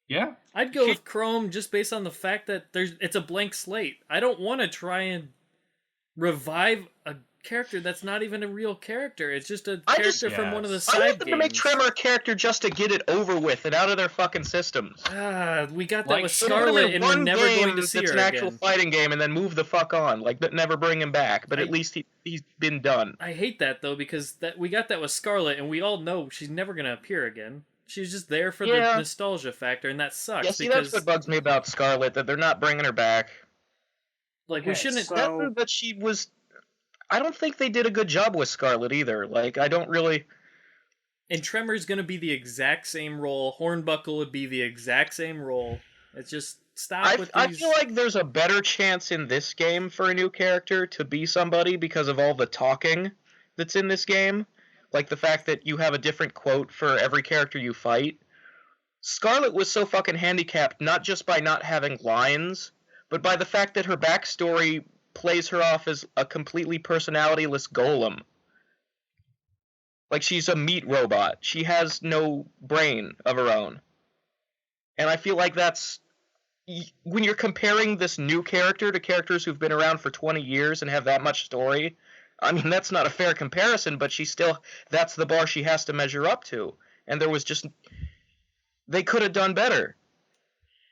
Yeah? I'd go with Chrome just based on the fact that it's a blank slate. I don't want to try and revive a character that's not even a real character. It's just a character from one of the Yes. I side want them to make games. Tremor a character just to get it over with and out of their fucking systems. We got that Like, with Put him in Scarlet, and we're one never game going to see that's her an actual again. fighting game, and then move the fuck on. Like, never bring him back. But at least he's been done. I hate that though, because we got that with Scarlet, and we all know she's never going to appear again. She's just there for the Yeah. nostalgia factor, and that sucks. Yeah, see, because that's what bugs me about Scarlet, that they're not bringing her back. like we Okay, shouldn't. so- That she was... I don't think they did a good job with Scarlet either. Like, I don't really... And Tremor's going to be the exact same role. Hornbuckle would be the exact same role. It's just stop with these. I feel like there's a better chance in this game for a new character to be somebody because of all the talking that's in this game. Like the fact that you have a different quote for every character you fight. Scarlet was so fucking handicapped not just by not having lines, but by the fact that her backstory plays her off as a completely personalityless golem. Like, she's a meat robot. She has no brain of her own. And I feel like that's... When you're comparing this new character to characters who've been around for 20 years and have that much story, I mean, that's not a fair comparison, but that's the bar she has to measure up to. And there was just... They could have done better.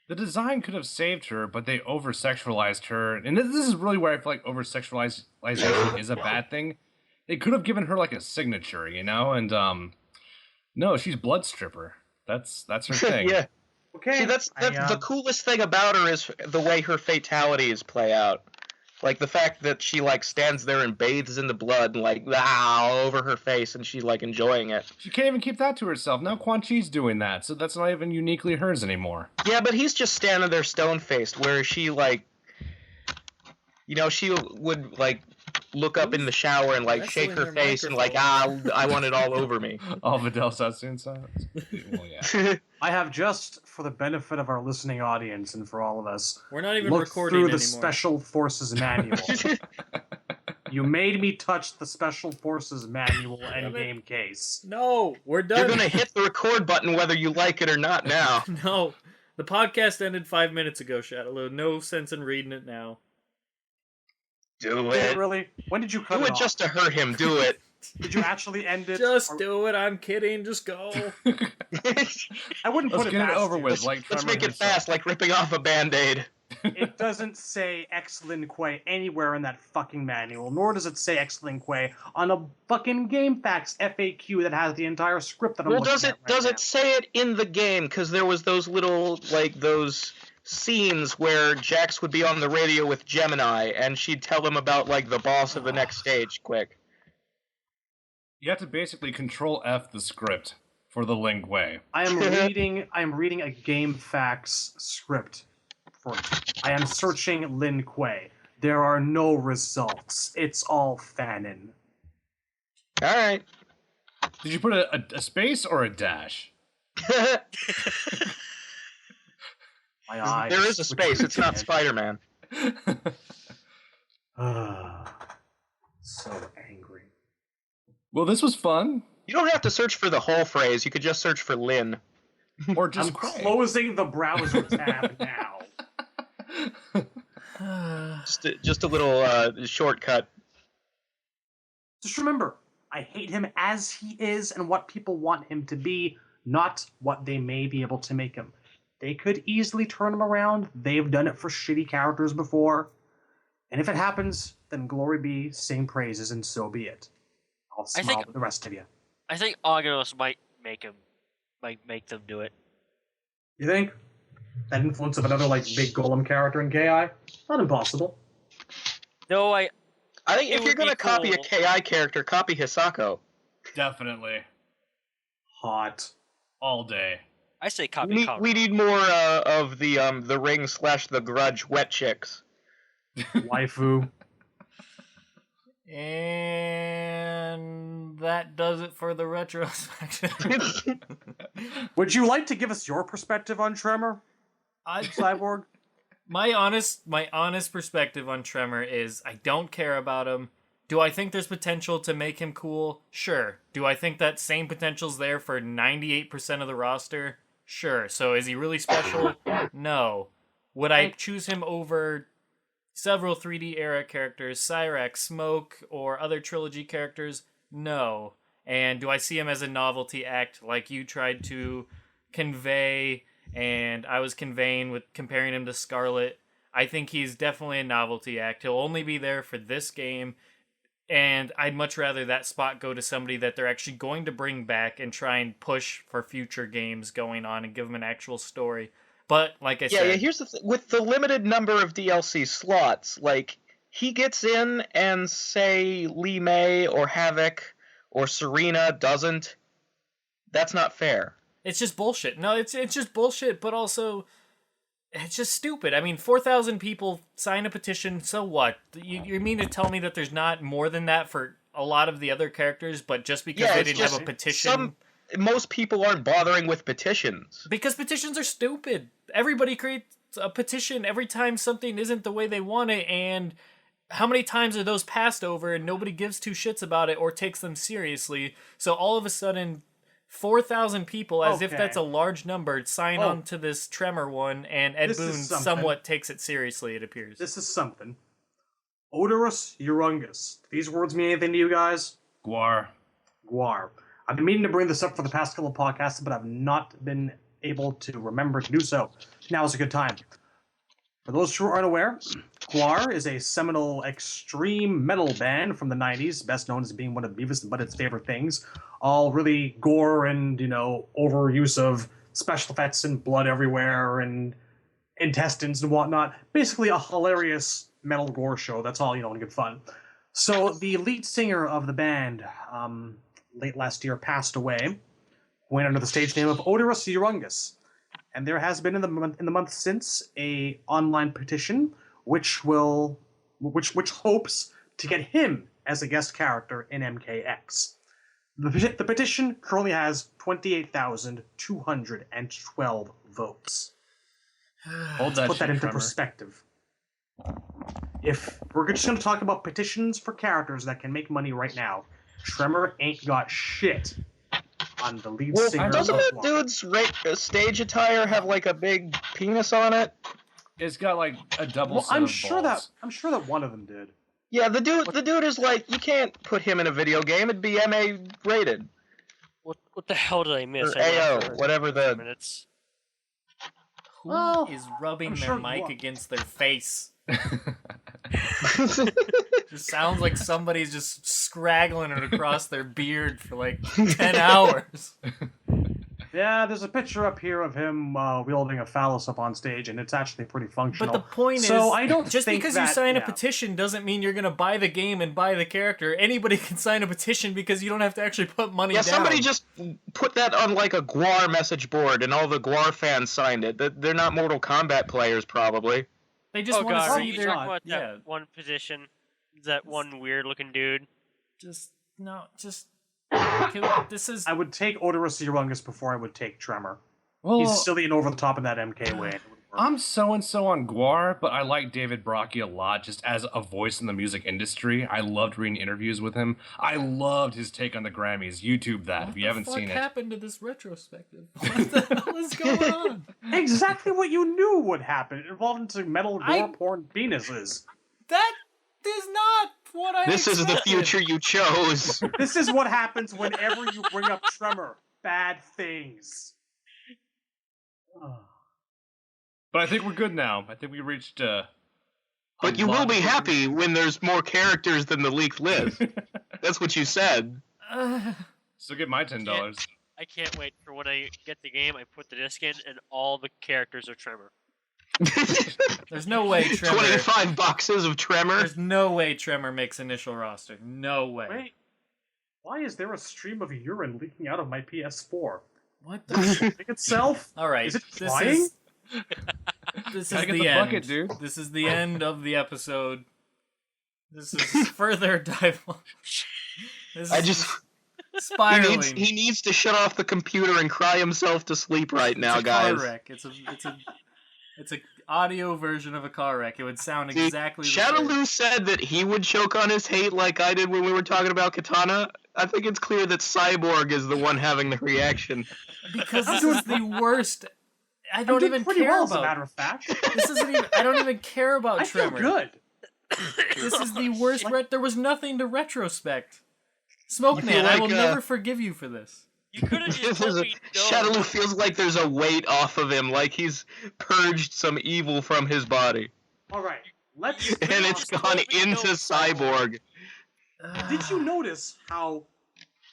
The design could have saved her, but they over-sexualized her. And this is really where I feel like over-sexualization is a bad thing. They could have given her, like, a signature, you know? And, no, she's Blood Stripper. That's her thing. Yeah. Okay. See, that's the coolest thing about her is the way her fatalities play out. Like, the fact that she, like, stands there and bathes in the blood and, like, all over her face, and she's, like, enjoying it. She can't even keep that to herself. Now Quan Chi's doing that, so that's not even uniquely hers anymore. Yeah, but he's just standing there stone-faced, where she, like... You know, she would, like, look up in the shower and, like, shake her face and, like, I want it all over me. All Vidal Sassoon sounds? Well, yeah. I have, just for the benefit of our listening audience and for all of us, We're not even looked recording through anymore. the Special Forces manual. You made me touch the Special Forces manual endgame case. No, we're done. You're gonna hit the record button whether you like it or not now. No, the podcast ended 5 minutes ago, Shadowloo. No sense in reading it now. Do Did it. it really? When did you cut Do it it off? just to hurt him. Do it. Did you actually end it? Just Or- do it. I'm kidding. Just go. I wouldn't Let's put get it past over you. with. Like Let's Tremor make it himself. fast, like ripping off a Band-Aid. It doesn't say ex-Lin-Kuei anywhere in that fucking manual, nor does it say ex-Lin-Kuei on a fucking GameFAQs FAQ that has the entire script that I'm Well, looking does at it right does now. it say it in the game? Because there was those little, like, those scenes where Jax would be on the radio with Gemini, and she'd tell him about, like, the boss of the next stage, quick. You have to basically Control F the script for the Lin-Kuei. I am reading a GameFAQs script for it. I am searching Lin-Kuei. There are no results. It's all fanon. Alright. Did you put a space or a dash? My eyes. There is a space, it's not Spider-Man. So angry. Well, this was fun. You don't have to search for the whole phrase, you could just search for Lin. Or just I'm Kuei. closing the browser tab now. Just a little shortcut. Just remember, I hate him as he is and what people want him to be, not what they may be able to make him. They could easily turn him around. They've done it for shitty characters before. And if it happens, then glory be, sing praises, and so be it. I'll smile with the rest of you. I think Agnos might make them do it. You think? That influence of another, like, big golem character in KI? Not impossible. No, I think It if you're would be gonna copy a cool. KI character, copy Hisako. Definitely. Hot. All day. I say copy. We need more of the Ring / the Grudge wet chicks. Waifu. And that does it for the retrospective. Would you like to give us your perspective on Tremor, Cyborg? My honest perspective on Tremor is I don't care about him. Do I think there's potential to make him cool? Sure. Do I think that same potential's there for 98% of the roster? Sure. So is he really special? No. Would I choose him over several 3D era characters, Cyrax, Smoke, or other trilogy characters? No. And do I see him as a novelty act like you tried to convey and I was conveying with comparing him to Scarlet? I think he's definitely a novelty act. He'll only be there for this game, and I'd much rather that spot go to somebody that they're actually going to bring back and try and push for future games going on and give them an actual story. But, like I said... Yeah, here's the thing. With the limited number of DLC slots, like, he gets in and, say, Lee May or Havoc or Serena doesn't, that's not fair. It's just bullshit. No, it's just bullshit, but also... It's just stupid. I mean, 4,000 people sign a petition, so what? You mean to tell me that there's not more than that for a lot of the other characters, but just because they didn't have a petition... Most people aren't bothering with petitions. Because petitions are stupid. Everybody creates a petition every time something isn't the way they want it, and how many times are those passed over and nobody gives two shits about it or takes them seriously? So all of a sudden, 4,000 people, as if Okay. that's a large number, sign on to this Tremor one, and Ed This is Boon something. somewhat takes it seriously, it appears. This is something. Odorous Urungus. Do these words mean anything to you guys? Guar. Guar. I've been meaning to bring this up for the past couple of podcasts, but I've not been able to remember to do so. Now is a good time. For those who aren't aware, Guar is a seminal extreme metal band from the 90s, best known as being one of Beavis and Butthead's favorite things. All really gore and, overuse of special effects and blood everywhere and intestines and whatnot. Basically a hilarious metal gore show. That's all, and good fun. So the lead singer of the band, late last year, passed away, went under the stage name of Odorous Urungus. And there has been in the month since a online petition which hopes to get him as a guest character in MKX. The petition currently has 28,212 votes. Hold that Put that shit, into Tremor. perspective. If we're just going to talk about petitions for characters that can make money right now, Tremor ain't got shit on the lead singer. Doesn't of that Guar. dude's stage attire have like a big penis on it? It's got like a double Well, set I'm of sure balls. that one of them did. Yeah, the dude is like, you can't put him in a video game. It'd be MA rated. What the hell did I miss? Or I AO, left for whatever a few the... minutes. Who Well, is rubbing I'm their sure mic Guar- against their face? Just sounds like somebody's just scraggling it across their beard for like 10 hours. Yeah, there's a picture up here of him wielding a phallus up on stage, and it's actually pretty functional. But the point So is, I don't just think because you that- sign a yeah. petition doesn't mean you're going to buy the game and buy the character. Anybody can sign a petition because you don't have to actually put money Yeah, down. somebody just put that on like a Guar message board, and all the Guar fans signed it. They're not Mortal Kombat players, probably. They just Oh want god, to are see you their... talking about that yeah, one position? That one weird-looking dude? just... No, just... This is... I would take Odorous Urungus before I would take Tremor. Well, He's silly and over the top in that MK way. It would work. I'm so-and-so on Guar, but I like David Brockie a lot just as a voice in the music industry. I loved reading interviews with him. I loved his take on the Grammys. YouTube that if you haven't seen What it. happened to this retrospective? What the hell is going on? Exactly what you knew would happen. It evolved into metal gore I- porn penises. That is not what I This is the expected. future you chose. This is what happens whenever you bring up Tremor. Bad things. But I think we're good now. I think we reached But you will be happy when there's more characters than the leaked list. That's what you said. So get my $10. I can't wait for when I get the game, I put the disc in, and all the characters are Tremor. There's no way Tremor... 25 boxes of Tremor. There's no way Tremor makes initial roster. No way. Wait. Why is there a stream of urine leaking out of my PS4? What the... Thing itself? All right. Is it this flying? is... This Gotta is get the the end. bucket, dude. This is the end of the episode. This is further divulge. This I is just... spiraling. He needs to shut off the computer and cry himself to sleep right now, it's a guys. car wreck. It's a audio version of a car wreck. It would sound See, exactly the same. Shadowloo said that he would choke on his hate like I did when we were talking about Katana. I think it's clear that Cyborg is the one having the reaction. Because this is the worst. I don't I'm doing even pretty care well, about. as a matter of fact. This isn't even. I don't even care about I feel Tremor. good. This is the worst. There was nothing to retrospect. You feel Smokeman, I will like, never forgive you for this. You could have just told me no. Shadowloo feels like there's a weight off of him, like he's purged some evil from his body. Alright, let's... And it's gone into Cyborg. Did you notice how,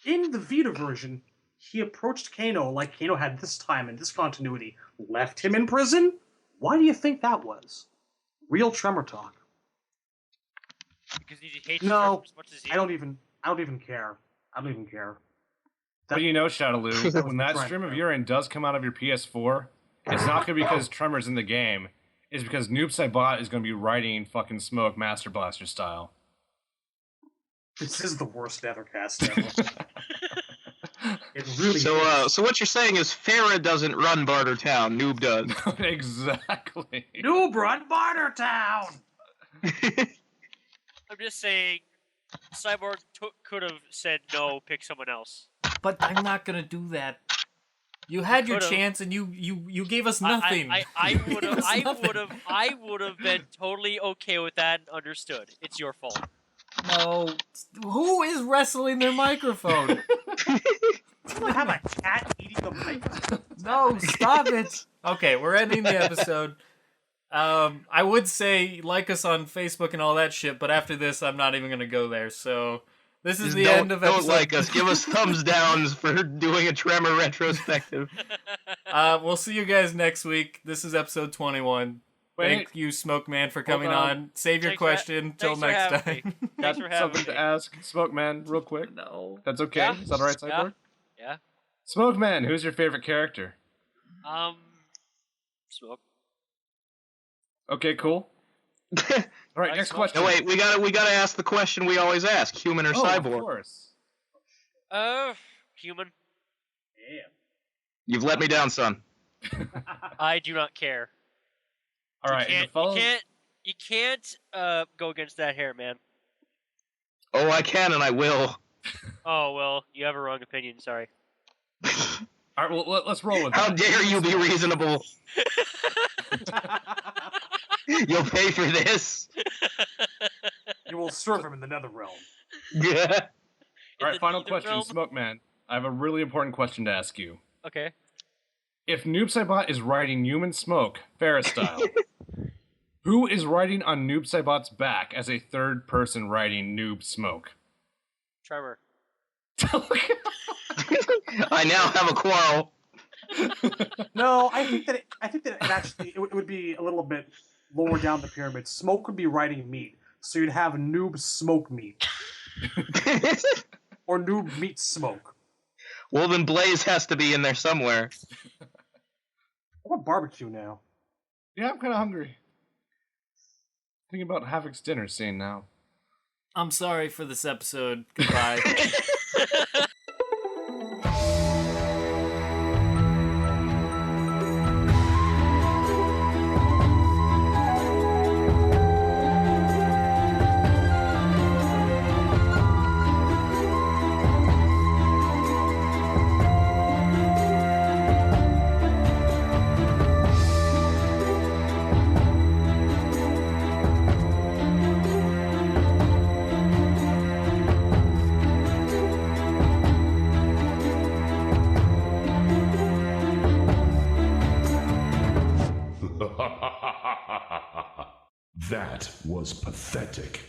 in the Vita version, he approached Kano like Kano had this time in this continuity, left him in prison? Why do you think that was? Real Tremor talk. Because he hates No, Tremor as much as you. I don't even care. I don't even care. But you know, Shadowloo, when that Right. stream of urine does come out of your PS4, it's not going to be because Tremor's in the game. It's because Noops I Bought is going to be writing fucking Smoke Master Blaster style. This is the worst Netherkast ever. It really is. So what you're saying is Farah doesn't run Bartertown, Noob does. Exactly. Noob run Bartertown! just saying, Cyborg could have said no, pick someone else. But I'm not gonna do that. You had your could've. chance and you gave us nothing. I would have. Gave us nothing. I would have been totally okay with that and understood. It's your fault. No. Who is wrestling their microphone? I have a cat eating the microphone. No, stop it. Okay, we're ending the episode. I would say like us on Facebook and all that shit, but after this, I'm not even gonna go there. So this is the end of episode. Don't like us. Give us thumbs downs for doing a Tremor retrospective. We'll see you guys next week. This is episode 21. Thank you, Smoke Man, for coming on. Save your question till next time. Got for having something me. to ask Smoke Man real quick? No. That's okay? Yeah. Is that alright, Cyborg? Yeah. Smoke Man, who's your favorite character? Smoke. Okay, cool. Alright, next Smoke. question. No, wait, we gotta ask the question we always ask: human or Oh, of cyborg? course. Human. You've let me down, son. I do not care. Alright, You can't go against that hair, man. Oh, I can and I will. Oh well, you have a wrong opinion. Sorry. Alright, well, let's roll with How that. dare you be reasonable? You'll pay for this. You will serve him in the NetherRealm. Yeah. Alright, final Nether question, realm? Smoke Man. I have a really important question to ask you. Okay. If Noob Saibot is riding human smoke, Ferris style, who is riding on Noob Saibot's back as a third person riding Noob Smoke? Trevor. I now have a quarrel. No, I think that it would be a little bit lower down the pyramid. Smoke would be riding meat, so you'd have Noob Smoke Meat or Noob Meat Smoke. Well, then Blaze has to be in there somewhere. I want barbecue now. Yeah, I'm kind of hungry. Thinking about Havoc's dinner scene now. I'm sorry for this episode. Goodbye. That was pathetic.